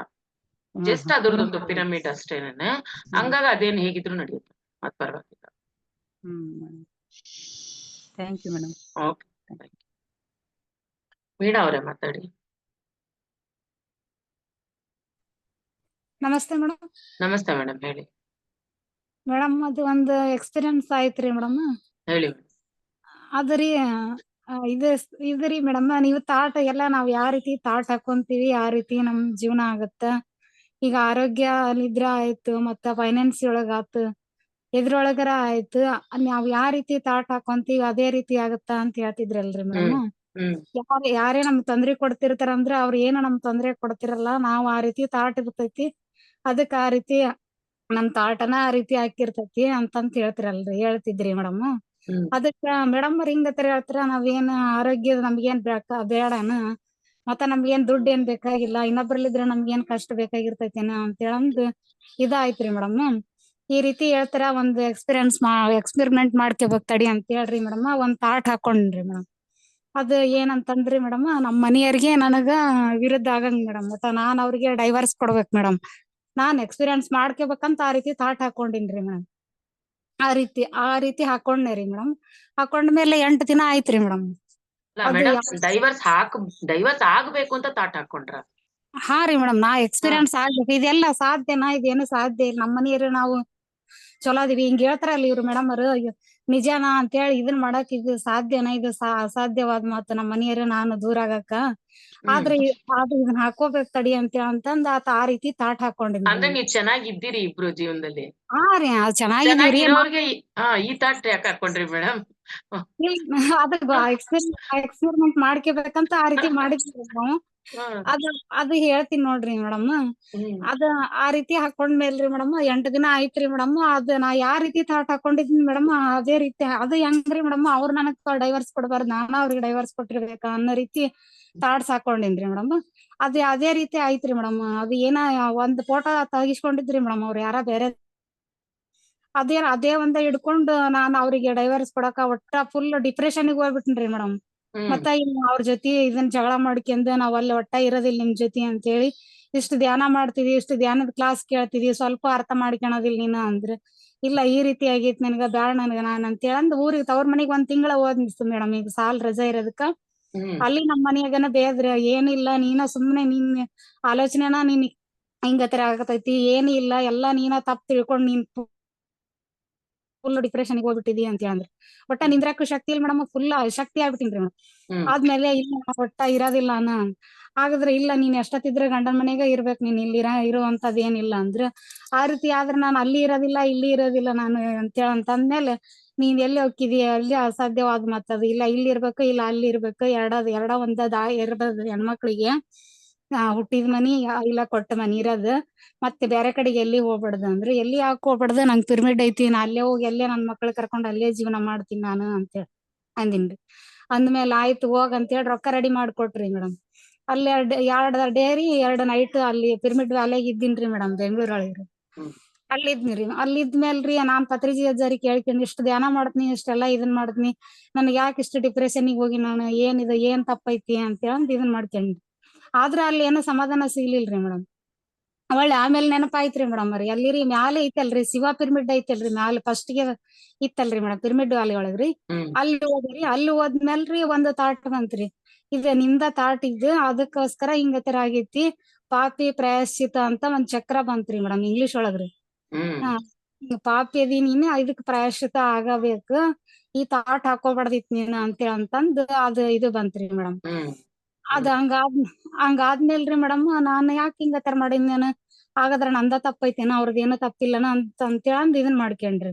S1: ಜಸ್ಟ್ ಅದ್ರದ್ದೊಂದು ಪಿರಮಿಡ್ ಅಷ್ಟೇನೆ. ಹಂಗಾಗಿ ಅದೇನ್ ಹೇಗಿದ್ರು ನಡೆಯುತ್ತೆ, ಅದ್ ಪರವಾಗಿಲ್ಲ.
S7: Thank you madam.
S1: Okay, Meena ಅವರೇ ಮಾತಾಡಿ.
S8: ನಮಸ್ತೆ ಮೇಡಮ್.
S1: ನಮಸ್ತೆ ಮೇಡಮ್, ಹೇಳಿ.
S8: ಮೇಡಮ್, ಅದು ಒಂದು ಎಕ್ಸ್ಪೀರಿಯನ್ಸ್ ಆಯ್ತ್ರಿ ಮೇಡಮ್.
S1: ಹೇಳಿ.
S8: ಅದ್ರಿ ಇದ್ರಿ ಮೇಡಮ್, ನೀವು ಥಾಟ್ ಎಲ್ಲ ನಾವ್ ಯಾವ ರೀತಿ ಥಾಟ್ ಹಾಕೊಂತೀವಿ ಆ ರೀತಿ ನಮ್ ಜೀವನ ಆಗತ್ತ. ಈಗ ಆರೋಗ್ಯ ನಿದ್ರೆ ಆಯ್ತು, ಮತ್ತ ಫೈನಾನ್ಸ್ ಒಳಗ ಆತು, ಎದ್ರೊಳಗರ ಆಯ್ತು. ನಾವ್ ಯಾವ ರೀತಿ ಥಾಟ್ ಹಾಕೊಂತೀವಿ ಅದೇ ರೀತಿ ಆಗತ್ತ ಅಂತ ಹೇಳ್ತಿದ್ರಲ್ರಿ ಮೇಡಮ್. ಯಾರೇ ನಮ್ ತೊಂದ್ರೆ ಕೊಡ್ತಿರ್ತಾರಂದ್ರ ಅವ್ರ ಏನ ನಮ್ ತೊಂದ್ರೆ ಕೊಡ್ತಿರಲ್ಲ, ನಾವ್ ಆ ರೀತಿ ಥಾಟ್ ಇರ್ತೈತಿ, ಅದಕ್ ಆ ರೀತಿ ನಮ್ ಥಾಟನ ಆ ರೀತಿ ಹಾಕಿರ್ತೈತಿ ಅಂತಂತ ಹೇಳ್ತಿದ್ರಿ ಮೇಡಮ್. ಅದಕ್ಕ ಮೇಡಮ್ ಅವ್ರ ಹಿಂಗತರ ಹೇಳ್ತಾರ, ನಾವೇನ್ ಆರೋಗ್ಯದ ನಮ್ಗೇನ್ ಬೇಡನ, ಮತ್ತ ನಮ್ಗೇನ್ ದುಡ್ಡು ಏನ್ ಬೇಕಾಗಿಲ್ಲ, ಇನ್ನೊಬ್ರಲ್ಲಿದ್ರೆ ನಮ್ಗೇನ್ ಕಷ್ಟ ಬೇಕಾಗಿರ್ತೈತೇನ ಅಂತ ಹೇಳಂದ್ ಇದಾಯ್ತ್ರಿ ಮೇಡಮ್. ಈ ರೀತಿ ಹೇಳ್ತಾರ, ಒಂದ್ ಎಕ್ಸ್ಪೆರಿಮೆಂಟ್ ಮಾಡ್ಕೋಬೇಕ್ ತಡಿ ಅಂತ ಹೇಳ್ರಿ ಮೇಡಮ್. ಒಂದ್ ಥಾಟ್ ಹಾಕೊಂಡ್ರಿ ಮೇಡಮ್. ಅದ್ ಏನಂತಂದ್ರಿ ಮೇಡಮ್, ನಮ್ ಮನಿಯವ್ರಿಗೆ ನನಗ ವಿರುದ್ಧ ಆಗಂಗ್ ಮೇಡಮ್. ಮತ್ತ ನಾನ್ ಅವ್ರಿಗೆ ಡೈವರ್ಸ್ ಕೊಡ್ಬೇಕ್ ಮೇಡಮ್. ನಾನ್ ಎಕ್ಸ್ಪೀರಿಯನ್ಸ್ ಮಾಡ್ಕೋಬೇಕಂತ ಆ ರೀತಿ ಥಾಟ್ ಹಾಕೊಂಡಿನ್ರಿ ಮೇಡಮ್. ಆ ರೀತಿ ಹಾಕೊಂಡ್ನೇರಿ ಮೇಡಮ್. ಹಾಕೊಂಡ್ಮೇಲೆ 8 ದಿನ ಆಯ್ತ್ರಿ ಮೇಡಮ್.
S1: ಡೈವರ್ಸ್ ಆಗ್ಬೇಕು ಅಂತ ಥಾಟ್ ಹಾಕೊಂಡ್ರ?
S8: ಹಾ ರೀ ಮೇಡಮ್, ನಾ ಎಕ್ಸ್ಪೀರಿಯನ್ಸ್ ಆಗ್ಬೇಕು. ಇದೆಲ್ಲ ಸಾಧ್ಯನಾ? ಇದೇನು ಸಾಧ್ಯ ಇಲ್ಲ. ನಮ್ಮ ಮನೆಯವ್ರು ನಾವು ಚಲೋ ಅದೀವಿ ಹಿಂಗ ಹೇಳ್ತಾರಲ್ಲ ಇವ್ರು ಮೇಡಮ್ ಅವರು. ನಿಜಾನಾ ಅಂತೇಳಿ ಇದನ್ ಮಾಡಕ್ ಇದು ಸಾಧ್ಯನಾ, ಇದು ಅಸಾಧ್ಯವಾದ ಮಾತು ನಮ್ಮ ಮನೆಯವ್ರ ನಾನು ದೂರ ಆಗಕ್ಕ. ಆದ್ರೆ ಆದ್ರೆ ಇದನ್ನ ಹಾಕೋಬೇಕ್ ತಡಿ ಅಂತಂದ್ ಆತ ಆ ರೀತಿ ತಾಟ್ ಹಾಕೊಂಡಿದ್ರಿ.
S1: ಅಂದ್ರೆ ನೀವ್ ಚೆನ್ನಾಗಿದ್ದೀರಿ ಇಬ್ರು ಜೀವನದಲ್ಲಿ?
S8: ಹಾ ರೀ ಚೆನ್ನಾಗಿದೀವ್ರಿ.
S1: ಚೆನ್ನಾಗಿರೋರ್ಗೆ ಈ ತಾಟ್ ಯಾಕೆ ಹಾಕೊಂಡ್ರಿ ಮೇಡಮ್?
S8: ಅದ ಎಕ್ಸ್ಪೆರಿಮೆಂಟ್ ಮಾಡ್ಕೋಬೇಕಂತ ಆ ರೀತಿ ಮಾಡಿದ್ವಿ ನಾವು. ಅದು ಹೇಳ್ತೀನಿ ನೋಡ್ರಿ ಮೇಡಮ್. ಅದ ಆ ರೀತಿ ಹಾಕೊಂಡ್ಮೇಲ್ರಿ ಮೇಡಮ್ 8 ದಿನ ಆಯ್ತ್ರಿ ಮೇಡಮ್. ಅದ ನಾ ಯಾವ ರೀತಿ ತಾಟ್ ಹಾಕೊಂಡಿದ್ನಿ ಮೇಡಮ್ ಅದೇ ರೀತಿ ಅದು ಹೆಂಗ್ರಿ ಮೇಡಮ್, ಅವ್ರ ನನಗ್ ಡೈವರ್ಸ್ ಕೊಡ್ಬಾರ್ದು, ನಾನ ಅವ್ರಿಗೆ ಡೈವರ್ಸ್ ಕೊಟ್ಟಿರ್ಬೇಕ ಅನ್ನೋ ರೀತಿ ತಾಟ್ಸ್ ಹಾಕೊಂಡಿನ್ರಿ ಮೇಡಮ್. ಅದೇ ರೀತಿ ಆಯ್ತ್ರಿ ಮೇಡಮ್. ಅದು ಏನ ಒಂದ್ ಫೋಟೋ ತೆಗಿಸ್ಕೊಂಡಿದ್ರಿ ಮೇಡಮ್ ಅವ್ರ ಯಾರ ಬೇರೆ. ಅದೇ ಒಂದ ಹಿಡ್ಕೊಂಡು ನಾನ್ ಅವ್ರಿಗೆ ಡೈವರ್ಸ್ ಕೊಡಕ ಒಟ್ಟ ಫುಲ್ ಡಿಪ್ರೆಷನ್ಗೆ ಹೋಗ್ಬಿಟ್ನ್ರಿ ಮೇಡಮ್. ಮತ್ತ ಇನ್ನು ಅವ್ರ ಜೊತೆ ಇದನ್ ಜಗಳ ಮಾಡ್ಕೊಂಡ್ ನಾವ್ ಅಲ್ಲಿ ಒಟ್ಟ ಇರೋದಿಲ್ಲ ನಿಮ್ ಜೊತೆ ಅಂತ ಹೇಳಿ ಇಷ್ಟು ಧ್ಯಾನ ಮಾಡ್ತಿದಿ, ಇಷ್ಟು ಧ್ಯಾನದ ಕ್ಲಾಸ್ ಕೇಳ್ತಿದಿ, ಸ್ವಲ್ಪ ಅರ್ಥ ಮಾಡ್ಕೊಳೋದಿಲ್ಲ ನೀನು ಅಂದ್ರೆ, ಇಲ್ಲ ಈ ರೀತಿ ಆಗೈತಿ ನನಗ ಬ್ಯಾಡ ನನಗ ನಾನ್ ಅಂತ ಹೇಳಂದ್ ಊರಿಗೆ ತವ್ರ ಮನಿಗ್ 1 ತಿಂಗಳ ಹೋದ್ನಿಸ್ತು ಮೇಡಮ್. ಈಗ ಸಾಲ್ ರಜಾ ಇರೋದಕ್ಕ ಅಲ್ಲಿ ನಮ್ ಮನೆಯಾಗನ ಬೇದ್ರ ಏನಿಲ್ಲ ನೀನ ಸುಮ್ನೆ ನಿನ್ ಆಲೋಚನೆನ ನೀನ್ ಹಿಂಗತರ ಆಗತೈತಿ, ಏನಿಲ್ಲ ಎಲ್ಲಾ ನೀನ ತಪ್ಪ ತಿಳ್ಕೊಂಡ್ ನೀನ್ ಫುಲ್ ಡಿಪ್ರೆಷನ್ ಗೆ ಹೋಗ್ಬಿಟ್ಟಿದಿ ಅಂತ ಹೇಳಿದ್ರು. ಒಟ್ಟ ನಿಂದ್ರಾಕು ಶಕ್ತಿ ಇಲ್ಲ ಮೇಡಮ್, ಫುಲ್ ಶಕ್ತಿ ಆಗ್ಬಿಟ್ಟಿನ್ರಿ ಮೇಡಮ್. ಆದ್ಮೇಲೆ ಇಲ್ಲ ಒಟ್ಟ ಇರೋದಿಲ್ಲ ಹಾಗಾದ್ರೆ ಇಲ್ಲ ನೀನ್ ಎಷ್ಟೊತ್ತಿದ್ರೆ ಗಂಡನ ಮನೆಗ ಇರ್ಬೇಕು, ನೀನ್ ಇಲ್ಲಿ ಇರುವಂತದ್ ಏನಿಲ್ಲ ಅಂದ್ರ ಆ ರೀತಿ ಆದ್ರೆ ನಾನು ಅಲ್ಲಿ ಇರೋದಿಲ್ಲ ಇಲ್ಲಿ ಇರೋದಿಲ್ಲ ನಾನು ಅಂತಂದ್ಮೇಲೆ ನೀನ್ ಎಲ್ಲಿ ಹೋಗಿದಿ ಅಲ್ಲಿ ಅಸಾಧ್ಯವಾದ ಮತ್ತದು, ಇಲ್ಲ ಇಲ್ಲಿ ಇರ್ಬೇಕು ಇಲ್ಲ ಅಲ್ಲಿ ಇರ್ಬೇಕು, ಎರಡ ಒಂದದ ಇರ್ಬೋದು ಹೆಣ್ಮಕ್ಳಿಗೆ ಹುಟ್ಟಿದ ಮನಿ ಇಲ್ಲ ಕೊಟ್ಟ ಮನಿ ಇರೋದ್, ಮತ್ತೆ ಬೇರೆ ಕಡೆಗೆ ಎಲ್ಲಿ ಹೋಗ್ಬಾರ್ದು ಅಂದ್ರೆ ಎಲ್ಲಿ ಯಾಕೆ ಹೋಗ್ಬಾರ್ದು, ನಂಗ್ ಪಿರಮಿಡ್ ಐತಿ ನಾ ಅಲ್ಲೇ ಹೋಗಿ ಅಲ್ಲೇ ನನ್ ಮಕ್ಳು ಕರ್ಕೊಂಡ್ ಅಲ್ಲೇ ಜೀವನ ಮಾಡ್ತೀನಿ ನಾನು ಅಂತೇಳಿ ಅಂದಿನ್ರಿ. ಅಂದ್ಮೇಲೆ ಆಯ್ತು ಹೋಗ್ ಅಂತೇಳಿ ರೊಕ್ಕ ರೆಡಿ ಮಾಡ್ಕೊಟ್ರಿ ಮೇಡಮ್. ಅಲ್ಲಿ 2 ಡೇರಿ 2 ನೈಟ್ ಅಲ್ಲಿ ಪಿರಮಿಡ್ ವ್ಯಾಲಿಯಾಗ ಇದ್ದೀನ್ರಿ ಮೇಡಮ್, ಬೆಂಗ್ಳೂರೊಳಗ್ರಿ. ಅಲ್ಲಿದ್ನಿರಿ. ಅಲ್ಲಿದ್ಮೇಲ್ರಿ ನಾನ್ ಪತ್ರಿಜಿ ಅಜ್ಜಾರಿ ಕೇಳ್ತೀನಿ, ಇಷ್ಟು ಧ್ಯಾನ ಮಾಡ್ತೀನಿ ಇಷ್ಟೆಲ್ಲಾ ಇದನ್ ಮಾಡ್ತೀನಿ, ನನ್ಗೆ ಯಾಕೆ ಇಷ್ಟು ಡಿಪ್ರೆಷನ್ಗೆ ಹೋಗಿ ನಾನು ಏನ್ ತಪ್ಪೈತಿ ಅಂತೇಳಿ ಇದನ್ ಮಾಡ್ಕೊಂಡ್ರಿ. ಆದ್ರ ಅಲ್ಲಿ ಏನೋ ಸಮಾಧಾನ ಸಿಗ್ಲಿಲ್ರಿ ಮೇಡಮ್. ಒಳ್ಳೆ ಆಮೇಲೆ ನೆನಪಾಯ್ತ್ರಿ ಮೇಡಮ್ ಅವ್ರಿ ಅಲ್ಲಿರಿ ಮ್ಯಾಲೆ ಐತಲ್ರಿ ಶಿವ ಪಿರಮಿಡ್ ಐತಲ್ರಿ ಮ್ಯಾಲೆ ಫಸ್ಟ್ ಗೆ ಇತ್ತಲ್ರಿ ಮೇಡಮ್ ಪಿರಮಿಡ್ ವ್ಯಾಲಿ ಒಳಗ್ರಿ. ಅಲ್ಲಿ ಹೋದ್ರಿ, ಅಲ್ಲಿ ಹೋದ್ಮೇಲ್ರಿ ಒಂದ್ ತಾಟ್ ಬಂತ್ರಿ, ಇದು ನಿಮ್ದ ತಾಟ್ ಇದ್ದು ಅದಕ್ಕೋಸ್ಕರ ಹಿಂಗತರ ಆಗೈತಿ, ಪಾಪಿ ಪ್ರಾಯಶ್ಚಿತ ಅಂತ ಒಂದ್ ಚಕ್ರ ಬಂತ್ರಿ ಮೇಡಮ್ ಇಂಗ್ಲಿಷ್ ಒಳಗ್ರಿ. ಪಾಪಿ ಅದಿ ನೀನ್ ಇದಕ್ ಪ್ರಾಯಶ್ಚಿತ ಆಗಬೇಕು, ಈ ತಾಟ್ ಹಾಕೋಬಾರ್ದಿತ್ ನೀನ್ ಅಂತಂದ್ ಅದು ಇದು ಬಂತ್ರಿ ಮೇಡಮ್. ಅದ್ ಹಂಗಾದ್ಮೇಲ್ರಿ ಮೇಡಮ್ ನಾನ್ ಯಾಕೆ ಹಿಂಗತರ ಮಾಡಿದ್ ನಾನು, ಹಾಗಾದ್ರ ನಂದ ತಪ್ಪೈತೇನ ಅವ್ರದ್ದೇನು ತಪ್ಪಿಲ್ಲನ ಅಂತೇಳಂದ್ ಇದನ್ ಮಾಡ್ಕೊಂಡ್ರಿ.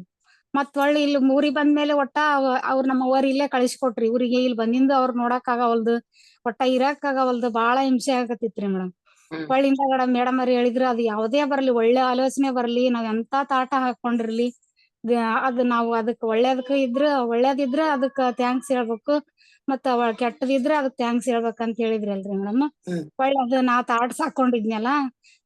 S8: ಮತ್ ಒಳ್ಳೆ ಇಲ್ಲಿ ಊರಿಗ್ ಬಂದ್ಮೇಲೆ ಒಟ್ಟ ಅವ್ರ ನಮ್ಮ ಅವ್ವರ್ ಇಲ್ಲೇ ಕಳಿಸ್ಕೊಟ್ರಿ ಊರಿಗೆ. ಇಲ್ಲಿ ಬಂದಿಂದ ಅವ್ರ ನೋಡಕ್ ಆಗವಲ್ದು, ಒಟ್ಟ ಇರಾಕ್ ಆಗವಲ್ದು, ಬಾಳ ಹಿಂಸೆ ಆಗತಿತ್ರಿ ಮೇಡಮ್. ಒಳ್ಳಿಂದ ಮೇಡಮ್ ಅವ್ರು ಹೇಳಿದ್ರು, ಅದು ಯಾವ್ದೇ ಬರ್ಲಿ ಒಳ್ಳೆ ಆಲೋಚನೆ ಬರ್ಲಿ, ನಾವ್ ಎಂತ ತಾಟ ಹಾಕೊಂಡಿರ್ಲಿ ಅದು ನಾವು ಅದಕ್ ಒಳ್ಳೇದಿದ್ರ ಅದಕ್ ಥ್ಯಾಂಕ್ಸ್ ಹೇಳ್ಬೇಕು, ಮತ್ತ ಕೆಟ್ಟದಿದ್ರ ಅದಕ್ ಥ್ಯಾಂಕ್ಸ್ ಹೇಳ್ಬೇಕಂತ ಹೇಳಿದ್ರಲ್ರಿ ಮೇಡಮ್. ಒಳ್ಳೆ ಅದು ನಾ ತಾಟ್ಸ್ ಹಾಕೊಂಡಿದ್ನಲ್ಲ,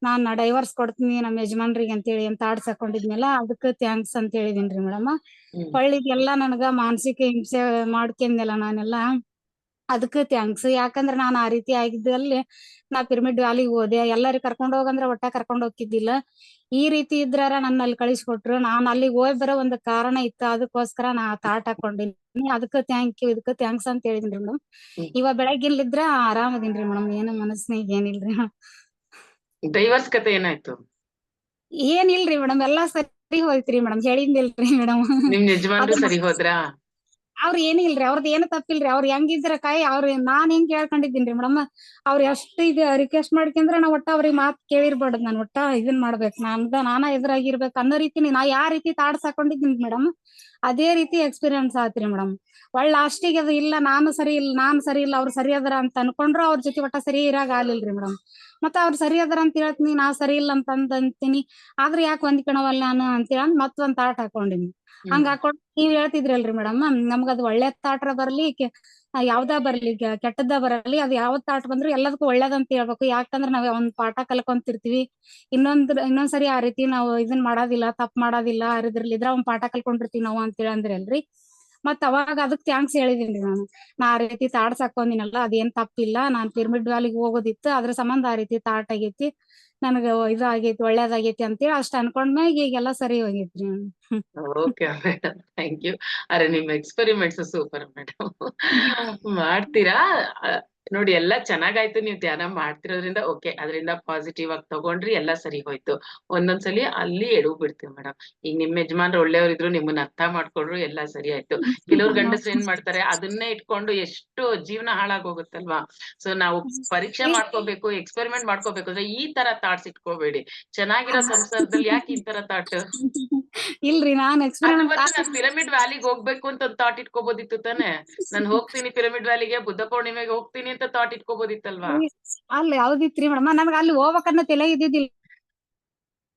S8: ನಾನ್ ಡೈವರ್ಸ್ ಕೊಡ್ತೀನಿ ನಮ್ಮ ಯಜಮಾನ್ರಿಗೆ ಅಂತೇಳಿ ತಾಟ್ಸ್ ಹಾಕೊಂಡಿದ್ನಲ್ಲ ಅದಕ್ ಥ್ಯಾಂಕ್ಸ್ ಅಂತ ಹೇಳಿದೀನ್ರಿ ಮೇಡಮ್. ಒಳ್ಳಿದೆಲ್ಲಾ ನನಗ ಮಾನಸಿಕ ಹಿಂಸೆ ಮಾಡ್ಕೊಂಡ್ನಲ್ಲ ನಾನೆಲ್ಲಾ, ಅದಕ್ಕೆ ಥ್ಯಾಂಕ್ಸ್. ಯಾಕಂದ್ರ ನಾನ್ ಆ ರೀತಿ ಆಗಿದ್ದಲ್ಲಿ ನಾ ಪಿರಮಿಡ್ ವ್ಯಾಲಿಗ್ ಹೋದೆ, ಎಲ್ಲಾರು ಕರ್ಕೊಂಡ್ ಹೋಗಂದ್ರ ಒಟ್ಟ ಕರ್ಕೊಂಡ್ ಹೋಗಿದ್ದಿಲ್ಲ. ಈ ರೀತಿ ಇದ್ರಾರ ನನ್ನ ಅಲ್ಲಿ ಕಳಿಸ್ಕೊಟ್ರು, ನಾನ್ ಅಲ್ಲಿಗೆ ಹೋಗಿ ಬರೋ ಒಂದ್ ಕಾರಣ ಇತ್ತು, ಅದಕ್ಕೋಸ್ಕರ ನಾ ತಾಟ್ ಹಾಕೊಂಡಿನಿ, ಅದಕ್ಕೆ ಥ್ಯಾಂಕ್ ಯು ಇದಕ್ಕೆ ಥ್ಯಾಂಕ್ಸ್ ಅಂತ ಹೇಳಿದ್ರಿ ಮೇಡಮ್. ಇವಾಗ ಬೆಳಗ್ಗಿಲ್ಲಿದ್ರ ಆರಾಮದೀನ್ರಿ ಮೇಡಮ್, ಏನು ಮನಸ್ನಾಗ ಏನಿಲ್ರಿ.
S1: ಡೈವರ್ಸ್ ಕತೆ ಏನಾಯ್ತು?
S8: ಏನಿಲ್ರಿ ಮೇಡಮ್, ಎಲ್ಲಾ ಸರಿ ಹೋಯ್ತ್ರಿ ಮೇಡಮ್, ಹೇಳಿದ್ನಿಲ್ರಿ ಮೇಡಮ್.
S1: ನಿಮ್ ಯಜಮಾನ್ರು ಸರಿ ಹೋದ್ರಾ?
S8: ಅವ್ರ ಏನಿಲ್ರಿ, ಅವ್ರದ್ದು ಏನು ತಪ್ಪಿಲ್ರಿ. ಅವ್ರ ಹೆಂಗಿದ್ರ ನಾನ್ ಹೆಂಗ್ ಕೇಳ್ಕೊಂಡಿದ್ದೀನ್ರಿ ಮೇಡಮ್, ಅವ್ರ ಎಷ್ಟು ಇದು ರಿಕ್ವೆಸ್ಟ್ ಮಾಡ್ಕೊಂಡ್ರ ನಾ ಒಟ್ಟ ಅವ್ರಿಗೆ ಮಾತ್ ಕೇಳಿರ್ಬಾರ್ದು, ನಾನ್ ಒಟ್ಟ ಇದನ್ ಮಾಡ್ಬೇಕು, ನಾನ ಎದುರಾಗಿರ್ಬೇಕು ಅನ್ನೋ ರೀತಿ ನಾ ಯಾವ ರೀತಿ ತಾಟ್ಸ್ ಹಾಕೊಂಡಿದ್ದೀನಿ ಮೇಡಮ್, ಅದೇ ರೀತಿ ಎಕ್ಸ್ಪೀರಿಯನ್ಸ್ ಆತ್ರಿ ಮೇಡಮ್. ಲಾಸ್ಟಿಗೆ ಅದು ಇಲ್ಲ ನಾನ್ ಸರಿ ಇಲ್ಲ ಅವ್ರು ಸರಿ ಅದಾರ ಅಂತ ಅನ್ಕೊಂಡ್ರು, ಅವ್ರ ಜೊತೆ ಒಟ್ಟ ಸರಿ ಇರಾಗ ಆಗ್ಲಿಲ್ರಿ ಮೇಡಮ್. ಮತ್ತ ಅವ್ರು ಸರಿ ಅದಾರ ಅಂತ ಹೇಳ್ತೀನಿ, ನಾ ಸರಿ ಇಲ್ಲ ಅಂತೀನಿ, ಆದ್ರೆ ಯಾಕೆ ಹೊಂದ್ಕೊಳವಲ್ಲ ನಾನು ಅಂತೇಳಿ ಮತ್ತೊಂದ್ ತಾಟ್ ಹಾಕೊಂಡಿನಿ. ಹಂಗ ಹಾಕೊಂಡ್ ನೀವ್ ಹೇಳ್ತಿದ್ರಲ್ರಿ ಮೇಡಮ್, ನಮ್ಗ ಅದು ಒಳ್ಳೆ ತಾಟ್ರ ಬರ್ಲಿ ಯಾವ್ದ ಬರ್ಲಿ ಕೆಟ್ಟದ್ದ ಬರಲಿ, ಅದು ಯಾವ್ದ್ ತಾಟ್ ಬಂದ್ರು ಎಲ್ಲದಕ್ಕೂ ಒಳ್ಳೇದಂತ ಹೇಳ್ಬೇಕು. ಯಾಕಂದ್ರ ನಾವ್ ಒಂದ್ ಪಾಠ ಕಲ್ಕೊಂತಿರ್ತಿವಿ, ಇನ್ನೊಂದ್ಸರಿ ಆ ರೀತಿ ನಾವು ಇದನ್ ಮಾಡೋದಿಲ್ಲ, ತಪ್ಪ ಮಾಡೋದಿಲ್ಲ, ಇದ್ರ ಒಂದ್ ಪಾಠ ಕಲ್ಕೊಂಡಿರ್ತೀವಿ ನಾವು ಅಂತೇಳಿ ಅಂದ್ರಲ್ರಿ. ಮತ್ ಅವಾಗ ಅದಕ್ ಥ್ಯಾಂಕ್ಸ್ ಹೇಳಿದೀನ್ರಿ ನಾನು. ನಾ ಆ ರೀತಿ ತಾಟ್ಸ್ ಹಾಕೊಂಡಿನಲ್ಲ ಅದೇನ್ ತಪ್ಪಿಲ್ಲ, ನಾನ್ ಪಿರಮಿಡ್ ವ್ಯಾಲಿಗ್ ಹೋಗೋದಿತ್ತು, ಅದ್ರ ಸಂಬಂಧ ಆ ರೀತಿ ತಾಟ್ ಆಗೈತಿ, ನನಗ ಆಗೈತಿ ಒಳ್ಳೇದಾಗೈತಿ ಅಂತೇಳಿ ಅಷ್ಟ್ ಅನ್ಕೊಂಡ್ಮ್ಯಾಗ ಈಗೆಲ್ಲಾ ಸರಿ ಹೋಗೈತ್ರಿ.
S1: Okay madam, thank you. ಅರೆ ನಿಮ್ ಎಕ್ಸ್ಪೆರಿಮೆಂಟ್ಸ್ ಸೂಪರ್ ಮೇಡಮ್. ಮಾಡ್ತೀರಾ ನೋಡಿ ಎಲ್ಲಾ ಚೆನ್ನಾಗಾಯ್ತು, ನೀವ್ ಧ್ಯಾನ ಮಾಡ್ತಿರೋದ್ರಿಂದ ಓಕೆ, ಅದರಿಂದ ಪಾಸಿಟಿವ್ ಆಗಿ ತಗೊಂಡ್ರಿ, ಎಲ್ಲ ಸರಿ ಹೋಯ್ತು. ಒಂದೊಂದ್ಸಲಿ ಅಲ್ಲಿ ಎಡವು ಬಿಡ್ತೀವಿ ಮೇಡಮ್. ಈಗ ನಿಮ್ ಯಜಮಾನ್ರು ಒಳ್ಳೆಯವ್ರಿದ್ರು, ನಿಮ್ಮನ್ನ ಅರ್ಥ ಮಾಡ್ಕೊಂಡ್ರು, ಎಲ್ಲ ಸರಿ ಆಯ್ತು. ಕೆಲವ್ರು ಗಂಡಸ್ರು ಏನ್ ಮಾಡ್ತಾರೆ, ಅದನ್ನೇ ಇಟ್ಕೊಂಡು ಎಷ್ಟು ಜೀವನ ಹಾಳಾಗೋಗುತ್ತಲ್ವಾ. ಸೊ ನಾವು ಪರೀಕ್ಷೆ ಮಾಡ್ಕೋಬೇಕು, ಎಕ್ಸ್ಪೆರಿಮೆಂಟ್ ಮಾಡ್ಕೋಬೇಕು ಅಂದ್ರೆ ಈ ತರ ಥಾಟ್ಸ್ ಇಟ್ಕೋಬೇಡಿ. ಚೆನ್ನಾಗಿರೋ ಸಂಸಾರದಲ್ಲಿ ಯಾಕೆ ಈ ತರ ಥಾಟ್?
S8: ಇಲ್ರಿ ನಾನ್
S1: ಅದು
S8: ಎಕ್ಸ್ಪೆರಿಮೆಂಟ್
S1: ಬಂದು ನಾನ್ ಪಿರಮಿಡ್ ವ್ಯಾಲಿಗೆ ಹೋಗ್ಬೇಕು ಅಂತ ಒಂದು ಥಾಟ್ ಇಟ್ಕೋಬೋದಿತ್ತು ತಾನೆ. ನಾನ್ ಹೋಗ್ತೀನಿ ಪಿರಮಿಡ್ ವ್ಯಾಲಿಗೆ, ಬುದ್ಧ ಪೌರ್ಣಿಮೆಗೆ ಹೋಗ್ತೀನಿ ಅಂತ ಥಾಟ್ ಇಟ್ಕೋಬೋದಿತ್ತಲ್ವಾ.
S8: ಅಲ್ಲಿ ಯಾವ್ದಿತ್ರಿ ಮೇಡಮ್, ನಮ್ಗ ಅಲ್ಲಿ ಹೋಗ್ಬೇಕನ್ನ ತಲೆ ಇದ್ದಿದ್ದಿಲ್ಲ.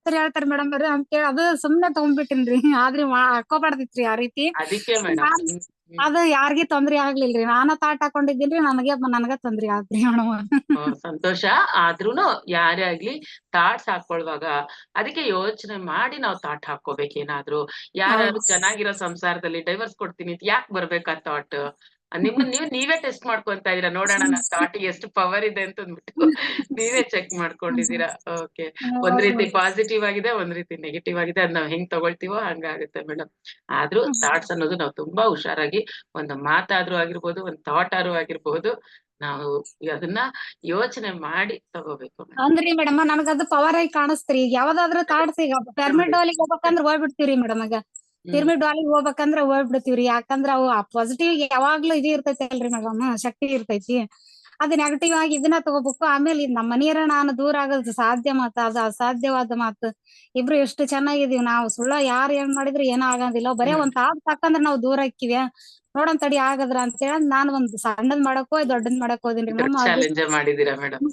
S8: ಹೇಳ್ತಾರ ಮೇಡಮ್ ಅವ್ರ ಅಂತ ಹೇಳಿ ಅದು ಸುಮ್ನೆ ತಗೊಂಡ್ಬಿಟ್ಟಿನ್ರಿ. ಆದ್ರಿ ಹಾಕೋಬಾರ್ದಿತ್ರಿ ಆ ರೀತಿ.
S1: ಅದಕ್ಕೆ ಮೇಡಮ್
S8: ಅದು ಯಾರಿಗಿ ತೊಂದ್ರೆ ಆಗ್ಲಿಲ್ರಿ, ನಾನ ತಾಟ್ ಹಾಕೊಂಡಿದ್ದೀನ್ರಿ, ನನಗ ತೊಂದ್ರೆ ಆತ್ರಿ ಮೇಡಮ್.
S1: ಸಂತೋಷ. ಆದ್ರೂನು ಯಾರೇ ಆಗ್ಲಿ ಥಾಟ್ಸ್ ಹಾಕೊಳ್ವಾಗ ಅದಕ್ಕೆ ಯೋಚನೆ ಮಾಡಿ ನಾವು ಥಾಟ್ ಹಾಕೋಬೇಕೇನಾದ್ರು. ಯಾರು ಚೆನ್ನಾಗಿರೋ ಸಂಸಾರದಲ್ಲಿ ಡೈವರ್ಸ್ ಕೊಡ್ತೀನಿ ಅಂತ ಯಾಕೆ ಬರ್ಬೇಕಾ ಥಾಟ್? ನಿಮ್ಮನ್ನ ನೀವೇ ಟೆಸ್ಟ್ ಮಾಡ್ಕೊಂತ ಇದೀರಾ, ನೋಡೋಣ ನನ್ನ ಥಾಟ್ ಎಷ್ಟು ಪವರ್ ಇದೆ ಅಂತ ಅಂದ್ಬಿಟ್ಟು ನೀವೇ ಚೆಕ್ ಮಾಡ್ಕೊಂಡಿದೀರಾ. ಓಕೆ, ಒಂದ್ ರೀತಿ ಪಾಸಿಟಿವ್ ಆಗಿದೆ, ಒಂದ್ ರೀತಿ ನೆಗೆಟಿವ್ ಆಗಿದೆ. ಅದ್ ನಾವ್ ಹೆಂಗ್ ತಗೊಳ್ತೀವೋ ಹಂಗಾಗುತ್ತೆ ಮೇಡಮ್. ಆದ್ರೂ ಥಾಟ್ಸ್ ಅನ್ನೋದು ನಾವು ತುಂಬಾ ಹುಷಾರಾಗಿ, ಒಂದು ಮಾತಾದ್ರೂ ಆಗಿರ್ಬೋದು, ಒಂದ್ ಥಾಟ್ ಆದ್ರೂ ಆಗಿರ್ಬೋದು, ನಾವು ಅದನ್ನ ಯೋಚನೆ ಮಾಡಿ ತಗೋಬೇಕು.
S8: ಅಂದ್ರಿ ಮೇಡಮ್ ನನಗದು ಪವರ್ ಆಗಿ ಕಾಣಿಸ್ತ್ರಿ. ಈಗ ಯಾವ್ದಾದ್ರು ಥಾಟ್ಸ್, ಈಗ ಪಿರಮಿಡ್ ವಾಲಿಗೆ ಹೋಗ್ಬೇಕಂದ್ರ ಹೋಗ್ಬಿಡ್ತೀವ್ರಿ ಮೇಡಮ್. ಈಗ ಪಿರಮಿಡ್ ವಾಲಿಗೆ ಹೋಗ್ಬೇಕಂದ್ರ ಹೋಗ್ಬಿಡ್ತೀವ್ರಿ. ಯಾಕಂದ್ರ ಅವು ಪಾಸಿಟಿವ್ ಯಾವಾಗ್ಲೂ ಇದು ಇರ್ತೈತಿ ಅಲ್ರಿ ಮೇಡಮ್, ಶಕ್ತಿ ಇರ್ತೈತಿ. ಅದು ನೆಗೆಟಿವ್ ಆಗಿ ಇದನ್ನ ತಗೋಬೇಕು. ಆಮೇಲೆ ನಮ್ಮ ಮನೆಯರ ನಾನು ದೂರ ಆಗೋದು ಸಾಧ್ಯ ಮಾತು, ಅದು ಅಸಾಧ್ಯವಾದ ಮಾತು. ಇಬ್ರು ಎಷ್ಟು ಚೆನ್ನಾಗಿದೀವಿ ನಾವು, ಸುಳ್ಳ ಯಾರು ಏನ್ ಮಾಡಿದ್ರು ಏನೋ ಆಗೋದಿಲ್ಲ. ಬರೇ ಒಂದ್ ತಾಟ್ ಸಾಕಂದ್ರ ನಾವು ದೂರ ಆಕ್ಕಿವ್ಯಾ, ನೋಡೋಣ ತಡಿ ಆಗದ್ರ ಅಂತ ಹೇಳಿ ನಾನು ಒಂದ್ ಸಣ್ಣದ್ ಮಾಡಕ್ ಹೋಗಿ ದೊಡ್ಡದ್ ಮಾಡಕ್ ಹೋದಿನ್ರಿ ಮೇಡಮ್.
S1: ಚಾಲೆಂಜ್ ಮಾಡಿದೀರಾ ಮೇಡಮ್.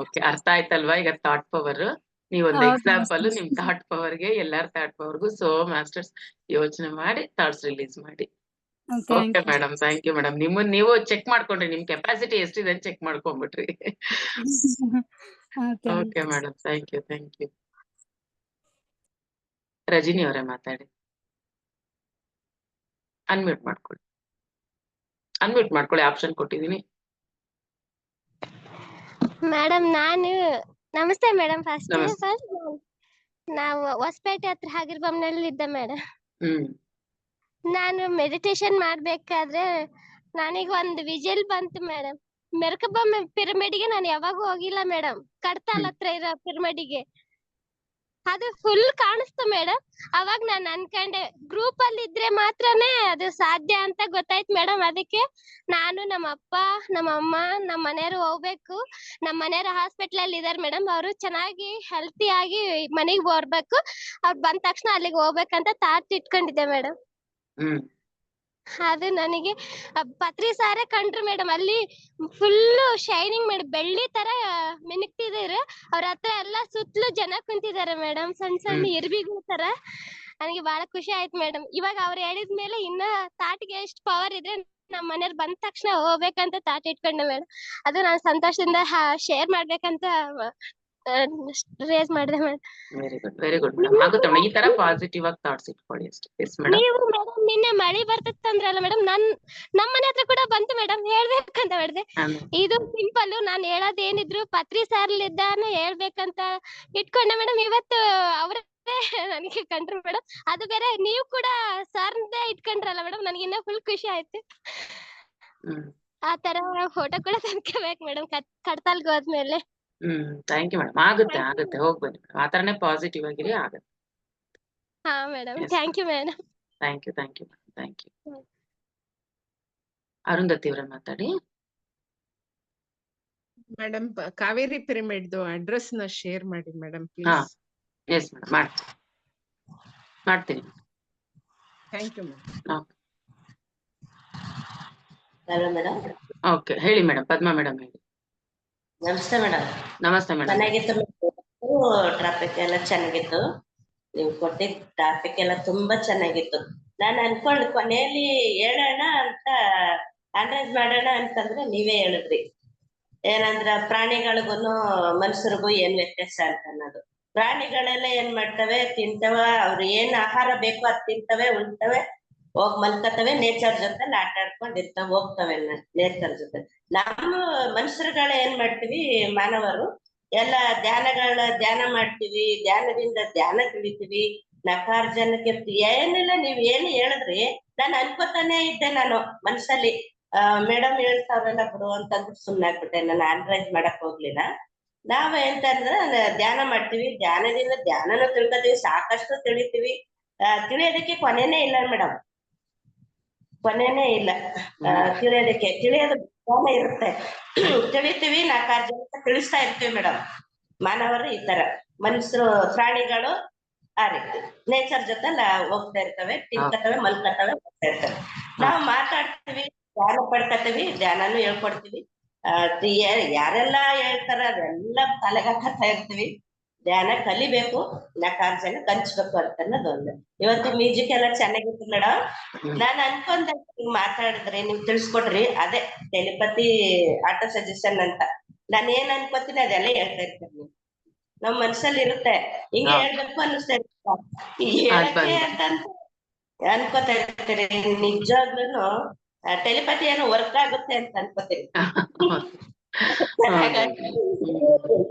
S1: ಓಕೆ, ಅರ್ಥ ಆಯ್ತಲ್ವಾ ಈಗ ಥಾಟ್ ಪವರ್? ನೀವೊಂದು ಎಕ್ಸಾಂಪಲ್ ನಿಮ್ ಥಾಟ್ ಪವರ್ಗೆ, ಎಲ್ಲಾರ ಥಾಟ್ ಪವರ್ಗೂ. ಸೊ ಮಾಸ್ಟರ್ಸ್ ಯೋಚನೆ ಮಾಡಿ ಥಾಟ್ಸ್ ರಿಲೀಸ್ ಮಾಡಿ. Okay madam, thank you madam. ನೀವು ಚೆಕ್ ಮಾಡ್ಕೊಂಡ್ರಿ, ನಿಮ್ ಕೆಪಾಸಿಟಿ ಎಷ್ಟಿದೆ ಅಂತ ಚೆಕ್ ಮಾಡ್ಕೊಂಡ್ಬಿಟ್ರಿ. Okay madam, thank you. Rajini ಅವರೇ ಮಾತಾಡಿ. ಅನ್ಮ್ಯೂಟ್ ಮಾಡ್ಕೊಳ್ಳಿ, ಆಪ್ಷನ್ ಕೊಟ್ಟಿದ್ದೀನಿ.
S9: ಮೇಡಮ್ ನಮಸ್ತೆ ಮೇಡಮ್. ಫಸ್ಟ್ ನಾವು ಹೊಸಪೇಟೆ ಹತ್ರ ಹಾಗಿರ್ಬಂನಲ್ಲಿ ಇದ್ದೆ ಮೇಡಮ್. ನಾನು ಮೆಡಿಟೇಷನ್ ಮಾಡ್ಬೇಕಾದ್ರೆ ನನಗೆ ಒಂದು ವಿಜಲ್ ಬಂತು ಮೇಡಮ್. ಮೆರ್ಕಬೊಮ್ಮೆ ಪಿರಮಿಡ್ಗೆ ನಾನು ಯಾವಾಗೂ ಹೋಗಿಲ್ಲ ಮೇಡಮ್. ಕಡ್ತಾಲ್ ಹತ್ರ ಇರೋ ಪಿರಮಿಡ್ಗೆ ಅದು ಫುಲ್ ಕಾಣಿಸ್ತು ಮೇಡಮ್. ಅವಾಗ ನಾನು ಅನ್ಕೊಂಡೆ ಗ್ರೂಪ್ ಅಲ್ಲಿ ಇದ್ರೆ ಮಾತ್ರನೇ ಅದು ಸಾಧ್ಯ ಅಂತ ಗೊತ್ತಾಯ್ತು ಮೇಡಮ್. ಅದಕ್ಕೆ ನಾನು, ನಮ್ಮ ಅಪ್ಪ, ನಮ್ಮ ಅಮ್ಮ, ನಮ್ಮ ಮನೆಯವರು ಹೋಗ್ಬೇಕು. ನಮ್ಮ ಮನೆಯವರು ಹಾಸ್ಪಿಟಲ್ ಅಲ್ಲಿ ಇದಾರೆ ಮೇಡಮ್. ಅವರು ಚೆನ್ನಾಗಿ ಹೆಲ್ತಿ ಆಗಿ ಮನೆಗೆ ಬರ್ಬೇಕು. ಅವ್ರು ಬಂದ ತಕ್ಷಣ ಅಲ್ಲಿಗೆ ಹೋಗ್ಬೇಕಂತ ತಾಟ್ ಇಟ್ಕೊಂಡಿದ್ದೆ ಮೇಡಮ್. ಅದು ನನಗೆ ಪತ್ರಿ ಸಾರೇ ಕಂಡ್ರು ಮೇಡಮ್. ಅಲ್ಲಿ ಫುಲ್ ಶೈನಿಂಗ್ ಮೇಡಮ್, ಬೆಳ್ಳಿ ತರ ಮಿನುಕ್ತಿದಾರೆ. ಅವ್ರ ಹತ್ರ ಎಲ್ಲಾ ಸುತ್ತಲೂ ಜನ ಕುಂತಿದ್ದಾರೆ ಮೇಡಮ್, ಸಣ್ಣ ಸಣ್ಣ ಇರ್ಬಿಗಳ ತರ. ನನಗೆ ಬಹಳ ಖುಷಿ ಆಯ್ತು ಮೇಡಮ್. ಇವಾಗ ಅವ್ರು ಹೇಳಿದ್ಮೇಲೆ ಇನ್ನ ತಾಟಿಗೆ ಎಷ್ಟು ಪವರ್ ಇದ್ರೆ ನಮ್ಮ ಮನೆಯವ್ರು ಬಂದ ತಕ್ಷಣ ಹೋಗ್ಬೇಕಂತ ತಾಟ್ ಇಟ್ಕೊಂಡೆ ಮೇಡಮ್. ಅದು ನಾನು ಸಂತೋಷದಿಂದ ಶೇರ್ ಮಾಡ್ಬೇಕಂತ ರೇಸ್ ಮಾಡಿದೆ ಮೇಡಮ್.
S1: Very good madam. ಆಗುತ್ತೆ ಮೇಡಮ್, ಈ ತರ ಪಾಸಿಟಿವ್ ಆಗಿ ಥಾಟ್ಸ್ ಇಟ್ಕೊಳ್ಳಿ ಅಷ್ಟೇ.
S9: ನೀವು ಮೇಡಮ್ ನಿನ್ನೆ ಮಳಿ ಬರ್ತಂದ್ರಲ್ಲ ಮೇಡಮ್, ನಮ್ಮ ಮನೆ ಹತ್ರ ಕೂಡ ಬಂತು ಮೇಡಮ್. ಹೇಳ್ಬೇಕಂತ ಮಾಡಿದೆ. ಇದು ಸಿಂಪಲ್, ನಾನ್ ಹೇಳೋದೇನಿದ್ರು ಪತ್ರಿ ಸಾರ್ಲಿದ್ದಾನೆ ಹೇಳ್ಬೇಕಂತ ಇಟ್ಕೊಂಡೆ ಮೇಡಮ್. ಇವತ್ತು ಅವ್ರೇ ನನಗೆ ಕಂಡ್ರು ಮೇಡಮ್. ಅದು ಬೇರೆ ನೀವು ಕೂಡ ಸರ್ದೇ ಇಟ್ಕೊಂಡ್ರಲ್ಲ ಮೇಡಮ್, ನನಗೆ ಇನ್ನ ಫುಲ್ ಖುಷಿ ಆಯ್ತು. ಆ ತರ ಫೋಟೋ ಕೂಡ ತಂದ್ಕೋಬೇಕು ಮೇಡಮ್ ಕಡ್ತಾಲ್ಗೆ ಹೋದ್ಮೇಲೆ.
S1: Thank you madam. ಆಗುತ್ತೆ ಹೋಗ್ಬನ್ನಿ ಮೇಡಮ್. ಆ ತರನೇ ಪಾಸಿಟಿವ್ ಆಗಿರಿ, ಆಗುತ್ತೆ.
S9: ಹಾ madam, thank you madam.
S1: Thank you. Arundhati ಅವರ ಮಾತಾಡಿ.
S6: ಮೇಡಮ್, ಕಾವೇರಿ ಪಿರಮಿಡ್ ಅಡ್ರೆಸ್ ನ ಶೇರ್ ಮಾಡಿ ಮೇಡಮ್ ಪ್ಲೀಸ್.
S1: ಎಸ್ ಮೇಡಮ್, ಮಾಡ್ತೀನಿ.
S6: Thank you madam.
S10: Hello madam.
S1: Okay, ಹೇಳಿ ಮೇಡಮ್. ಪದ್ಮಾ ಮೇಡಮ್ ಹೇಳಿ.
S10: ನಮಸ್ತೆ ಮೇಡಮ್.
S1: ನಮಸ್ತೆ ಮೇಡಮ್.
S10: ಚೆನ್ನಾಗಿತ್ತು, ಟ್ರಾಫಿಕ್ ಎಲ್ಲ ಚೆನ್ನಾಗಿತ್ತು. ನೀವು ಕೊಟ್ಟಿದ್ದ ಟ್ರಾಫಿಕ್ ಎಲ್ಲ ತುಂಬಾ ಚೆನ್ನಾಗಿತ್ತು. ನಾನು ಅನ್ಕೊಂಡ್ ಕೊನೆಯಲ್ಲಿ ಹೇಳೋಣ ಅಂತ ಅನಲೈಸ್ ಮಾಡೋಣ ಅಂತಂದ್ರೆ ನೀವೇ ಹೇಳಿದ್ರಿ. ಏನಂದ್ರ ಪ್ರಾಣಿಗಳಿಗೂ ಮನುಷ್ಯರಿಗೂ ಏನ್ ವ್ಯತ್ಯಾಸ ಅಂತ ಅನ್ನೋದು. ಪ್ರಾಣಿಗಳೆಲ್ಲ ಏನ್ ಮಾಡ್ತವೆ, ತಿಂತವ, ಅವ್ರು ಏನ್ ಆಹಾರ ಬೇಕು ಅದ್ ತಿಂತವೆ, ಉಣ್ತವೆ, ಹೋಗ್ ಮಲ್ಕತವೆ, ನೇಚರ್ ಜೊತೆ ಆಟ ಆಡ್ಕೊಂಡಿರ್ತಾವ, ಹೋಗ್ತವೆ ನೇಚರ್ ಜೊತೆ. ನಮ್ಮ ಮನುಷ್ಯರುಗಳು ಏನ್ ಮಾಡ್ತೀವಿ, ಮಾನವರು ಎಲ್ಲ ಧ್ಯಾನ ಮಾಡ್ತೀವಿ, ಧ್ಯಾನದಿಂದ ಧ್ಯಾನ ತಿಳಿತೀವಿ, ನಕಾರ್ಜನಕ್ಕೆ ಏನಿಲ್ಲ. ನೀವ್ ಏನು ಹೇಳಿದ್ರಿ, ನಾನು ಅನ್ಕೋತಾನೆ ಇದ್ದೆ. ನಾನು ಮನ್ಸಲ್ಲಿ ಮೇಡಮ್ ಹೇಳ್ತಾವ್ರಲ್ಲ ಬಿಡು ಅಂತಂದ್ಬಿಟ್ಟು ಸುಮ್ನೆ ಆಗ್ಬಿಟ್ಟೆ, ನಾನು ಆನ್ರೈಸ್ ಮಾಡಕ್ ಹೋಗ್ಲಿಲ್ಲ. ನಾವ್ ಎಂತಂದ್ರೆ ಧ್ಯಾನ ಮಾಡ್ತೀವಿ, ಧ್ಯಾನನೂ ತಿಳ್ಕೊತೀವಿ, ಸಾಕಷ್ಟು ತಿಳಿತೀವಿ. ತಿಳಿಯೋದಕ್ಕೆ ಕೊನೆನೇ ಇಲ್ಲ ಮೇಡಮ್, ಕೊನೆನೇ ಇಲ್ಲ. ತಿಳಿಯೋದು ಜ್ಞಾನ ಇರುತ್ತೆ. ತಿಳಿತೀವಿ, 4-6 ಜನ ತಿಳಿಸ್ತಾ ಇರ್ತೀವಿ ಮೇಡಮ್. ಮಾನವರು ಈ ತರ, ಮನುಷ್ಯರು ಪ್ರಾಣಿಗಳು ಆ ರೀತಿ ನೇಚರ್ ಜೊತೆ ಹೋಗ್ತಾ ಇರ್ತವೆ, ತಿನ್ಕತವೆ, ಮಲ್ಕತವೆ, ಹೋಗ್ತಾ ಇರ್ತವೆ. ನಾವು ಮಾತಾಡ್ತೀವಿ, ಧ್ಯಾನ ಪಡ್ಕತೀವಿ, ಧ್ಯಾನನು ಹೇಳ್ಕೊಡ್ತೀವಿ. ಯಾರೆಲ್ಲ ಹೇಳ್ತಾರ ಅದೆಲ್ಲ ತಲೆಗೆ ಹಾಕತಾ ಇರ್ತೀವಿ. ಧ್ಯಾನ ಕಲಿಬೇಕು, 4-6 ಜನ ಕಲಿಸ್ಬೇಕು ಅಂತ ಅನ್ನೋದೊಂದು. ಇವತ್ತು ಮ್ಯೂಸಿಕ್ ಎಲ್ಲ ಚೆನ್ನಾಗಿತ್ತು ಮೇಡಮ್. ನಾನ್ ಅನ್ಕೊಂಡೆ ಮಾತಾಡಿದ್ರೆ ನೀವ್ ತಿಳಿಸ್ಕೊಡ್ರಿ, ಅದೇ ಟೆಲಿಪತಿ ಆಟೋ ಸಜೆಷನ್ ಅಂತ. ನಾನ್ ಏನ್ ಅನ್ಕೋತೀನಿ ಅದೆಲ್ಲ ಹೇಳ್ತಾ ಇರ್ತೀನಿ. ನಮ್ ಮನ್ಸಲ್ಲಿ ಇರುತ್ತೆ, ಹಿಂಗೆ ಹೇಳ್ಬೇಕು ಅನ್ನಿಸ್ತಾ ಇರುತ್ತೆ, ಹೇಳಕ್ಕೆ ಅಂತ ಅನ್ಕೋತಾ ಇರ್ತೀರಿ. ನಿಜವಾಗ್ಲೂನು ಟೆಲಿಪತಿ ಏನೋ ವರ್ಕ್ ಆಗುತ್ತೆ ಅಂತ ಅನ್ಕೋತೀರಿ.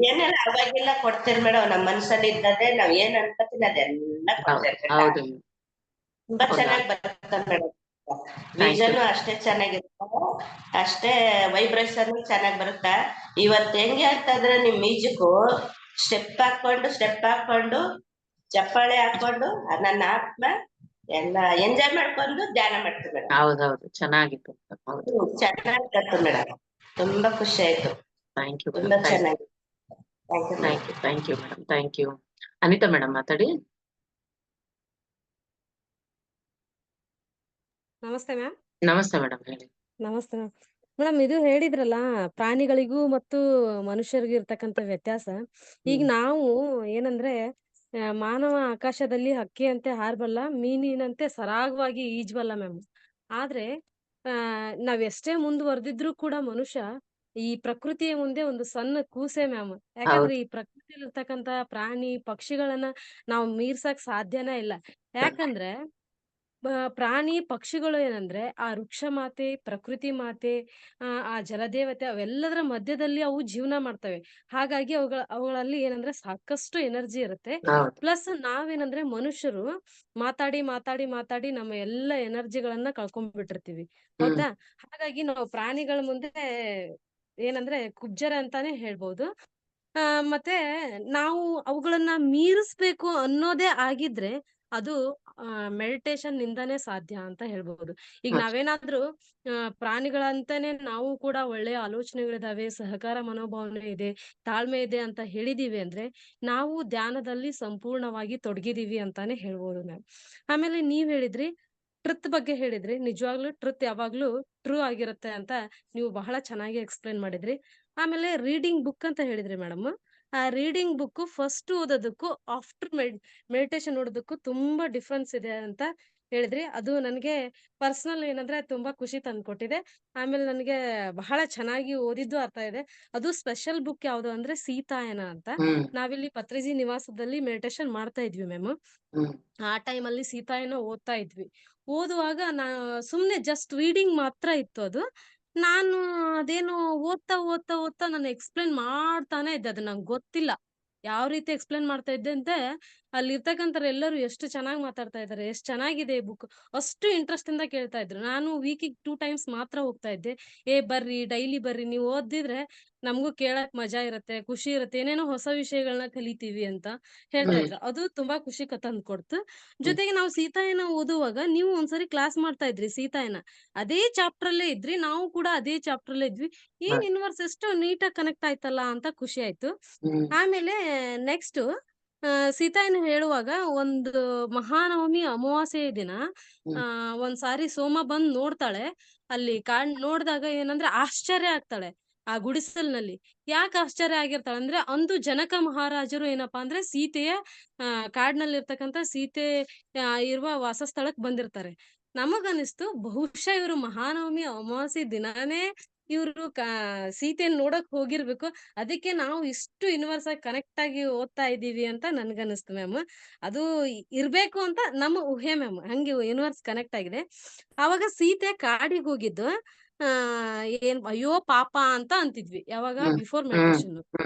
S10: ಏನೆಲ್ಲ ಅವಾಗೆಲ್ಲ ಕೊಡ್ತೀರಿ ಮೇಡಮ್, ನಮ್ ಮನ್ಸಲ್ಲಿ ಇದ್ದದೆ ನಾವ್ ಏನ್ ಅನ್ಕೋತೀನಿ ಅದೆಲ್ಲ ಕೊಡ್ತೀರಿ. ತುಂಬಾ ಚೆನ್ನಾಗಿ ಬರುತ್ತೆ ಮೇಡಮ್. ವಿಷನ್ ಅಷ್ಟೇ ಚೆನ್ನಾಗಿರುತ್ತೆ, ಅಷ್ಟೇ ವೈಬ್ರೇಷನ್ ಚೆನ್ನಾಗಿ ಬರುತ್ತಾ. ಇವತ್ತು ಹೆಂಗೆ ಅಂತಂದ್ರೆ ನಿಮ್ ಮ್ಯೂಸಿಕ್ ಸ್ಟೆಪ್ ಹಾಕೊಂಡು ಚಪ್ಪಾಳೆ ಹಾಕೊಂಡು ನನ್ನ ಆತ್ಮ ಎಲ್ಲ ಎಂಜಾಯ್ ಮಾಡ್ಕೊಂಡು ಧ್ಯಾನ ಮಾಡ್ತೀವಿ ಮೇಡಮ್.
S1: ಹೌದೌದು, ಚೆನ್ನಾಗಿತ್ತು.
S10: ಚೆನ್ನಾಗಿತ್ತು ಮೇಡಮ್, ತುಂಬಾ ಖುಷಿ ಆಯ್ತು.
S1: ಥ್ಯಾಂಕ್ ಯು,
S10: ತುಂಬಾ ಚೆನ್ನಾಗಿ.
S1: Thank you madam, thank you. Anita madam ಮಾತಾಡಿ.
S3: ನಮಸ್ತೆ ಮ್ಯಾಮ್.
S1: ನಮಸ್ತೆ ಮೇಡಮ್, ಹೇಳಿ.
S3: ನಮಸ್ತೆ ಮೇಡಮ್. ಇದು ಹೇಳಿದ್ರಲ್ಲ ಪ್ರಾಣಿಗಳಿಗೂ ಮತ್ತು ಮನುಷ್ಯರಿಗೂ ಇರ್ತಕ್ಕಂಥ ವ್ಯತ್ಯಾಸ. ಈಗ ನಾವು ಏನಂದ್ರೆ ಮಾನವ ಆಕಾಶದಲ್ಲಿ ಹಕ್ಕಿಯಂತೆ ಹಾರಬಲ್ಲ, ಮೀನಿನಂತೆ ಸರಾಗವಾಗಿ ಈಜಬಲ್ಲ ಮ್ಯಾಮ್. ಆದ್ರೆ ನಾವ್ ಎಷ್ಟೇ ಮುಂದುವರೆದಿದ್ರು ಕೂಡ ಮನುಷ್ಯ ಈ ಪ್ರಕೃತಿಯ ಮುಂದೆ ಒಂದು ಸಣ್ಣ ಕೂಸೆ ಮ್ಯಾಮ್. ಯಾಕಂದ್ರೆ ಈ ಪ್ರಕೃತಿಯಲ್ಲಿ ಇರ್ತಕ್ಕಂತ ಪ್ರಾಣಿ ಪಕ್ಷಿಗಳನ್ನ ನಾವು ಮೀರ್ಸಕ್ ಸಾಧ್ಯನೇ ಇಲ್ಲ. ಯಾಕಂದ್ರೆ ಪ್ರಾಣಿ ಪಕ್ಷಿಗಳು ಏನಂದ್ರೆ ಆ ವೃಕ್ಷ ಮಾತೆ, ಪ್ರಕೃತಿ ಮಾತೆ, ಆ ಜಲದೇವತೆ ಅವೆಲ್ಲದರ ಮಧ್ಯದಲ್ಲಿ ಅವು ಜೀವನ ಮಾಡ್ತವೆ. ಹಾಗಾಗಿ ಅವುಗಳಲ್ಲಿ ಏನಂದ್ರೆ ಸಾಕಷ್ಟು ಎನರ್ಜಿ ಇರುತ್ತೆ. ಪ್ಲಸ್ ನಾವೇನಂದ್ರೆ ಮನುಷ್ಯರು ಮಾತಾಡಿ ನಮ್ಮ ಎಲ್ಲ ಎನರ್ಜಿಗಳನ್ನ ಕಳ್ಕೊಂಡ್ಬಿಟ್ಟಿರ್ತೀವಿ, ಹೌದಾ? ಹಾಗಾಗಿ ನಾವು ಪ್ರಾಣಿಗಳ ಮುಂದೆ ಏನಂದ್ರೆ ಕುಬ್ಜರ ಅಂತಾನೆ ಹೇಳ್ಬೋದು. ಮತ್ತೆ ನಾವು ಅವುಗಳನ್ನ ಮೀರಿಸ್ಬೇಕು ಅನ್ನೋದೇ ಆಗಿದ್ರೆ ಅದು ಮೆಡಿಟೇಷನ್ ನಿಂದಾನೇ ಸಾಧ್ಯ ಅಂತ ಹೇಳ್ಬಹುದು. ಈಗ ನಾವೇನಾದ್ರೂ ಪ್ರಾಣಿಗಳಂತಾನೆ ನಾವು ಕೂಡ ಒಳ್ಳೆಯ ಆಲೋಚನೆಗಳಿದಾವೆ, ಸಹಕಾರ ಮನೋಭಾವನೆ ಇದೆ, ತಾಳ್ಮೆ ಇದೆ ಅಂತ ಹೇಳಿದೀವಿ ಅಂದ್ರೆ ನಾವು ಧ್ಯಾನದಲ್ಲಿ ಸಂಪೂರ್ಣವಾಗಿ ತೊಡಗಿದೀವಿ ಅಂತಾನೆ ಹೇಳ್ಬೋದು ಮ್ಯಾಮ್. ಆಮೇಲೆ ನೀವ್ ಹೇಳಿದ್ರಿ ಟ್ರುತ್ ಬಗ್ಗೆ ಹೇಳಿದ್ರಿ. ನಿಜವಾಗ್ಲೂ ಟ್ರುತ್ ಯಾವಾಗ್ಲೂ ಟ್ರೂ ಆಗಿರುತ್ತೆ ಅಂತ ನೀವು ಬಹಳ ಚೆನ್ನಾಗಿ ಎಕ್ಸ್ಪ್ಲೇನ್ ಮಾಡಿದ್ರಿ. ಆಮೇಲೆ ರೀಡಿಂಗ್ ಬುಕ್ ಅಂತ ಹೇಳಿದ್ರಿ ಮೇಡಮ್. ಆ ರೀಡಿಂಗ್ ಬುಕ್ ಫಸ್ಟ್ ಓದೋದಕ್ಕೂ ಆಫ್ಟರ್ ಮೆಡಿಟೇಷನ್ ಓದೋದಕ್ಕೂ ತುಂಬಾ ಡಿಫ್ರೆನ್ಸ್ ಇದೆ ಅಂತ ಹೇಳಿದ್ರಿ. ಅದು ನನಗೆ ಪರ್ಸನಲ್ ಏನಂದ್ರೆ ತುಂಬಾ ಖುಷಿ ತಂದ್ಕೊಟ್ಟಿದೆ. ಆಮೇಲೆ ನನಗೆ ಬಹಳ ಚೆನ್ನಾಗಿ ಓದಿದ್ದು ಅರ್ಥ ಇದೆ. ಅದು ಸ್ಪೆಷಲ್ ಬುಕ್ ಯಾವ್ದು ಅಂದ್ರೆ ಸೀತಾಯನ ಅಂತ. ನಾವಿಲ್ಲಿ ಪತ್ರಿಜಿ ನಿವಾಸದಲ್ಲಿ ಮೆಡಿಟೇಷನ್ ಮಾಡ್ತಾ ಇದ್ವಿ ಮ್ಯಾಮ್. ಆ ಟೈಮಲ್ಲಿ ಸೀತಾಯನ ಓದ್ತಾ ಇದ್ವಿ. ಓದುವಾಗ ಸುಮ್ನೆ ಜಸ್ಟ್ ರೀಡಿಂಗ್ ಮಾತ್ರ ಇತ್ತು ಅದು. ನಾನು ಅದೇನೋ ಓದ್ತಾ ನಾನು ಎಕ್ಸ್ಪ್ಲೇನ್ ಮಾಡ್ತಾನೆ ಇದ್ದೆ. ಅದು ನಂಗೆ ಗೊತ್ತಿಲ್ಲ ಯಾವ ರೀತಿ ಎಕ್ಸ್ಪ್ಲೇನ್ ಮಾಡ್ತಾ ಇದ್ದೆ ಅಂತ. ಅಲ್ಲಿ ಇರ್ತಕ್ಕಂಥವ್ರು ಎಲ್ಲರೂ ಎಷ್ಟು ಚೆನ್ನಾಗಿ ಮಾತಾಡ್ತಾ ಇದ್ದಾರೆ, ಎಷ್ಟು ಚೆನ್ನಾಗಿದೆ ಈ ಬುಕ್, ಅಷ್ಟು ಇಂಟ್ರೆಸ್ಟ್ ಇಂದ ಕೇಳ್ತಾ ಇದ್ರು. ನಾನು ವೀಕಿಗೆ 2 ಟೈಮ್ಸ್ ಮಾತ್ರ ಹೋಗ್ತಾ ಇದ್ದೆ. ಬರ್ರಿ, ಡೈಲಿ ಬರ್ರಿ, ನೀವು ಓದಿದ್ರೆ ನಮಗೂ ಕೇಳಕ್ ಮಜಾ ಇರುತ್ತೆ, ಖುಷಿ ಇರುತ್ತೆ, ಏನೇನೋ ಹೊಸ ವಿಷಯಗಳನ್ನ ಕಲಿತೀವಿ ಅಂತ ಹೇಳ್ತಾ ಇದ್ರು. ಅದು ತುಂಬಾ ಖುಷಿ ತಂದು ಕೊಡ್ತು. ಜೊತೆಗೆ ನಾವು ಸೀತಾಯನ ಓದುವಾಗ ನೀವು ಒಂದ್ಸರಿ ಕ್ಲಾಸ್ ಮಾಡ್ತಾ ಇದ್ರಿ ಸೀತಾಯನ, ಅದೇ ಚಾಪ್ಟರ್ ಅಲ್ಲೇ ಇದ್ರಿ, ನಾವು ಕೂಡ ಅದೇ ಚಾಪ್ಟರ್ ಅಲ್ಲೇ ಇದ್ವಿ. ಏನ್ ಯೂನಿವರ್ಸ್ ಎಷ್ಟು ನೀಟಾಗಿ ಕನೆಕ್ಟ್ ಆಯ್ತಲ್ಲ ಅಂತ ಖುಷಿ ಆಯ್ತು. ಆಮೇಲೆ ನೆಕ್ಸ್ಟ್ ಸೀತಾಯನ ಹೇಳುವಾಗ ಒಂದು ಮಹಾನವಮಿ ಅಮಾವಾಸ್ಯೆಯ ದಿನ ಒಂದ್ಸಾರಿ ಸೋಮ ಬಂದ್ ನೋಡ್ತಾಳೆ. ಅಲ್ಲಿ ನೋಡ್ದಾಗ ಏನಂದ್ರೆ ಆಶ್ಚರ್ಯ ಆಗ್ತಾಳೆ ಆ ಗುಡಿಸಲ್ನಲ್ಲಿ. ಯಾಕೆ ಆಶ್ಚರ್ಯ ಆಗಿರ್ತಾಳೆ ಅಂದ್ರೆ ಅಂದು ಜನಕ ಮಹಾರಾಜರು ಏನಪ್ಪಾ ಅಂದ್ರೆ ಸೀತೆಯ ಕಾಡಿನಲ್ಲಿರ್ತಕ್ಕಂಥ ಸೀತೆ ಇರುವ ವಾಸಸ್ಥಳಕ್ ಬಂದಿರ್ತಾರೆ. ನಮಗನಿಸ್ತು ಬಹುಶಃ ಇವರು ಮಹಾನವಮಿ ಅಮಾವಾಸ್ಯೆ ದಿನಾನೇ ಇವ್ರು ಸೀತೆಯನ್ನು ನೋಡಕ್ ಹೋಗಿರ್ಬೇಕು, ಅದಕ್ಕೆ ನಾವು ಇಷ್ಟು ಯೂನಿವರ್ಸ್ ಆಗಿ ಕನೆಕ್ಟ್ ಆಗಿ ಓದ್ತಾ ಇದೀವಿ ಅಂತ ನನ್ಗನಿಸ್ತು ಮ್ಯಾಮ್. ಅದು ಇರ್ಬೇಕು ಅಂತ ನಮ್ಮ ಊಹೆ ಮ್ಯಾಮ್, ಹಂಗೆ ಯೂನಿವರ್ಸ್ ಕನೆಕ್ಟ್ ಆಗಿದೆ. ಅವಾಗ ಸೀತೆ ಕಾಡಿಗೆ ಹೋಗಿದ್ದು ಏನ್ ಅಯ್ಯೋ ಪಾಪ ಅಂತ ಅಂತಿದ್ವಿ ಯಾವಾಗ ಬಿಫೋರ್ ಮೆಡಿಟೇಷನ್.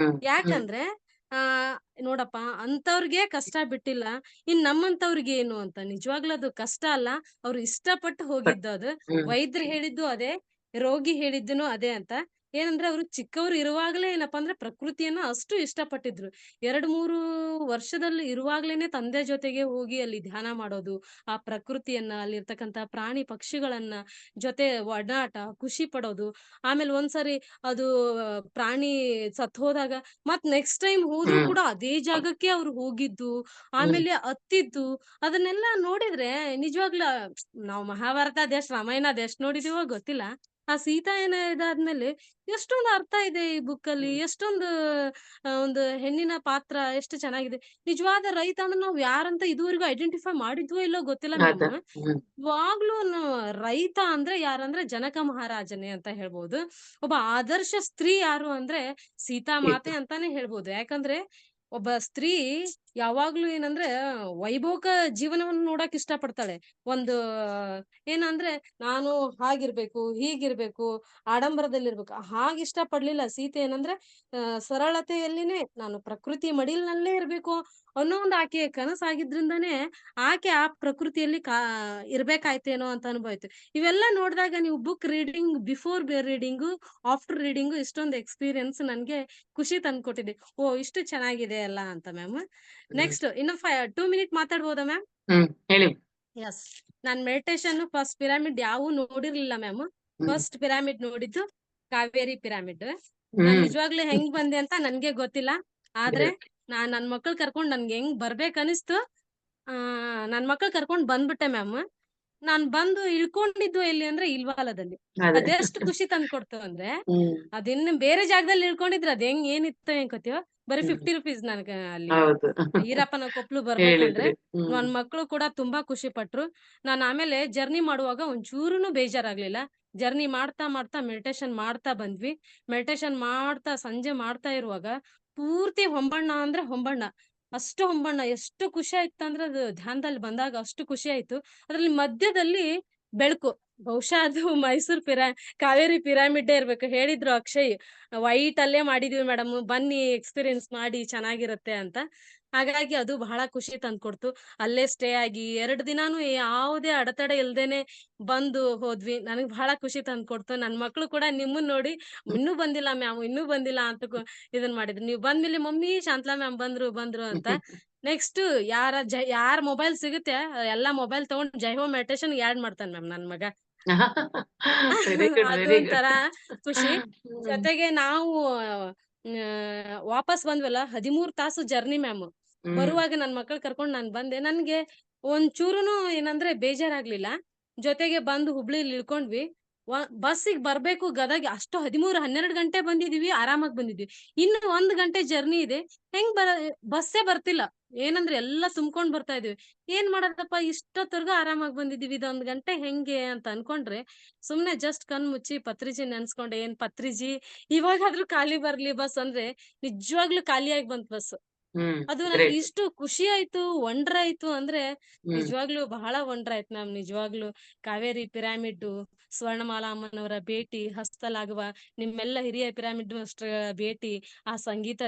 S3: ಯಾಕಂದ್ರೆ ನೋಡಪ್ಪ ಅಂತವ್ರಿಗೆ ಕಷ್ಟ ಬಿಟ್ಟಿಲ್ಲ, ಇನ್ ನಮ್ಮಂತವ್ರಿಗೆ ಏನು ಅಂತ. ನಿಜವಾಗ್ಲೂ ಅದು ಕಷ್ಟ ಅಲ್ಲ, ಅವ್ರು ಇಷ್ಟಪಟ್ಟು ಹೋಗಿದ್ದು. ಅದು ವೈದ್ಯರು ಹೇಳಿದ್ದು ಅದೇ, ರೋಗಿ ಹೇಳಿದ್ದನು ಅದೇ ಅಂತ. ಏನಂದ್ರೆ ಅವ್ರು ಚಿಕ್ಕವ್ರು ಇರುವಾಗ್ಲೇ ಏನಪ್ಪಾ ಅಂದ್ರೆ ಪ್ರಕೃತಿಯನ್ನ ಅಷ್ಟು ಇಷ್ಟಪಟ್ಟಿದ್ರು. 2-3 ವರ್ಷದಲ್ಲಿ ಇರುವಾಗ್ಲೇನೆ ತಂದೆ ಜೊತೆಗೆ ಹೋಗಿ ಅಲ್ಲಿ ಧ್ಯಾನ ಮಾಡೋದು, ಆ ಪ್ರಕೃತಿಯನ್ನ, ಅಲ್ಲಿರ್ತಕ್ಕಂತ ಪ್ರಾಣಿ ಪಕ್ಷಿಗಳನ್ನ ಜೊತೆ ಒಡನಾಟ, ಖುಷಿ ಪಡೋದು. ಆಮೇಲೆ ಒಂದ್ಸರಿ ಅದು ಪ್ರಾಣಿ ಸತ್ ಹೋದಾಗ ಮತ್ ನೆಕ್ಸ್ಟ್ ಟೈಮ್ ಹೋದ್ರು ಕೂಡ ಅದೇ ಜಾಗಕ್ಕೆ ಅವ್ರು ಹೋಗಿದ್ದು, ಆಮೇಲೆ ಹತ್ತಿದ್ದು, ಅದನ್ನೆಲ್ಲ ನೋಡಿದ್ರೆ ನಿಜವಾಗ್ಲೂ ನಾವು ಮಹಾಭಾರತ ಅದೆಷ್ಟ್ ರಾಮಾಯಣ ಅದೆಷ್ಟ್ ನೋಡಿದೀವೋ ಗೊತ್ತಿಲ್ಲ. ಆ ಸೀತಾಯನ ಇದಾದ್ಮೇಲೆ ಎಷ್ಟೊಂದು ಅರ್ಥ ಇದೆ ಈ ಬುಕ್ ಅಲ್ಲಿ, ಎಷ್ಟೊಂದು ಒಂದು ಹೆಣ್ಣಿನ ಪಾತ್ರ ಎಷ್ಟು ಚೆನ್ನಾಗಿದೆ. ನಿಜವಾದ ರೈತ ಅಂದ್ರೆ ನಾವ್ ಯಾರಂತ ಇದುವರೆಗೂ ಐಡೆಂಟಿಫೈ ಮಾಡಿದ್ವೋ ಇಲ್ಲೋ ಗೊತ್ತಿಲ್ಲ
S1: ಅದ
S3: ಮೇಡಮ್. ಇವಾಗ್ಲೂ ರೈತ ಅಂದ್ರೆ ಯಾರಂದ್ರೆ ಜನಕ ಮಹಾರಾಜನೇ ಅಂತ ಹೇಳ್ಬೋದು. ಒಬ್ಬ ಆದರ್ಶ ಸ್ತ್ರೀ ಯಾರು ಅಂದ್ರೆ ಸೀತಾ ಮಾತೆ ಅಂತಾನೆ ಹೇಳ್ಬೋದು. ಯಾಕಂದ್ರೆ ಒಬ್ಬ ಸ್ತ್ರೀ ಯಾವಾಗ್ಲೂ ಏನಂದ್ರೆ ವೈಭೋಗ ಜೀವನವನ್ನು ನೋಡಕ್ ಇಷ್ಟ ಪಡ್ತಾಳೆ. ಒಂದು ಏನಂದ್ರೆ ನಾನು ಹಾಗಿರ್ಬೇಕು, ಹೀಗಿರ್ಬೇಕು, ಆಡಂಬರದಲ್ಲಿರ್ಬೇಕು ಹಾಗೆ ಇಷ್ಟ ಪಡ್ಲಿಲ್ಲ ಸೀತೆ. ಏನಂದ್ರೆ ಸರಳತೆಯಲ್ಲಿನೇ ನಾನು ಪ್ರಕೃತಿ ಮಡಿಲ್ನಲ್ಲೇ ಇರ್ಬೇಕು ಅನ್ನೋ ಒಂದು ಆಕೆಯ ಕನಸಾಗಿದ್ರಿಂದಾನೇ ಆಕೆ ಆ ಪ್ರಕೃತಿಯಲ್ಲಿ ಇರ್ಬೇಕಾಯ್ತೇನೋ ಅಂತ ಅನ್ಬೋಯ್ತು. ಇವೆಲ್ಲ ನೋಡಿದಾಗ ನೀವು book reading, before reading, after reading ಇಷ್ಟೊಂದು ಎಕ್ಸ್ಪೀರಿಯನ್ಸ್ ನನ್ಗೆ ಖುಷಿ ತಂದ್ಕೊಟ್ಟಿದೆ. ಓ ಇಷ್ಟು ಚೆನ್ನಾಗಿದೆ ಅಲ್ಲ ಅಂತ ಮ್ಯಾಮ್. ನೆಕ್ಸ್ಟ್ ಇನ್ನು 2 ಮಿನಿಟ್ ಮಾತಾಡ್ಬೋದಾ ಮ್ಯಾಮ್?
S1: ಹೇಳಿ.
S3: ಎಸ್, ನಾನ್ ಮೆಡಿಟೇಷನ್ ಫಸ್ಟ್ ಪಿರಾಮಿಡ್ ಯಾವು ನೋಡಿರ್ಲಿಲ್ಲ ಮ್ಯಾಮ್. ಫಸ್ಟ್ ಪಿರಾಮಿಡ್ ನೋಡಿದ್ದು ಕಾವೇರಿ ಪಿರಾಮಿಡ್. ನಾನ್ ನಿಜವಾಗ್ಲೂ ಹೆಂಗ್ ಬಂದೆ ಅಂತ ನನ್ಗೆ ಗೊತ್ತಿಲ್ಲ. ಆದ್ರೆ ನಾನ್ ನನ್ ಮಕ್ಳು ಕರ್ಕೊಂಡ್ ನನ್ಗೆ ಹೆಂಗ್ ಬರ್ಬೇಕ್ ಅನಿಸ್ತು, ನನ್ ಮಕ್ಳು ಕರ್ಕೊಂಡ್ ಬಂದ್ಬಿಟ್ಟೆ ಮ್ಯಾಮ್. ನಾನ್ ಬಂದು ಇಳ್ಕೊಂಡಿದ್ದು ಎಲ್ಲಿ ಅಂದ್ರೆ ಇಲ್ವಾಲದಲ್ಲಿ. ಅದೆಷ್ಟು ಖುಷಿ ತಂದ್ಕೊಡ್ತು ಅಂದ್ರೆ, ಅದಿನ್ನು ಬೇರೆ ಜಾಗದಲ್ಲಿ ಇಳ್ಕೊಂಡಿದ್ರೆ ಅದ್ ಹೆಂಗ್ ಏನಿತ್ತು ಅನ್ಕೋತೀವ. ಬರೀ 50 ರೂಪೀಸ್ ನನ್ಗ ಅಲ್ಲಿ ಈರಪ್ಪನ ಕೊಪ್ಲು ಬರ್ಬೇಕಂದ್ರೆ. ನನ್ ಮಕ್ಳು ಕೂಡ ತುಂಬಾ ಖುಷಿ ಪಟ್ರು. ನಾನ್ ಆಮೇಲೆ ಜರ್ನಿ ಮಾಡುವಾಗ ಒಂಚೂರುನು ಬೇಜಾರಾಗ್ಲಿಲ್ಲ. ಜರ್ನಿ ಮಾಡ್ತಾ ಮಾಡ್ತಾ ಮೆಡಿಟೇಷನ್ ಮಾಡ್ತಾ ಬಂದ್ವಿ. ಮೆಡಿಟೇಷನ್ ಮಾಡ್ತಾ ಸಂಜೆ ಮಾಡ್ತಾ ಇರುವಾಗ ಪೂರ್ತಿ ಹೊಂಬಣ್ಣ ಅಂದ್ರೆ ಹೊಂಬಣ್ಣ, ಅಷ್ಟು ಹೊಂಬಣ್ಣ. ಎಷ್ಟು ಖುಷಿ ಆಯ್ತು ಅಂದ್ರೆ ಅದು ಧ್ಯಾನದಲ್ಲಿ ಬಂದಾಗ ಅಷ್ಟು ಖುಷಿ ಆಯ್ತು. ಅದ್ರಲ್ಲಿ ಮಧ್ಯದಲ್ಲಿ ಬೆಳಕು, ಬಹುಶಃ ಅದು ಮೈಸೂರ್ ಕಾವೇರಿ ಪಿರಾಮಿಡ್ ಇರ್ಬೇಕು. ಹೇಳಿದ್ರು ಅಕ್ಷಯ್, ವೈಟ್ ಅಲ್ಲೇ ಮಾಡಿದೀವಿ ಮೇಡಮ್, ಬನ್ನಿ ಎಕ್ಸ್ಪೀರಿಯನ್ಸ್ ಮಾಡಿ ಚೆನ್ನಾಗಿರುತ್ತೆ ಅಂತ. ಹಾಗಾಗಿ ಅದು ಬಹಳ ಖುಷಿ ತಂದ್ಕೊಡ್ತು. ಅಲ್ಲೇ ಸ್ಟೇ ಆಗಿ 2 ದಿನಾನು ಯಾವುದೇ ಅಡೆತಡೆ ಇಲ್ದೇನೆ ಬಂದು ಹೋದ್ವಿ. ನನಗ್ ಬಹಳ ಖುಷಿ ತಂದ್ಕೊಡ್ತು. ನನ್ ಮಕ್ಳು ಕೂಡ ನಿಮ್ಮನ್ ನೋಡಿ ಇನ್ನೂ ಬಂದಿಲ್ಲ ಮ್ಯಾಮ್, ಇನ್ನೂ ಬಂದಿಲ್ಲ ಅಂತ ಇದನ್ ಮಾಡಿದ್ರು. ನೀವ್ ಬಂದ್ಮೇಲೆ ಮಮ್ಮಿ ಶಾಂತಲಾ ಮ್ಯಾಮ್ ಬಂದ್ರು ಅಂತ. ನೆಕ್ಸ್ಟ್ ಯಾರ ಮೊಬೈಲ್ ಸಿಗುತ್ತೆ ಎಲ್ಲಾ ಮೊಬೈಲ್ ತಗೊಂಡ್ ಜೈ ಹೋಮ್ ಮೆಡಿಟೇಷನ್ ಆಡ್ ಮಾಡ್ತಾನೆ ಮ್ಯಾಮ್ ನನ್ ಮಗ. ಅದು ಒಂಥರ ಖುಷಿ. ಜೊತೆಗೆ ನಾವು ವಾಪಸ್ ಬಂದ್ವಲ್ಲ, 13 ತಾಸು ಜರ್ನಿ ಮ್ಯಾಮ್. ಬರುವಾಗ ನನ್ ಮಕ್ಳು ಕರ್ಕೊಂಡ್ ನಾನ್ ಬಂದೆ. ನನ್ಗೆ ಒಂಚೂರುನು ಏನಂದ್ರೆ ಬೇಜಾರಾಗ್ಲಿಲ್ಲ. ಜೊತೆಗೆ ಬಂದು ಹುಬ್ಳಿಲಿ ಇಳ್ಕೊಂಡ್ವಿ. ಬಸ್ಸಿಗೆ ಬರ್ಬೇಕು ಗದಗ, ಅಷ್ಟು 13-12 ಗಂಟೆ ಬಂದಿದೀವಿ, ಆರಾಮಾಗಿ ಬಂದಿದ್ವಿ. ಇನ್ನು 1 ಗಂಟೆ ಜರ್ನಿ ಇದೆ. ಹೆಂಗ್ ಬಸ್ಸೇ ಬರ್ತಿಲ್ಲ. ಏನಂದ್ರೆ ಎಲ್ಲಾ ತುಂಬ್ಕೊಂಡ್ ಬರ್ತಾ ಇದೀವಿ. ಏನ್ ಮಾಡೋದಪ್ಪ, ಇಷ್ಟೊತ್ತರ್ಗು ಆರಾಮಾಗಿ ಬಂದಿದೀವಿ, ಇದೊಂದ್ ಗಂಟೆ ಹೆಂಗೆ ಅಂತ ಅನ್ಕೊಂಡ್ರೆ ಸುಮ್ನೆ ಜಸ್ಟ್ ಕಣ್ ಮುಚ್ಚಿ ಪತ್ರಿಜಿ ನೆನ್ಸ್ಕೊಂಡೆ. ಏನ್ ಪತ್ರಿಜಿ ಇವಾಗಾದ್ರೂ ಖಾಲಿ ಬರ್ಲಿ ಬಸ್ ಅಂದ್ರೆ ನಿಜವಾಗ್ಲೂ ಖಾಲಿಯಾಗಿ ಬಂತ್ ಬಸ್. ಅದು ನನಗೆ ಇಷ್ಟು ಖುಷಿ ಆಯ್ತು, ವಂಡರ್ ಆಯ್ತು ಅಂದ್ರೆ ನಿಜವಾಗ್ಲೂ ಬಹಳ ವಂಡರ್ ಆಯ್ತು ಮ್ಯಾಮ್. ನಿಜವಾಗ್ಲೂ ಕಾವೇರಿ ಪಿರಾಮಿಡ್, ಸ್ವರ್ಣಮಾಲಾ ಅಮ್ಮನವರ ಭೇಟಿ, ಹಸ್ತಲಾಗುವ ನಿಮ್ಮೆಲ್ಲ ಹಿರಿಯ ಪಿರಾಮಿಡ್ ಮಾಸ್ಟರ್ ಭೇಟಿ, ಆ ಸಂಗೀತ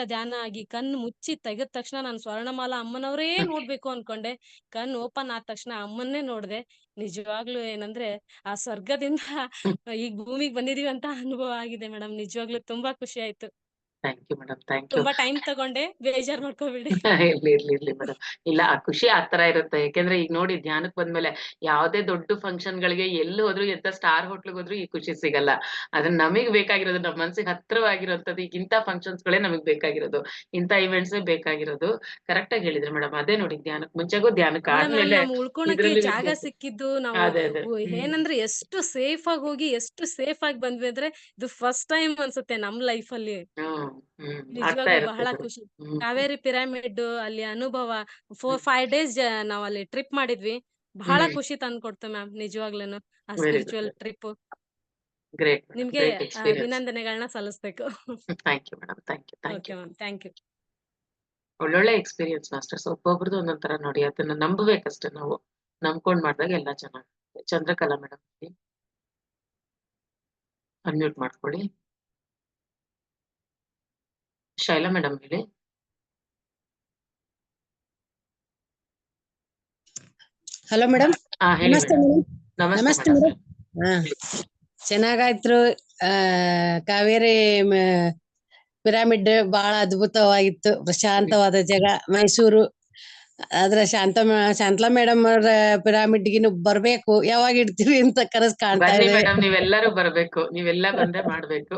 S3: ಧ್ಯಾನ ಆಗಿ ಕಣ್ಣು ಮುಚ್ಚಿ ತೆಗೆದ ತಕ್ಷಣ ನಾನು ಸ್ವರ್ಣಮಾಲಾ ಅಮ್ಮನವರೇ ನೋಡ್ಬೇಕು ಅನ್ಕೊಂಡೆ. ಕಣ್ಣು ಓಪನ್ ಆದ ತಕ್ಷಣ ಅಮ್ಮನ್ನೇ ನೋಡ್ದೆ. ನಿಜವಾಗ್ಲೂ ಏನಂದ್ರೆ ಆ ಸ್ವರ್ಗದಿಂದ ಈಗ ಭೂಮಿಗೆ ಬಂದಿದೀವಿ ಅಂತ ಅನುಭವ ಆಗಿದೆ ಮೇಡಮ್. ನಿಜವಾಗ್ಲೂ ತುಂಬಾ ಖುಷಿ ಆಯ್ತು.
S1: Thank you madam, thank you.
S3: ತುಂಬಾ ಟೈಮ್ ತಗೊಂಡೆ, ಬೇಜಾರ್ ಮಾಡ್ಕೋಬೇಡಿ.
S1: ಇರ್ಲಿ ಮೇಡಮ್. ಇಲ್ಲ, ಆ ಖುಷಿ ಆತರ ಇರುತ್ತೆ. ಯಾಕೆಂದ್ರೆ ಈಗ ನೋಡಿ ಧ್ಯಾನಕ್ ಬಂದ್ಮೇಲೆ ಯಾವ್ದೇ ದೊಡ್ಡ ಫಂಕ್ಷನ್ ಗಳಿಗೆ ಎಲ್ಲಿ ಹೋದ್ರು, ಎಂತ ಸ್ಟಾರ್ ಹೋಟ್ಲಿಗೆ ಹೋದ್ರು ಈ ಖುಷಿ ಸಿಗಲ್ಲ. ಅದನ್ನ ನಮಗ್ ಬೇಕಾಗಿರೋದು, ನಮ್ ಮನ್ಸಿಗೆ ಹತ್ರವಾಗಿರೋಂಥದ್ದು ಈಗ ಇಂಥ ಫಂಕ್ಷನ್ಸ್ ಗಳೇ ನಮಗ್ ಬೇಕಾಗಿರೋದು, ಇಂಥ ಇವೆಂಟ್ಸ್ ಬೇಕಾಗಿರೋದು. ಕರೆಕ್ಟ್ ಆಗಿ ಹೇಳಿದ್ರೆ ಮೇಡಮ್. ಅದೇ ನೋಡಿ, ಧ್ಯಾನಕ್ ಮುಂಚೆಗೂ ಧ್ಯಾನಕ್ ಆದ್ಮೇಲೆ
S3: ಉಳ್ಕೊಳಕ್ಕೆ ಜಾಗ ಸಿಕ್ಕಿದ್ದು ನಾವು
S1: ಅದೇ
S3: ಏನಂದ್ರೆ ಎಷ್ಟು ಸೇಫ್ ಆಗಿ ಹೋಗಿ ಎಷ್ಟು ಸೇಫ್ ಆಗಿ ಬಂದ್ವಿ ಅಂದ್ರೆ ಇದು ಫಸ್ಟ್ ಟೈಮ್ ಅನ್ಸುತ್ತೆ ನಮ್ ಲೈಫ್ ಅಲ್ಲಿ. ನಿಜವಾಗ್ಲೂ ಬಹಳ ಖುಷಿ. ಕಾವೇರಿ ಪಿರಾಮಿಡ್ ಅಲ್ಲಿ ಅನುಭವ 4-5 ಡೇಸ್ ನಾವ್ ಅಲ್ಲಿ ಟ್ರಿಪ್ ಮಾಡಿದ್ವಿ. ಬಹಳ ಖುಷಿ ತಂದ್ಕೊಡ್ತು ಮ್ಯಾಮ್ ನಿಜವಾಗ್ಲೂನು ಆ ಸ್ಪಿರಿಚುವಲ್ ಟ್ರಿಪ್. ನಿಮ್ಗೆ ಅಭಿನಂದನೆಗಳನ್ನ ಸಲ್ಲಿಸ್ಬೇಕು.
S1: Thank you madam, thank you.
S3: Okay ma'am, thank you.
S1: ಒಳ್ಳೊಳ್ಳೆ ಎಕ್ಸ್ಪೀರಿಯನ್ಸ್ ಮಾಸ್ಟರ್ಸ್. ಒಬ್ಬೊಬ್ರದ್ದು ಒಂದೊಂದರ ನೋಡಿ, ಅದನ್ನ ನಂಬಬೇಕಷ್ಟೇ ನಾವು. ನಂಬ್ಕೊಂಡ್ ಮಾಡಿದಾಗ ಎಲ್ಲ ಚೆನ್ನಾಗುತ್ತೆ. ಚಂದ್ರಕಲಾ ಮೇಡಮ್ ಅನ್ಮ್ಯೂಟ್ ಮಾಡ್ಕೊಳ್ಳಿ. ಶೈಲಾ ಮೇಡಮ್ ಹೇಳಿ.
S11: Hello madam.
S1: ಹೇಳಿ ಮೇಡಮ್. ನಮಸ್ತೆ ಮೇಡಮ್.
S11: ಹಾ ಚೆನ್ನಾಗಾಯ್ತು. ಕಾವೇರಿ ಪಿರಾಮಿಡ್ ಬಹಳ ಅದ್ಭುತವಾಗಿತ್ತು. ಪ್ರಶಾಂತವಾದ ಜಾಗ ಮೈಸೂರು. ಆದ್ರೆ ಶಾಂತಲಾ ಮೇಡಮ್ ಅವ್ರ ಪಿರಾಮಿಡ್ಗಿನ್ನು ಬರ್ಬೇಕು, ಯಾವಾಗ ಇಡ್ತೀವಿ ಅಂತ ಕನಸು ಕಾಣ್ತಾ
S1: ಬನ್ನಿ
S11: ಇದೆ.
S1: ಮೇಡಮ್, ನೀವೆಲ್ಲರೂ ಬರ್ಬೇಕು, ನೀವೆಲ್ಲ ಬಂದೇ ಮಾಡ್ಬೇಕು.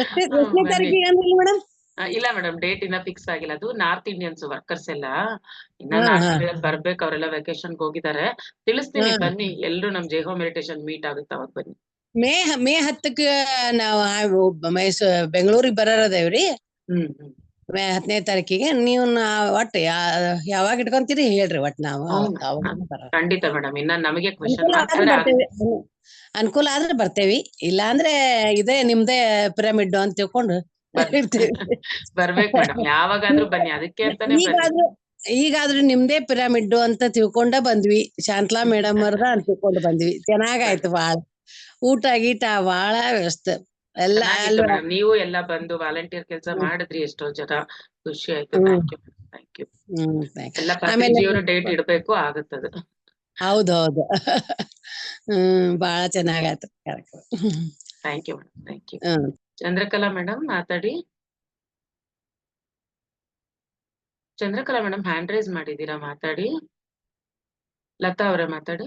S11: ಎಷ್ಟನೇ
S1: ಬನ್ನಿ.
S11: ತಾರೀಕಿಗೆ ಅಂದ್ರಲ್ಲ ಮೇಡಮ್?
S1: ಇಲ್ಲ ಮೇಡಮ್, ಡೇಟ್ ಇನ್ನ ಫಿಕ್ಸ್ ಆಗಿಲ್ಲ. ಅದು ನಾರ್ತ್ ಇಂಡಿಯನ್ಸ್ ವರ್ಕರ್ಸ್ ಎಲ್ಲ ಇನ್ನ
S11: ಹಾ
S1: ನಾರ್ತ್
S11: ಹಾ
S1: ಇಂಡಿಯನ್ ಬರ್ಬೇಕು, ಅವರೆಲ್ಲ ವೆಕೇಶನ್ಗೆ ಹೋಗಿದ್ದಾರೆ. ತಿಳಿಸ್ತೀನಿ,
S11: ಹಾ
S1: ಬನ್ನಿ ಎಲ್ರು ನಮ್ ಜೈ ಹೋಮ್ ಮೆಡಿಟೇಷನ್ ಮೀಟ್ ಆಗುತ್ತೆ, ಅವಾಗ ಬನ್ನಿ.
S11: ಮೇ 10ಕ್ಕೆ ನಾವು ಬೆಂಗಳೂರಿಗೆ ಬರೋದೇವ್ರಿ.
S1: ಹ್ಮ್.
S11: ಮೇ 10ನೇ ತಾರೀಕಿಗೆ ನೀವು ಒಟ್ಟು ಯಾವಾಗ ಇಟ್ಕೊಂತೀರಿ ಹೇಳ್ರಿ, ಒಟ್ಟು ನಾವು
S1: ಖಂಡಿತ ಮೇಡಮ್. ಇನ್ನ ನಮಗೆ ಕ್ವೆಶನ್
S11: ಅನುಕೂಲ
S1: ಮಾರ್ಕ್ಸ್
S11: ಆದ್ರೆ ಬರ್ತೇವಿ. ಅನುಕೂಲ ಆದ್ರೆ ಬರ್ತೇವಿ, ಇಲ್ಲ ಅಂದ್ರೆ ಇದೇ ನಿಮ್ದೇ ಪಿರಮಿಡ್ ಅಂತ ತಿಳ್ಕೊಂಡು ಇರ್ತೀವಿ.
S1: ಬರ್ಬೇಕು ಮೇಡಮ್, ಯಾವಾಗಾದ್ರೂ ಬನ್ನಿ, ಅದಕ್ಕೆ ಅಂತಾನೆ ಬನ್ನಿ.
S11: ಈಗಾದ್ರೂ ನಿಮ್ದೇ ಪಿರಮಿಡ್ ಅಂತ ತಿಳ್ಕೊಂಡ ಬಂದ್ವಿ. ಶಾಂತಲಾ ಮೇಡಮ್ ಅವ್ರದ ಅಂತ ತಿಳ್ಕೊಂಡು ಬಂದ್ವಿ. ಚೆನ್ನಾಗಾಯ್ತು ಬಾಳ. ಊಟ ಗೀಟ ಬಾಳ ವ್ಯವಸ್ಥೆ ಎಲ್ಲ
S1: ಚೆನ್ನಾಗಿತ್ತು ಮೇಡಮ್. ನೀವು ಎಲ್ಲ ಬಂದು ವಾಲಂಟಿಯರ್ ಕೆಲಸ ಮಾಡಿದ್ರಿ, ಎಷ್ಟೋ ಜನ. ಖುಷಿ ಆಯ್ತು. Thank you. ಎಲ್ಲ ಪತ್ರಿಜಿಯವರು ಡೇಟ್ ಇಡ್ಬೇಕು, ಆಗುತ್ತದು.
S11: ಹೌದೌದು. ಬಾಳ ಚೆನ್ನಾಗಾಯ್ತು ಕಾರ್ಯಕ್ರಮ.
S1: Thank you madam, thank you. Chandrakala madam ಮಾತಾಡಿ. ಚಂದ್ರಕಲಾ ಮೇಡಮ್ ಹ್ಯಾಂಡ್ ರೈಸ್ ಮಾಡಿದೀರಾ, ಮಾತಾಡಿ. ಲತಾ ಅವರೇ ಮಾತಾಡಿ.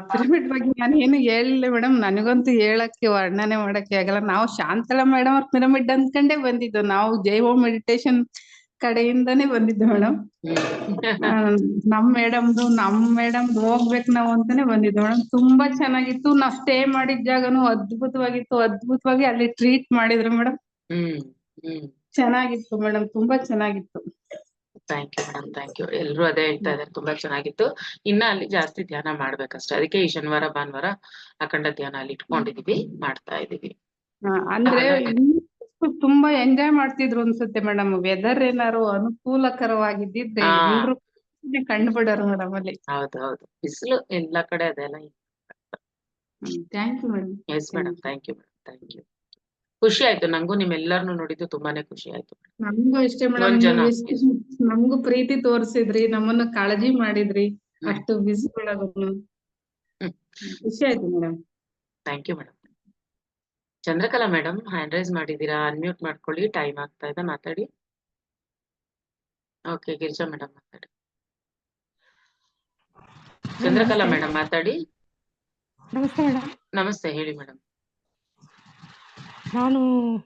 S7: ಪಿರಮಿಡ್ ಬಗ್ಗೆ ನಾನು ಏನು ಹೇಳಿಲ್ಲ ಮೇಡಮ್. ನನಗಂತೂ ಹೇಳಕ್ಕೆ ವರ್ಣನೆ ಮಾಡಕ್ಕೆ ಆಗಲ್ಲ. ನಾವು ಶಾಂತಲಾ ಮೇಡಮ್ ಅವ್ರ ಪಿರಮಿಡ್ ಅಂದ್ಕೊಂಡೇ ಬಂದಿದ್ದು. ನಾವು ಜೈ ಹೋಮ್ ಮೆಡಿಟೇಷನ್ ಕಡೆಯಿಂದಾನೇ ಬಂದಿದ್ದು ಮೇಡಮ್. ನಮ್ ಮೇಡಮ್ದು ಹೋಗ್ಬೇಕು ನಾವು ಅಂತಾನೆ ಬಂದಿದ್ದು ಮೇಡಮ್. ತುಂಬಾ ಚೆನ್ನಾಗಿತ್ತು. ನಾವ್ ಸ್ಟೇ ಮಾಡಿದ ಜಾಗನು ಅದ್ಭುತವಾಗಿತ್ತು. ಅದ್ಭುತವಾಗಿ ಅಲ್ಲಿ ಟ್ರೀಟ್ ಮಾಡಿದ್ರು ಮೇಡಮ್. ಚೆನ್ನಾಗಿತ್ತು ಮೇಡಮ್, ತುಂಬಾ ಚೆನ್ನಾಗಿತ್ತು.
S1: Thank you madam, thank you. ಎಲ್ರು ಅದೇ ಹೇಳ್ತಾ ಇದಾರೆ, ತುಂಬಾ ಚೆನ್ನಾಗಿತ್ತು. ಇನ್ನ ಅಲ್ಲಿ ಜಾಸ್ತಿ ಧ್ಯಾನ ಮಾಡ್ಬೇಕಷ್ಟೇ. ಅದಕ್ಕೆ ಈ ಶನಿವಾರ ಭಾನುವಾರ ಅಖಂಡ ಧ್ಯಾನ ಅಲ್ಲಿ ಇಟ್ಕೊಂಡಿದೀವಿ, ಮಾಡ್ತಾ ಇದೀವಿ.
S7: ಅಂದ್ರೆ ತುಂಬಾ ಎಂಜಾಯ್ ಮಾಡ್ತಿದ್ರು ಅನ್ಸುತ್ತೆ ಮೇಡಮ್. ವೆದರ್ ಏನಾರು ಅನುಕೂಲಕರವಾಗಿದ್ದಿದ್ರೆ ಎಲ್ರು ಕಂಡು ಬಿಡೋರು ಮೇಡಮ್ ಅಲ್ಲಿ.
S1: ಹೌದೌದು, ಬಿಸಿಲು ಎಲ್ಲಾ ಕಡೆ ಅದೆಲ್ಲ.
S7: Thank you madam.
S1: Yes madam, thank you madam, thank you. ಖುಷಿ ಆಯ್ತು ನಂಗೂ, ನಿಮ್ಮೆಲ್ಲರನ್ನು ನೋಡಿದ್ದು ತುಂಬಾನೇ ಖುಷಿ ಆಯ್ತು.
S7: ನಮಗೂ ಇಷ್ಟೇ ಮೇಡಮ್. ನಮಗೂ ಪ್ರೀತಿ ತೋರಿಸಿದ್ರಿ, ನಮ್ಮನ್ನ ಕಾಳಜಿ ಮಾಡಿದ್ರಿ, ಅಷ್ಟು ಬಿಸಿ ಒಳಗೂ. ಖುಷಿ ಆಯ್ತು madam.
S1: Thank you madam. Chandrakala madam hand raise ಮಾಡಿದೀರಾ, ಅನ್ಮ್ಯೂಟ್ ಮಾಡ್ಕೊಳ್ಳಿ, ಟೈಮ್ ಆಗ್ತಾ ಇದೆ, ಮಾತಾಡಿ. ಓಕೆ, ಗಿರಿಜಾ ಮೇಡಮ್ ಮಾತಾಡಿ. ಚಂದ್ರಕಲಾ ಮೇಡಮ್ ಮಾತಾಡಿ.
S12: ನಮಸ್ತೆ ಮೇಡಮ್.
S1: ನಮಸ್ತೆ, ಹೇಳಿ ಮೇಡಮ್.
S12: ನಾನು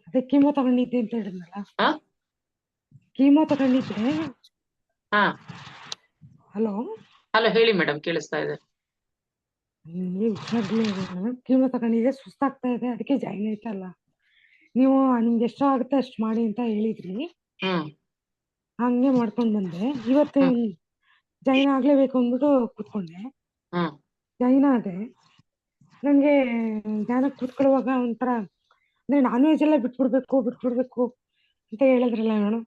S12: ಅದೇ ಕೀಮೋ ತಗೊಂಡಿದ್ದೆ ಅಂತ ಹೇಳಿದ್ನಲ್ಲ. ಕೀಮೋ ತಗೊಂಡಿದ್ದೆ. ಹಲೋ
S1: ಹಲೋ, ಹೇಳಿ ಮೇಡಮ್, ಕೇಳಿಸ್ತಾ ಇದೆ.
S12: ಕೀಮೋ ತಗೊಂಡಿದ್ದೆ, ಸುಸ್ತಾಗ್ತಾ ಇದೆ, ಅದಕ್ಕೆ ಜಾಯಿನ್ ಆಯ್ತಲ್ಲ. ನೀವು ನಿಮ್ಗೆ ಎಷ್ಟು ಆಗುತ್ತೆ ಅಷ್ಟು ಮಾಡಿ ಅಂತ ಹೇಳಿದ್ರಿ. ಹಂಗೆ ಮಾಡ್ಕೊಂಡ್ ಬಂದೆ. ಇವತ್ತು ಜಾಯಿನ್ ಆಗ್ಲೇಬೇಕು ಅಂದ್ಬಿಟ್ಟು ಕೂತ್ಕೊಂಡೆ. ಜಾಯಿನ್ ಆದೆ. ನನ್ಗೆ ಧ್ಯಾನಕ್ಕೆ ಕೂತ್ಕೊಳ್ಳುವಾಗ ಒಂಥರ ಅಂದ್ರೆ ನಾನ್ ವೆಜ್ ಎಲ್ಲ ಬಿಟ್ಬಿಡ್ಬೇಕು ಅಂತ ಹೇಳಿದ್ರಲ್ಲ ಮೇಡಮ್.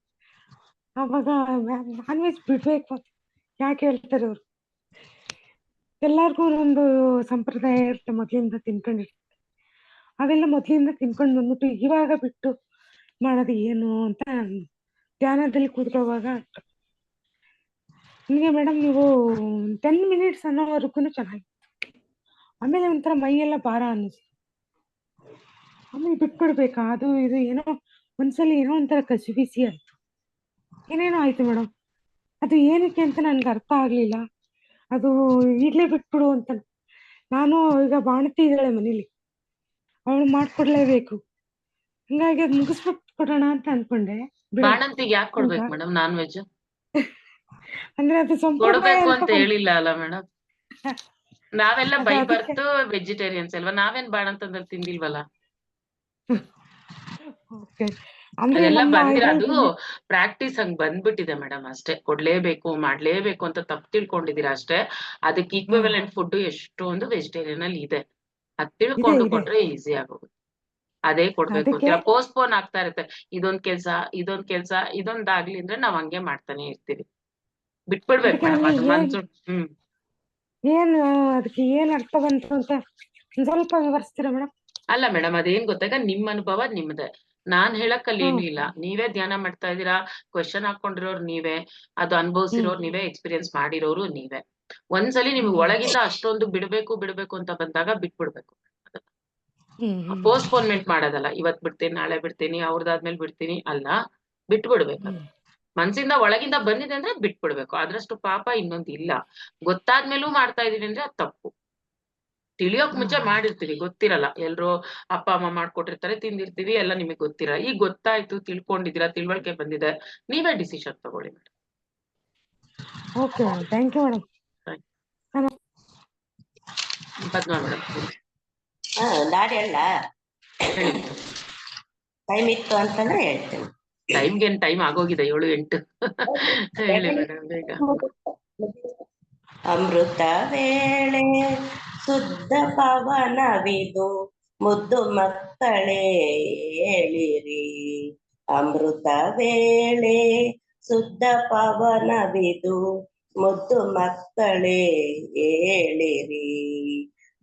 S12: ಅವಾಗ ನಾನ್ ವೆಜ್ ಬಿಡ್ಬೇಕು ಯಾಕೆ ಹೇಳ್ತಾರೆ ಅವ್ರು? ಎಲ್ಲಾರ್ಗು ಒಂದು ಸಂಪ್ರದಾಯ ಇರುತ್ತೆ, ಮೊದ್ಲಿಂದ ತಿನ್ಕೊಂಡಿರ್ತಾರೆ. ಅವೆಲ್ಲ ಮೊದ್ಲಿಂದ ತಿನ್ಕೊಂಡ್ ಬಂದ್ಬಿಟ್ಟು ಇವಾಗ ಬಿಟ್ಟು ಮಾಡೋದು ಏನು ಅಂತ ಧ್ಯಾನದಲ್ಲಿ ಕೂತ್ಕೊಳ್ಳುವಾಗ ನಿಮಗೆ ಮೇಡಮ್ ನೀವು 10 ಮಿನಿಟ್ಸ್ ಅನ್ನೋವರೆಗೂ ಚೆನ್ನಾಗಿತ್ತು. ಆಮೇಲೆ ಒಂಥರ ಮೈಯೆಲ್ಲ ಭಾರ ಅನ್ನಿಸ್ತು. ಆಮೇಲೆ ಬಿಟ್ಬಿಡ್ಬೇಕಾ ಅದು ಇದು ಏನೋ ಒಂದ್ಸಲಿ ಏನೋ ಒಂಥರ ಕಸಿಬಿಸಿ ಆಯ್ತು, ಏನೇನೋ ಆಯ್ತು ಮೇಡಮ್. ಅದು ಏನಕ್ಕೆ ಅಂತ ನನ್ಗೆ ಅರ್ಥ ಆಗ್ಲಿಲ್ಲ. ಅದು ಈಗ್ಲೇ ಬಿಟ್ಬಿಡು ಅಂತ. ನಾನು ಈಗ ಬಾಣತಿ ಇದ್ದಾಳೆ ಮನೇಲಿ, ಅವಳು ಮಾಡ್ಕೊಡ್ಲೇಬೇಕು. ಹಂಗಾಗಿ ಅದ್ ಮುಗಿಸ್ಬಿಟ್ಟು ಕೊಡೋಣ ಅಂತ ಅನ್ಕೊಂಡೆ.
S1: ಬಾಣಂತಿಗೆ ಯಾಕೆ ಕೊಡ್ಬೇಕು ಮೇಡಮ್ ನಾನ್ ವೆಜ್?
S12: ಅಂದ್ರೆ ಅದು
S1: ಕೊಡ್ಬೇಕು ಅಂತ ಹೇಳಿಲ್ಲ ಅಲ್ಲ ಮೇಡಮ್. ನಾವೆಲ್ಲ ಬೈ ಬರ್ತ್ ವೆಜಿಟೇರಿಯನ್ಸ್ ಅಲ್ವಾ, ನಾವೇನ್ ಬಾಣಂತಂದಲ್ಲಿ ತಿಂದಿಲ್ವಲ್ಲ. ಅದೆಲ್ಲ ಬಂದಿರ, ಅದು ಪ್ರಾಕ್ಟೀಸ್ ಹಂಗ್ ಬಂದ್ಬಿಟ್ಟಿದೆ ಮೇಡಮ್ ಅಷ್ಟೇ. ಕೊಡ್ಲೇಬೇಕು ಮಾಡ್ಲೇಬೇಕು ಅಂತ ತಪ್ಪು ತಿಳ್ಕೊಂಡಿದೀರಾ ಅಷ್ಟೇ. ಅದಕ್ಕೆ ಈಕ್ವಿವೆಲೆಂಟ್ ಫುಡ್ ಎಷ್ಟೊಂದು ವೆಜಿಟೇರಿಯನ್ ಅಲ್ಲಿ ಇದೆ, ಅದ್ ತಿಳ್ಕೊಂಡು ಕೊಟ್ರೆ ಈಸಿ ಆಗೋಗುತ್ತೆ. ಅದೇ ಕೊಡ್ಬೇಕು ಅಂತೀರಾ, ಪೋಸ್ಟ್ಪೋನ್ ಆಗ್ತಾ ಇರುತ್ತೆ. ಇದೊಂದ್ ಕೆಲ್ಸ ಇದೊಂದಾಗ್ಲಿ ಅಂದ್ರೆ ನಾವ್ ಹಂಗೆ ಮಾಡ್ತಾನೆ ಇರ್ತೀವಿ. ಬಿಟ್ಬಿಡ್ಬೇಕು ಮೇಡಮ್ ಅದು ಮನ್ಸು.
S12: ಏನ್ ಅದಕ್ಕೆ ಏನ್ ಅರ್ಥ ಬಂತು ಅಂತ ಸ್ವಲ್ಪ ವಿವರಿಸ್ತೀರಾ ಮೇಡಮ್?
S1: ಅಲ್ಲ ಮೇಡಮ್, ಅದೇನ್ ಗೊತ್ತಾಗ ನಿಮ್ ಅನುಭವ ನಿಮ್ದೆ, ನಾನ್ ಹೇಳಕ್ಕಲ್ಲಿ ಏನು ಇಲ್ಲ. ನೀವೇ ಧ್ಯಾನ ಮಾಡ್ತಾ ಇದೀರಾ, ಕ್ವೆಶನ್ ಹಾಕೊಂಡಿರೋರು ನೀವೇ, ಅದು ಅನುಭವಿಸಿರೋರು ನೀವೇ, ಎಕ್ಸ್ಪೀರಿಯನ್ಸ್ ಮಾಡಿರೋರು ನೀವೇ. ಒಂದ್ಸಲಿ ನಿಮ್ಗೆ ಒಳಗಿಂದ ಅಷ್ಟೊಂದು ಬಿಡ್ಬೇಕು ಅಂತ ಬಂದಾಗ ಬಿಟ್ಬಿಡ್ಬೇಕು. ಪೋಸ್ಟ್ಪೋನ್ಮೆಂಟ್ ಮಾಡೋದಲ್ಲ, ಇವತ್ ಬಿಡ್ತೀನಿ ನಾಳೆ ಬಿಡ್ತೀನಿ ಅವ್ರದಾದ್ಮೇಲೆ ಬಿಡ್ತೀನಿ ಅಲ್ಲ, ಬಿಟ್ಬಿಡ್ಬೇಕು. ಮನ್ಸಿಂದ ಒಳಗಿಂದ ಬಂದಿದೆ ಅಂದ್ರೆ ಬಿಟ್ಬಿಡ್ಬೇಕು. ಅದ್ರಷ್ಟು ಪಾಪ ಇನ್ನೊಂದು ಇಲ್ಲ. ಗೊತ್ತಾದ್ಮೇಲೂ ಮಾಡ್ತಾ ಇದೀವಿ ಅಂದ್ರೆ ಅದ್ ತಪ್ಪು. ತಿಳಿಯೋಕ್ ಮುಂಚೆ ಮಾಡಿರ್ತೀವಿ, ಗೊತ್ತಿರಲ್ಲ. ಎಲ್ರು ಅಪ್ಪ ಅಮ್ಮ ಮಾಡ್ಕೊಟ್ಟಿರ್ತಾರೆ, ತಿಂದಿರ್ತೀವಿ, ಎಲ್ಲ ನಿಮಗ್ ಗೊತ್ತಿರಲ್ಲ. ಈಗ ಗೊತ್ತಾಯ್ತು, ತಿಳ್ಕೊಂಡಿದ್ದೀರಾ, ತಿಳುವಳಿಕೆ ಬಂದಿದೆ, ನೀವೇ ಡಿಸಿಷನ್ ತಗೊಳ್ಳಿ madam.
S12: Okay madam, thank you madam.
S1: Padma madam.
S10: ನಾಡ್ ಹೇಳ ಟೈಮ್ ಇತ್ತು ಅಂತಂದ್ರೆ ಹೇಳ್ತೇನೆ.
S1: ಟೈಮ್ ಆಗೋಗಿದೆ 7-8. ಹೇಳಿ ಮೇಡಮ್ ಬೇಗ.
S10: ಅಮೃತ ವೇಳೆ ಶುದ್ಧ ಪವನವಿದು ಮುದ್ದು ಮಕ್ಕಳೇ ಹೇಳಿರಿ. ಅಮೃತ ವೇಳೆ ಶುದ್ಧ ಪವನವಿದು ಮುದ್ದು ಮಕ್ಕಳೇ ಹೇಳಿರಿ.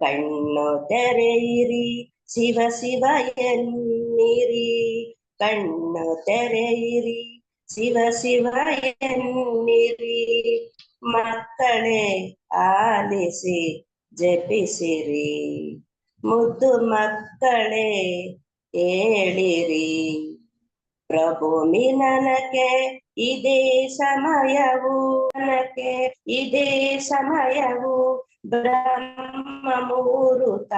S10: ಕಣ್ಣು ತೆರೆಯಿರಿ ಶಿವ ಶಿವ ಎನ್ನಿರಿ. ಕಣ್ಣು ತೆರೆಯಿರಿ ಶಿವ ಶಿವ ಎನ್ನಿರಿ. ಮಕ್ಕಳೇ ಆಲಿಸಿ ಜಪಿಸಿರಿ. ಮುದ್ದು ಮಕ್ಕಳೇ ಹೇಳಿರಿ. ಪ್ರಭು ಮಿಲನಕ್ಕೆ ಇದೇ ಸಮಯವು, ನನಗೆ ಇದೇ ಸಮಯವು. ಬ್ರಹ್ಮ ಮುಹೂರ್ತ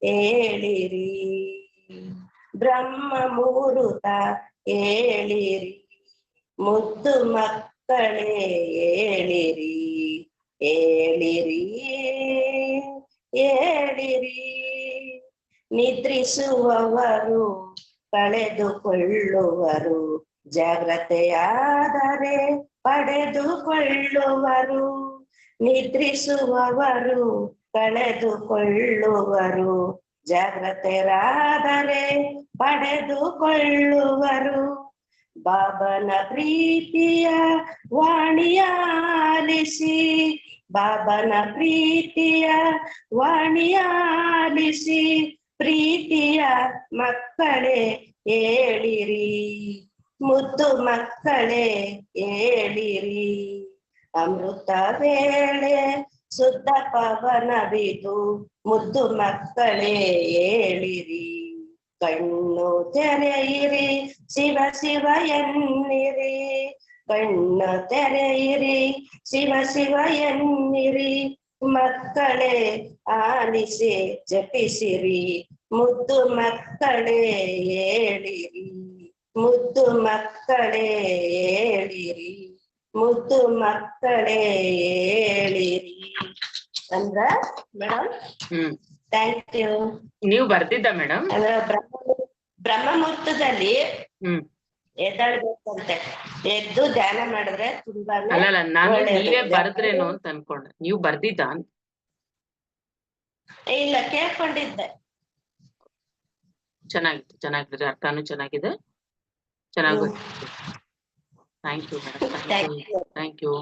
S10: ಹೇಳಿರಿ. ಬ್ರಹ್ಮ ಮುಹೂರ್ತ ಹೇಳಿರಿ. ಮುದ್ದು ಮಕ್ಕಳೇ ಹೇಳಿರಿ. ಹೇಳಿರಿ ಹೇಳಿರಿ. ನಿದ್ರಿಸುವವರು ಕಳೆದುಕೊಳ್ಳುವರು, ಜಾಗ್ರತೆಯಾದರೆ ಪಡೆದುಕೊಳ್ಳುವರು. ನಿದ್ರಿಸುವವರು ಕಳೆದುಕೊಳ್ಳುವರು, ಜಾಗ್ರತೆಯಾದರೆ ಪಡೆದುಕೊಳ್ಳುವರು. ಬಾಬನ ಪ್ರೀತಿಯ ವಾಣಿಯಾಲಿಸಿ, ಬಾಬನ ಪ್ರೀತಿಯ ವಾಣಿಯಾಲಿಸಿ. ಪ್ರೀತಿಯ ಮಕ್ಕಳೇ ಹೇಳಿರಿ. ಮುದ್ದು ಮಕ್ಕಳೇ ಹೇಳಿರಿ. ಅಮೃತ ವೇಳೆ ಶುದ್ಧ ಪವನವಿದು ಮುದ್ದು ಮಕ್ಕಳೇ ಹೇಳಿರಿ. ಕಣ್ಣು ತೆರೆಯಿರಿ ಶಿವ ಶಿವ ಎನ್ನಿರಿ. ಕಣ್ಣು ತೆರೆಯಿರಿ ಶಿವ ಶಿವ ಎನ್ನಿರಿ. ಮಕ್ಕಳೇ ಆಲಿಸಿ ಜಪಿಸಿರಿ. ಮುದ್ದು ಮಕ್ಕಳೇ ಹೇಳಿರಿ. ಮುದ್ದು ಮಕ್ಕಳೇ ಹೇಳಿರಿ. ಮುದ್ದು ಮಕ್ಕಳೇ ಹೇಳಿರಿ ಅಂದ್ರ ಮೇಡಮ್. Thank you.
S1: ನೀವು ಬರ್ದಿದ್ದ ಮೇಡಮ್?
S10: ಬ್ರಹ್ಮ ಮುಹೂರ್ತದಲ್ಲಿ ಎದ್ದೇಳ್ಬೇಕಂತೆ. ಎದ್ದು ಧ್ಯಾನ ಮಾಡಿದ್ರೆ ತುಂಬಾ
S1: ಅಲ್ಲ, ನಾನು ನೀವೇ ಬರ್ದ್ರೇನು ಅಂತ ಅನ್ಕೊಂಡೆ. ನೀವು ಬರ್ದಿದ್ದ?
S10: ಇಲ್ಲ, ಕೇಳ್ಕೊಂಡಿದ್ದೆ.
S1: ಚೆನ್ನಾಗಿದೆ ಅರ್ಥನೂ ಚೆನ್ನಾಗಿದೆ. ಚೆನ್ನಾಗಿ. Thank you madam. Thank you.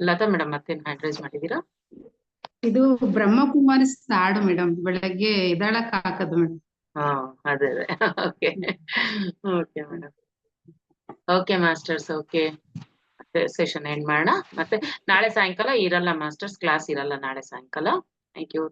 S1: Latha madam ಮತ್ತೇನ್ ಹ್ಯಾಂಡ್ ರೈಸ್ ಮಾಡಿದೀರಾ?
S7: ಇದು ಬ್ರಹ್ಮಕುಮಾರಿ ಹಾಡು ಮೇಡಮ್, ಬೆಳಗ್ಗೆ ಎದ್ದೇಳಕ್ ಹಾಕದು ಮೇಡಮ್.
S1: ಅದೇ okay okay madam. Okay masters, okay session end ಮಾಡೋಣ. ಮತ್ತೆ ನಾಳೆ ಸಾಯಂಕಾಲ ಇರಲ್ಲ ಮಾಸ್ಟರ್ಸ್, ಕ್ಲಾಸ್ ಇರಲ್ಲ ನಾಳೆ ಸಾಯಂಕಾಲ. Thank you.